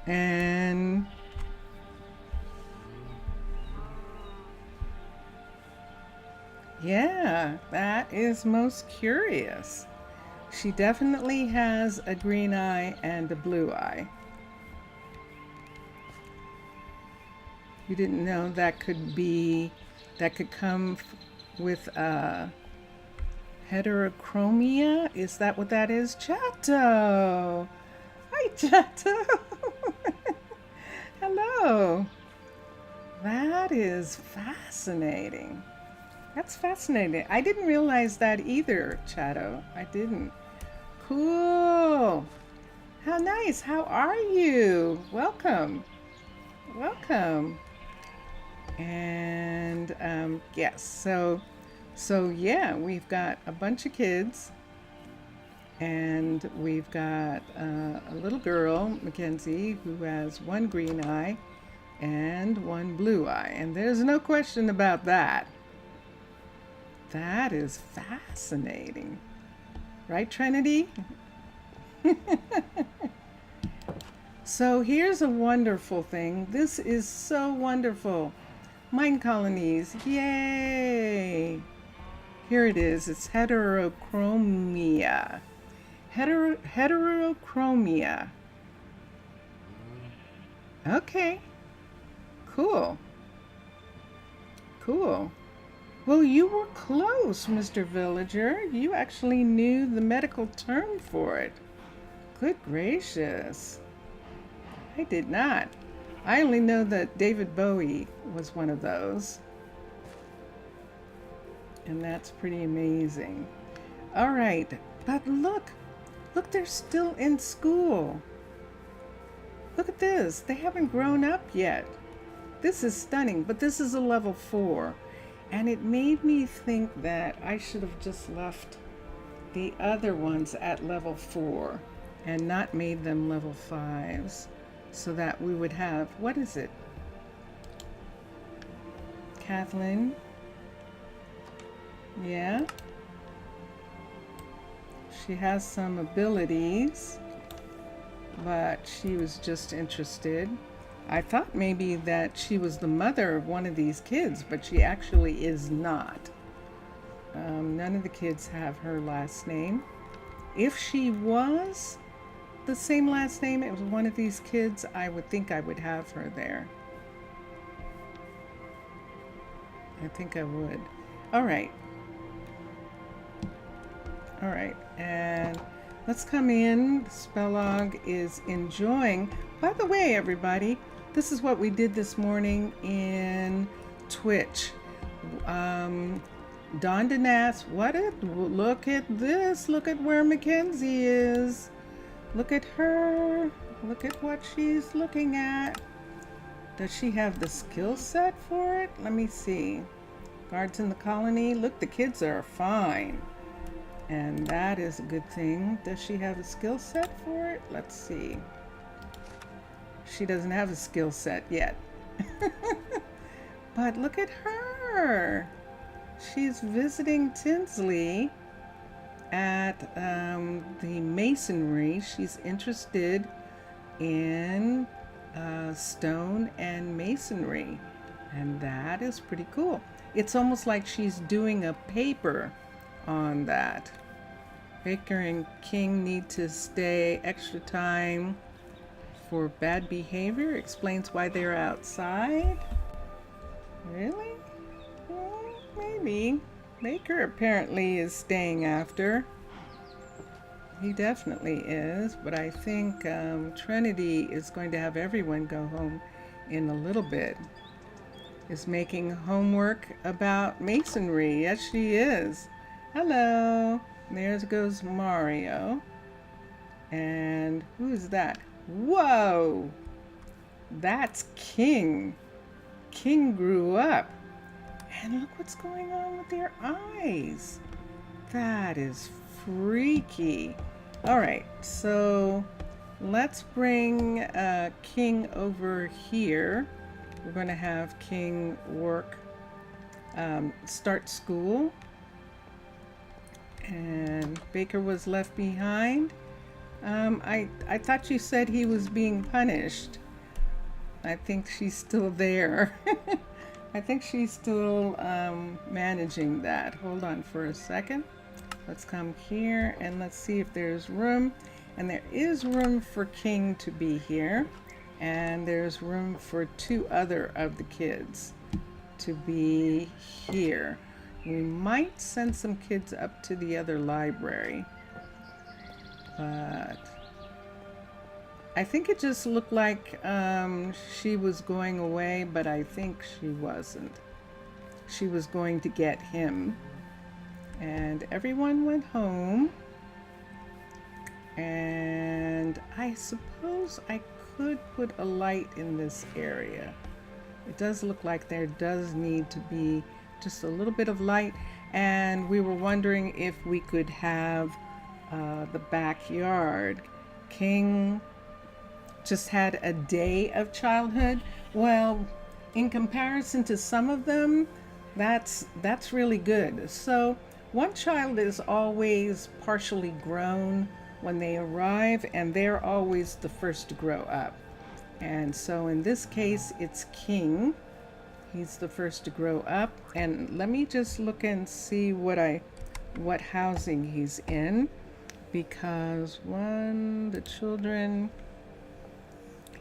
And yeah, that is most curious. She definitely has a green eye and a blue eye. You didn't know that could come with heterochromia? Is that what that is? Chato! Hi, Chato! Hello! That is fascinating. That's fascinating. I didn't realize that either, Chato. I didn't. Cool! How nice! How are you? Welcome! Welcome! And yes, so yeah, we've got a bunch of kids, and we've got a little girl, Mackenzie, who has one green eye and one blue eye, and there's no question about that. That is fascinating, right, Trinity? So here's a wonderful thing. This is so wonderful. Minecolonies, yay! Here it is. It's heterochromia. Heterochromia. Okay. Cool. Cool. Well, you were close, Mr. Villager. You actually knew the medical term for it. Good gracious. I did not. I only know that David Bowie was one of those. And that's pretty amazing. All right, but look, they're still in school. Look at this. They haven't grown up yet. This is stunning, but this is a level 4. And it made me think that I should have just left the other ones at level 4 and not made them level 5s so that we would have, what is it? Kathleen? Yeah. She has some abilities, but she was just interested. I thought maybe that she was the mother of one of these kids, but she actually is not. None of the kids have her last name. If she was the same last name, it was one of these kids, I would think I would have her there. I think I would. All right. All right, and let's come in. Spellog is enjoying. By the way, everybody, this is what we did this morning in Twitch. Dawn Danass, look at this. Look at where Mackenzie is. Look at her. Look at what she's looking at. Does she have the skill set for it? Let me see. Guards in the colony. Look, the kids are fine. And that is a good thing. Does she have a skill set for it? Let's see. She doesn't have a skill set yet. But look at her. She's visiting Tinsley at the masonry. She's interested in stone and masonry. And that is pretty cool. It's almost like she's doing a paper on that. Baker and King need to stay extra time for bad behavior. Explains why they're outside. Really? Well, maybe. Baker apparently is staying after. He definitely is, but I think Trinity is going to have everyone go home in a little bit. Is making homework about masonry. Yes, she is. Hello. There goes Mario. And who is that? Whoa! That's King. King grew up. And look what's going on with their eyes. That is freaky. All right, so let's bring King over here. We're going to have King work, start school. And Baker was left behind. I thought you said he was being punished. I think she's still there. I think she's still managing that. Hold on for a second. Let's come here and let's see if there's room. And there is room for King to be here. And there's room for 2 other of the kids to be here. We might send some kids up to the other library, but I think it just looked like she was going away, but I think she wasn't. She was going to get him, and everyone went home, and I suppose I could put a light in this area. It does look like there does need to be just a little bit of light, and we were wondering if we could have the backyard. King just had a day of childhood. Well, in comparison to some of them, that's really good. So one child is always partially grown when they arrive, and they're always the first to grow up. And so in this case, it's King. He's the first to grow up. And let me just look and see what housing he's in, because the children,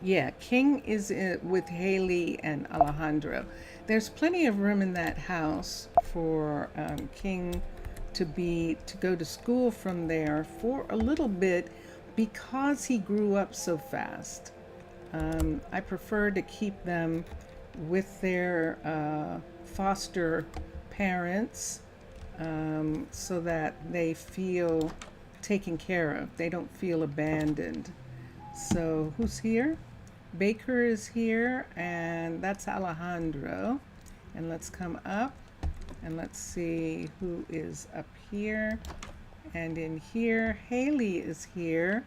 yeah, King is with Haley and Alejandro. There's plenty of room in that house for King to go to school from there for a little bit, because he grew up so fast. I prefer to keep them with their foster parents so that they feel taken care of. They don't feel abandoned. So who's here? Baker is here, and that's Alejandro. And let's come up and let's see who is up here. And in here, Haley is here.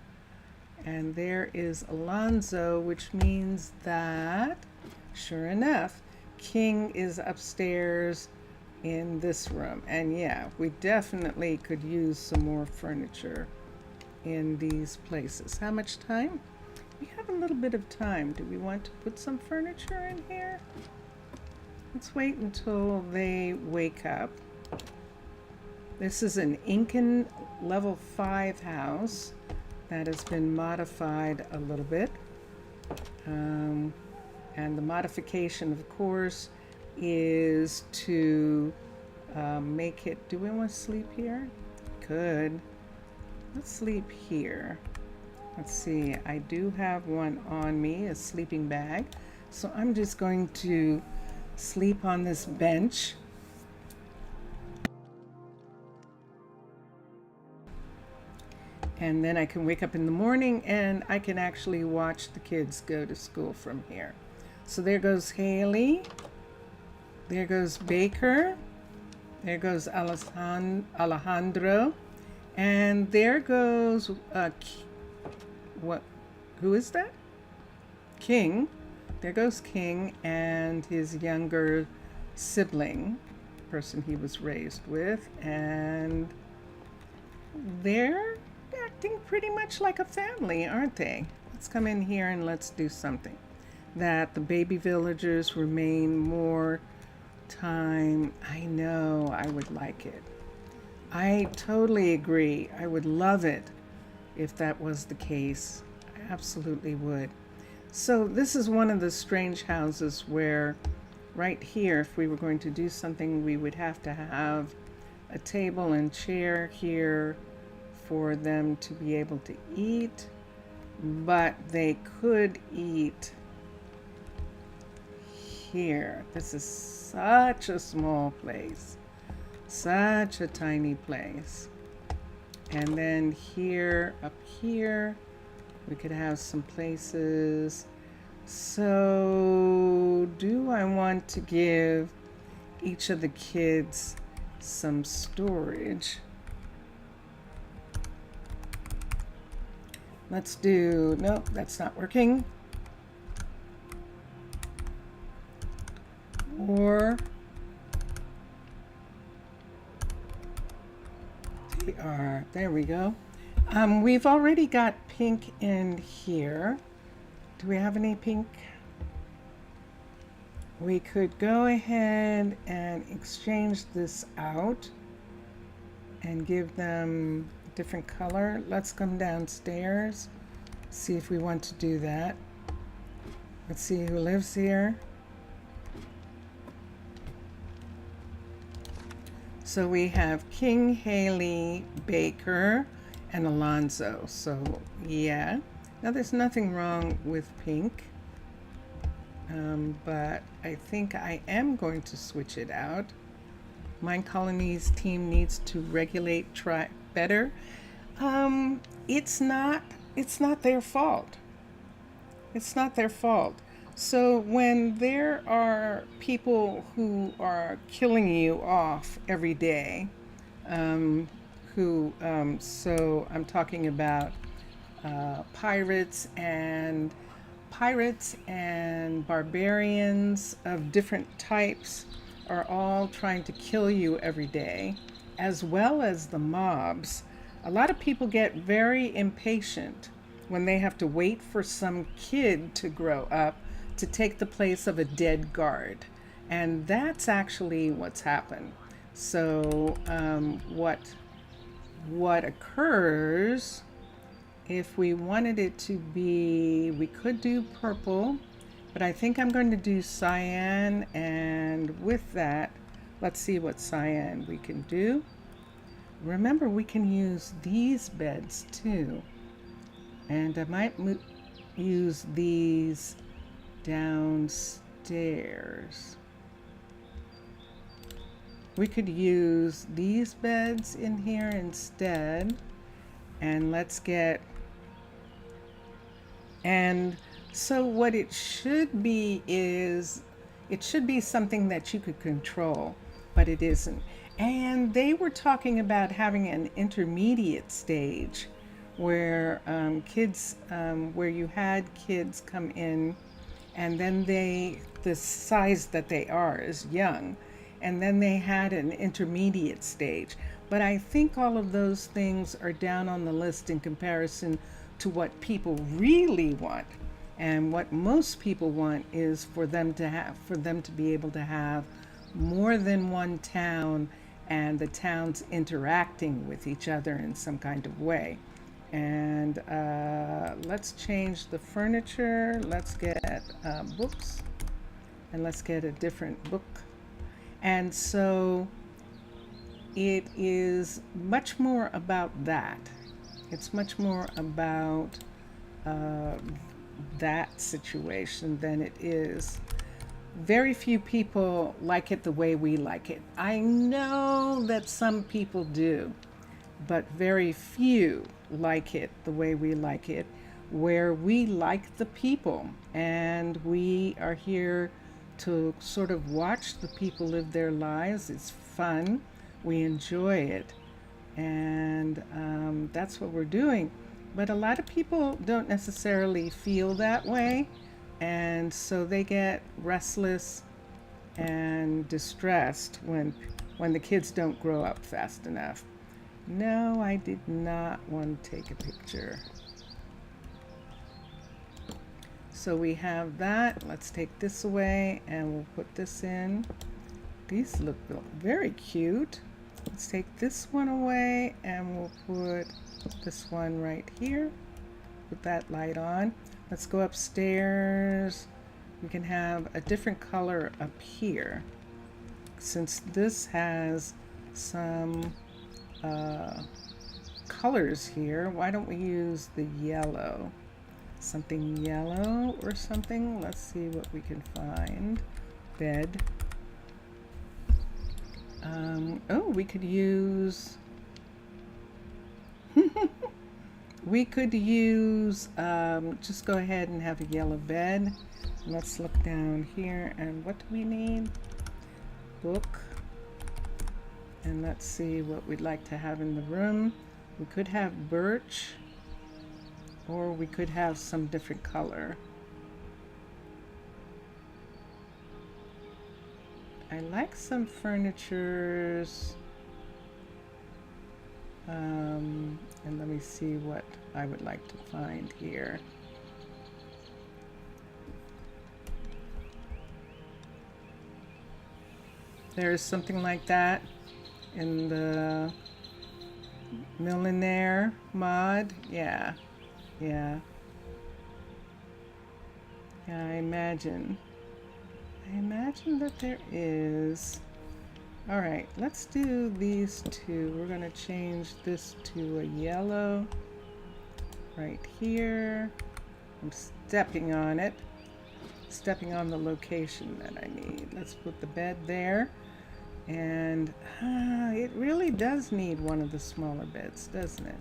And there is Alonzo, which means that, sure enough, King is upstairs in this room. And yeah, we definitely could use some more furniture in these places. How much time? We have a little bit of time. Do we want to put some furniture in here? Let's wait until they wake up. This is an Incan level 5 house that has been modified a little bit. And the modification, of course, is to make it, do we want to sleep here? Good. Let's sleep here. Let's see, I do have one on me, a sleeping bag. So I'm just going to sleep on this bench. And then I can wake up in the morning and I can actually watch the kids go to school from here. So there goes Haley. There goes Baker. There goes Alejandro. And there goes, who is that? King. There goes King and his younger sibling, person he was raised with. And they're acting pretty much like a family, aren't they? Let's come in here and let's do something. That the baby villagers remain more time. I know, I would like it. I totally agree. I would love it if that was the case. I absolutely would. So this is one of the strange houses where right here, if we were going to do something, we would have to have a table and chair here for them to be able to eat, but they could eat here. This is such a small place, such a tiny place. And then here, up here, we could have some places. So do I want to give each of the kids some storage? Let's do, nope, that's not working. Or TR, there we go. We've already got pink in here. Do we have any pink? We could go ahead and exchange this out and give them a different color. Let's come downstairs, see if we want to do that. Let's see who lives here. So we have King, Haley, Baker, and Alonzo. So yeah, now there's nothing wrong with pink, but I think I am going to switch it out. Minecolonies team needs to regulate better. It's not their fault. It's not their fault. So when there are people who are killing you off every day, so I'm talking about pirates and barbarians of different types are all trying to kill you every day, as well as the mobs. A lot of people get very impatient when they have to wait for some kid to grow up to take the place of a dead guard. And that's actually what's happened. So what occurs, if we wanted it to be, we could do purple, but I think I'm going to do cyan, and with that, let's see what cyan we can do. Remember, we can use these beds too. And I might use these downstairs. We could use these beds in here instead. And let's get, and so what it should be is, it should be something that you could control, but it isn't. And they were talking about having an intermediate stage where where you had kids come in, and then the size that they are is young, and then they had an intermediate stage. But I think all of those things are down on the list in comparison to what people really want. And what most people want is for them to be able to have more than one town, and the towns interacting with each other in some kind of way. And let's change the furniture. Let's get books, and let's get a different book. And so it is much more about that. It's much more about that situation than it is. Very few people like it the way we like it. I know that some people do, but very few like it the way we like it, where we like the people and we are here to sort of watch the people live their lives. It's fun. We enjoy it. And that's what we're doing. But a lot of people don't necessarily feel that way. And so they get restless and distressed when the kids don't grow up fast enough. No, I did not want to take a picture. So we have that. Let's take this away and we'll put this in. These look very cute. Let's take this one away and we'll put this one right here. Put that light on. Let's go upstairs. We can have a different color up here. Since this has some colors here, why don't we use the yellow? Something yellow or something. Let's see what we can find. Bed. Oh, we could use we could use just go ahead and have a yellow bed. Let's look down here, and what do we need? Book. And let's see what we'd like to have in the room. We could have birch, or we could have some different color. I like some furnitures. And let me see what I would like to find here. There's something like that in the Millionaire mod. Yeah. I imagine that there is. All right, let's do these two. We're gonna change this to a yellow right here. I'm stepping on it, stepping on the location that I need. Let's put the bed there. And it really does need one of the smaller beds, doesn't it?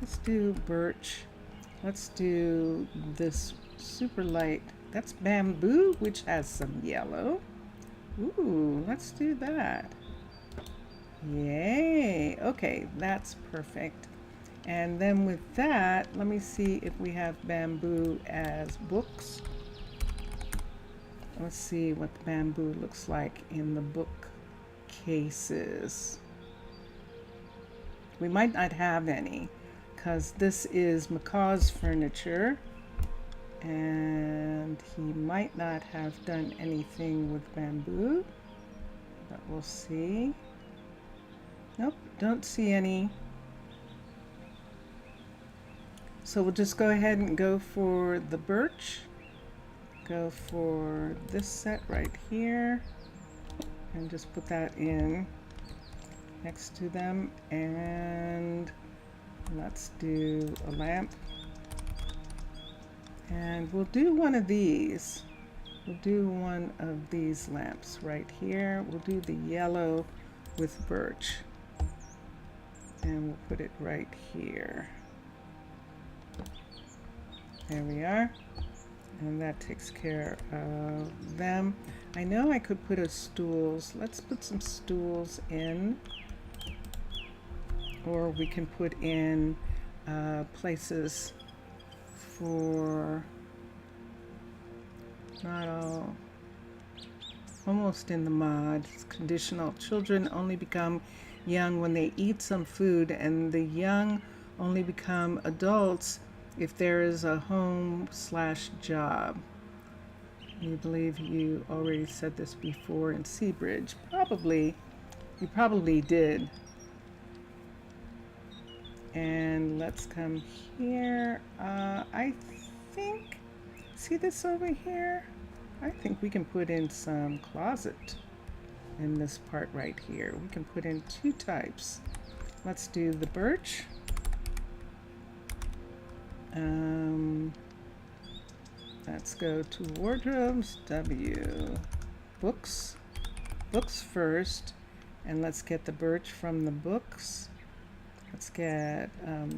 Let's do birch. Let's do this super light. That's bamboo, which has some yellow. Ooh, let's do that. Yay. Okay, that's perfect. And then with that, let me see if we have bamboo as books. Let's see what the bamboo looks like in the book cases. We might not have any, because this is Macaw's furniture, and he might not have done anything with bamboo, but we'll see. Nope, don't see any. So we'll just go ahead and go for the birch. Go for this set right here, and just put that in next to them. And let's do a lamp. And we'll do one of these. We'll do one of these lamps right here. We'll do the yellow with birch. And we'll put it right here. There we are. And that takes care of them. I know I could put a stools. Let's put some stools in. Or we can put in places for not all, almost in the mod. It's conditional. Children only become young when they eat some food, and the young only become adults if there is a home/job. You believe you already said this before in Seabridge. Probably. You probably did. And let's come here. I think, see this over here? I think we can put in some closet in this part right here. We can put in two types. Let's do the birch. Let's go to wardrobes, W, books first, and let's get the birch from the books. Let's get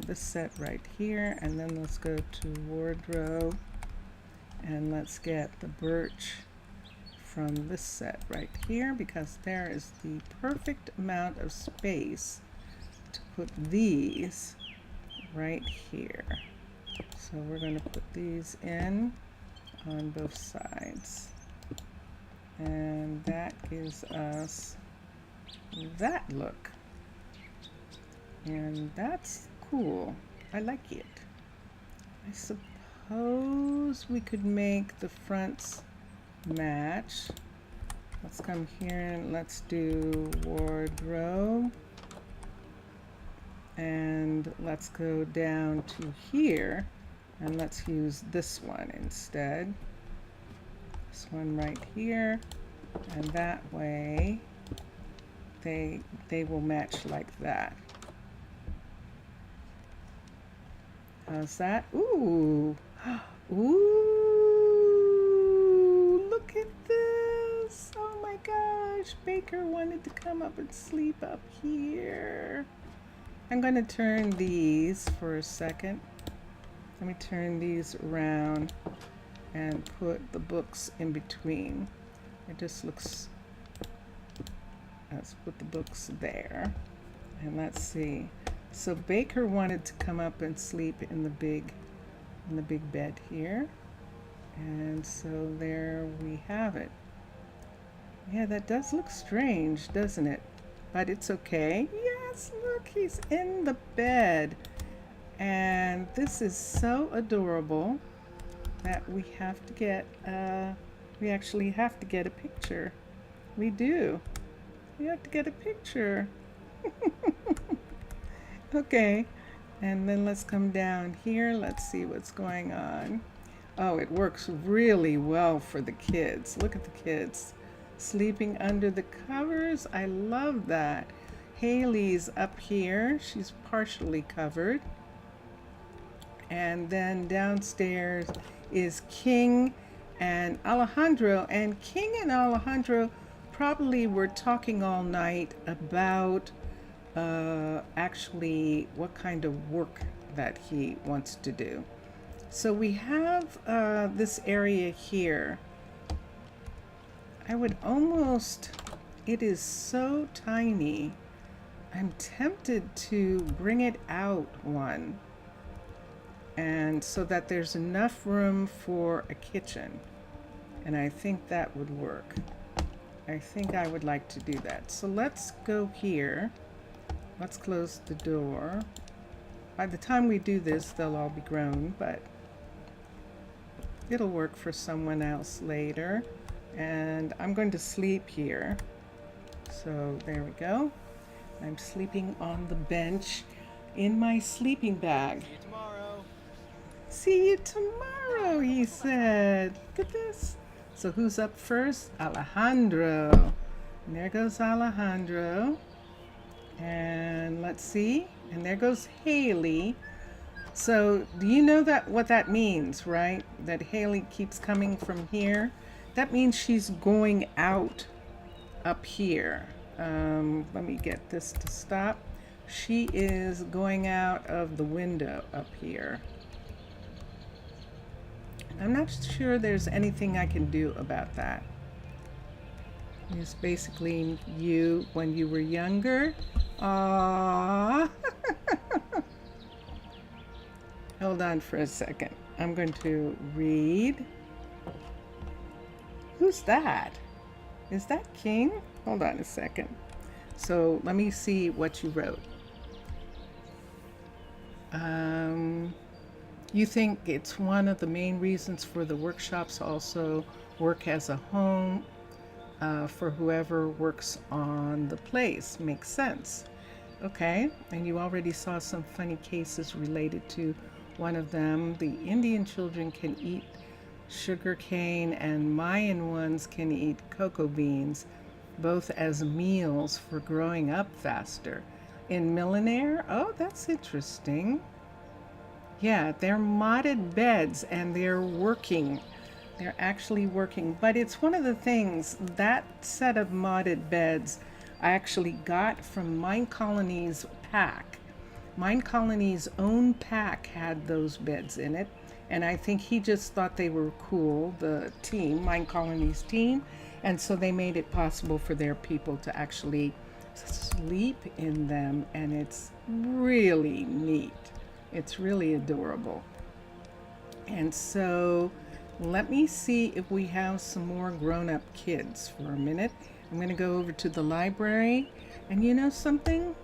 this set right here, and then let's go to wardrobe, and let's get the birch from this set right here, because there is the perfect amount of space to put these right here. So we're going to put these in on both sides, and that gives us that look. And that's cool. I like it. I suppose we could make the fronts match. Let's come here and let's do wardrobe. And let's go down to here and let's use this one instead. This one right here. And that way they will match like that. How's that? Ooh. Ooh. Look at this. Oh my gosh. Baker wanted to come up and sleep up here. I'm going to turn these for a second. Let me turn these around and put the books in between. It just looks, let's put the books there. And let's see. So Baker wanted to come up and sleep in the big bed here. And so there we have it. Yeah, that does look strange, doesn't it? But it's okay. Yes, look, he's in the bed. And this is so adorable that we have to get, we actually have to get a picture. We do. We have to get a picture. Okay, and then let's come down here. Let's see what's going on. Oh, it works really well for the kids. Look at the kids sleeping under the covers. I love that. Haley's up here. She's partially covered. And then downstairs is King and Alejandro. And King and Alejandro probably were talking all night about actually what kind of work that he wants to do. So we have this area here. I would almost, it is so tiny. I'm tempted to bring it out one, and so that there's enough room for a kitchen. And I think that would work. I think I would like to do that. So let's go here. Let's close the door. By the time we do this, they'll all be grown, but it'll work for someone else later. And I'm going to sleep here. So there we go. I'm sleeping on the bench in my sleeping bag. See you tomorrow. See you tomorrow, he said. Look at this. So who's up first? Alejandro. And there goes Alejandro. And let's see. And there goes Haley. So, do you know that what that means, right? That Haley keeps coming from here. That means she's going out up here. Let me get this to stop. She is going out of the window up here. I'm not sure there's anything I can do about that. It's basically you when you were younger. Aww. Hold on for a second. I'm going to read. Who's that? Is that King? Hold on a second. So let me see what you wrote. You think it's one of the main reasons for the workshops also work as a home for whoever works on the place. Makes sense. Okay, and you already saw some funny cases related to one of them. The Indian children can eat sugar cane and Mayan ones can eat cocoa beans, both as meals for growing up faster. In Millionaire, oh, that's interesting. Yeah, they're modded beds and they're working. They're actually working. But it's one of the things, that set of modded beds I actually got from Minecolonies pack. Minecolonies' own pack had those beds in it. And I think he just thought they were cool, the team, Minecolonies team. And so they made it possible for their people to actually sleep in them. And it's really neat. It's really adorable. And so let me see if we have some more grown-up kids for a minute. I'm going to go over to the library. And you know something?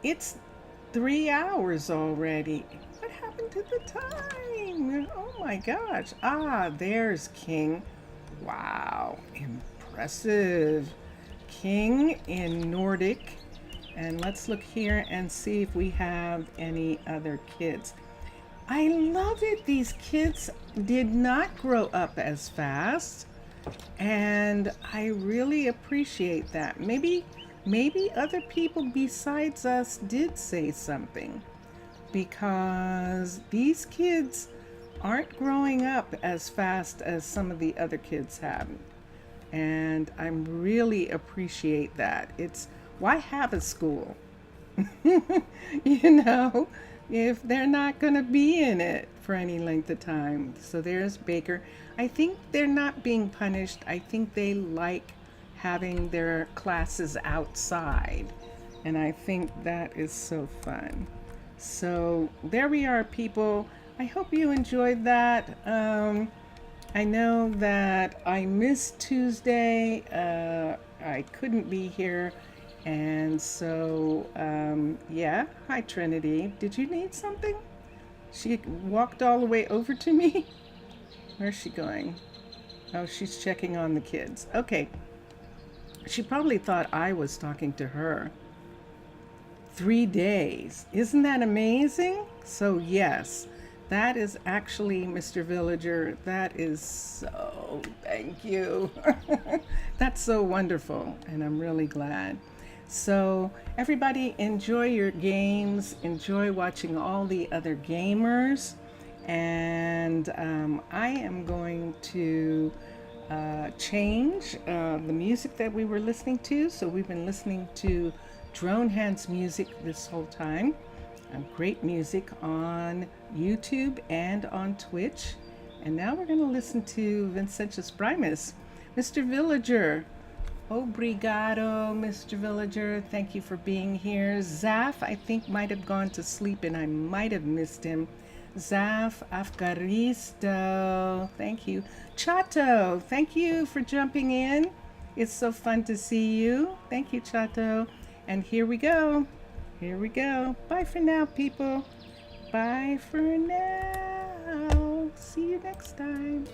It's 3 hours already. What happened to the time? Oh my gosh. Ah, there's King. Wow, impressive. King in Nordic. And let's look here and see if we have any other kids. I love it. These kids did not grow up as fast. And I really appreciate that. Maybe other people besides us did say something, because these kids aren't growing up as fast as some of the other kids have. And I really appreciate that. It's why have a school? You know, if they're not going to be in it for any length of time. So there's Baker. I think they're not being punished. I think they like having their classes outside. And I think that is so fun. So there we are, people. I hope you enjoyed that. I know that I missed Tuesday. I couldn't be here. And so, yeah. Hi, Trinity. Did you need something? She walked all the way over to me. Where's she going? Oh, she's checking on the kids. Okay. She probably thought I was talking to her. 3 days. Isn't that amazing? So yes, that is actually Mr. Villager. That is so, thank you. That's so wonderful, and I'm really glad. So everybody enjoy your games, enjoy watching all the other gamers, and I am going to change the music that we were listening to. So we've been listening to Drone Hands music this whole time. Great music on YouTube and on Twitch. And now we're going to listen to Vincentius Primus. Mr. Villager. Obrigado, Mr. Villager. Thank you for being here. Zaf, I think, might have gone to sleep and I might have missed him. Zaf Afgaristo, thank you. Chato, thank you for jumping in. It's so fun to see you. Thank you, Chato. And here we go. Here we go. Bye for now, people. Bye for now. See you next time.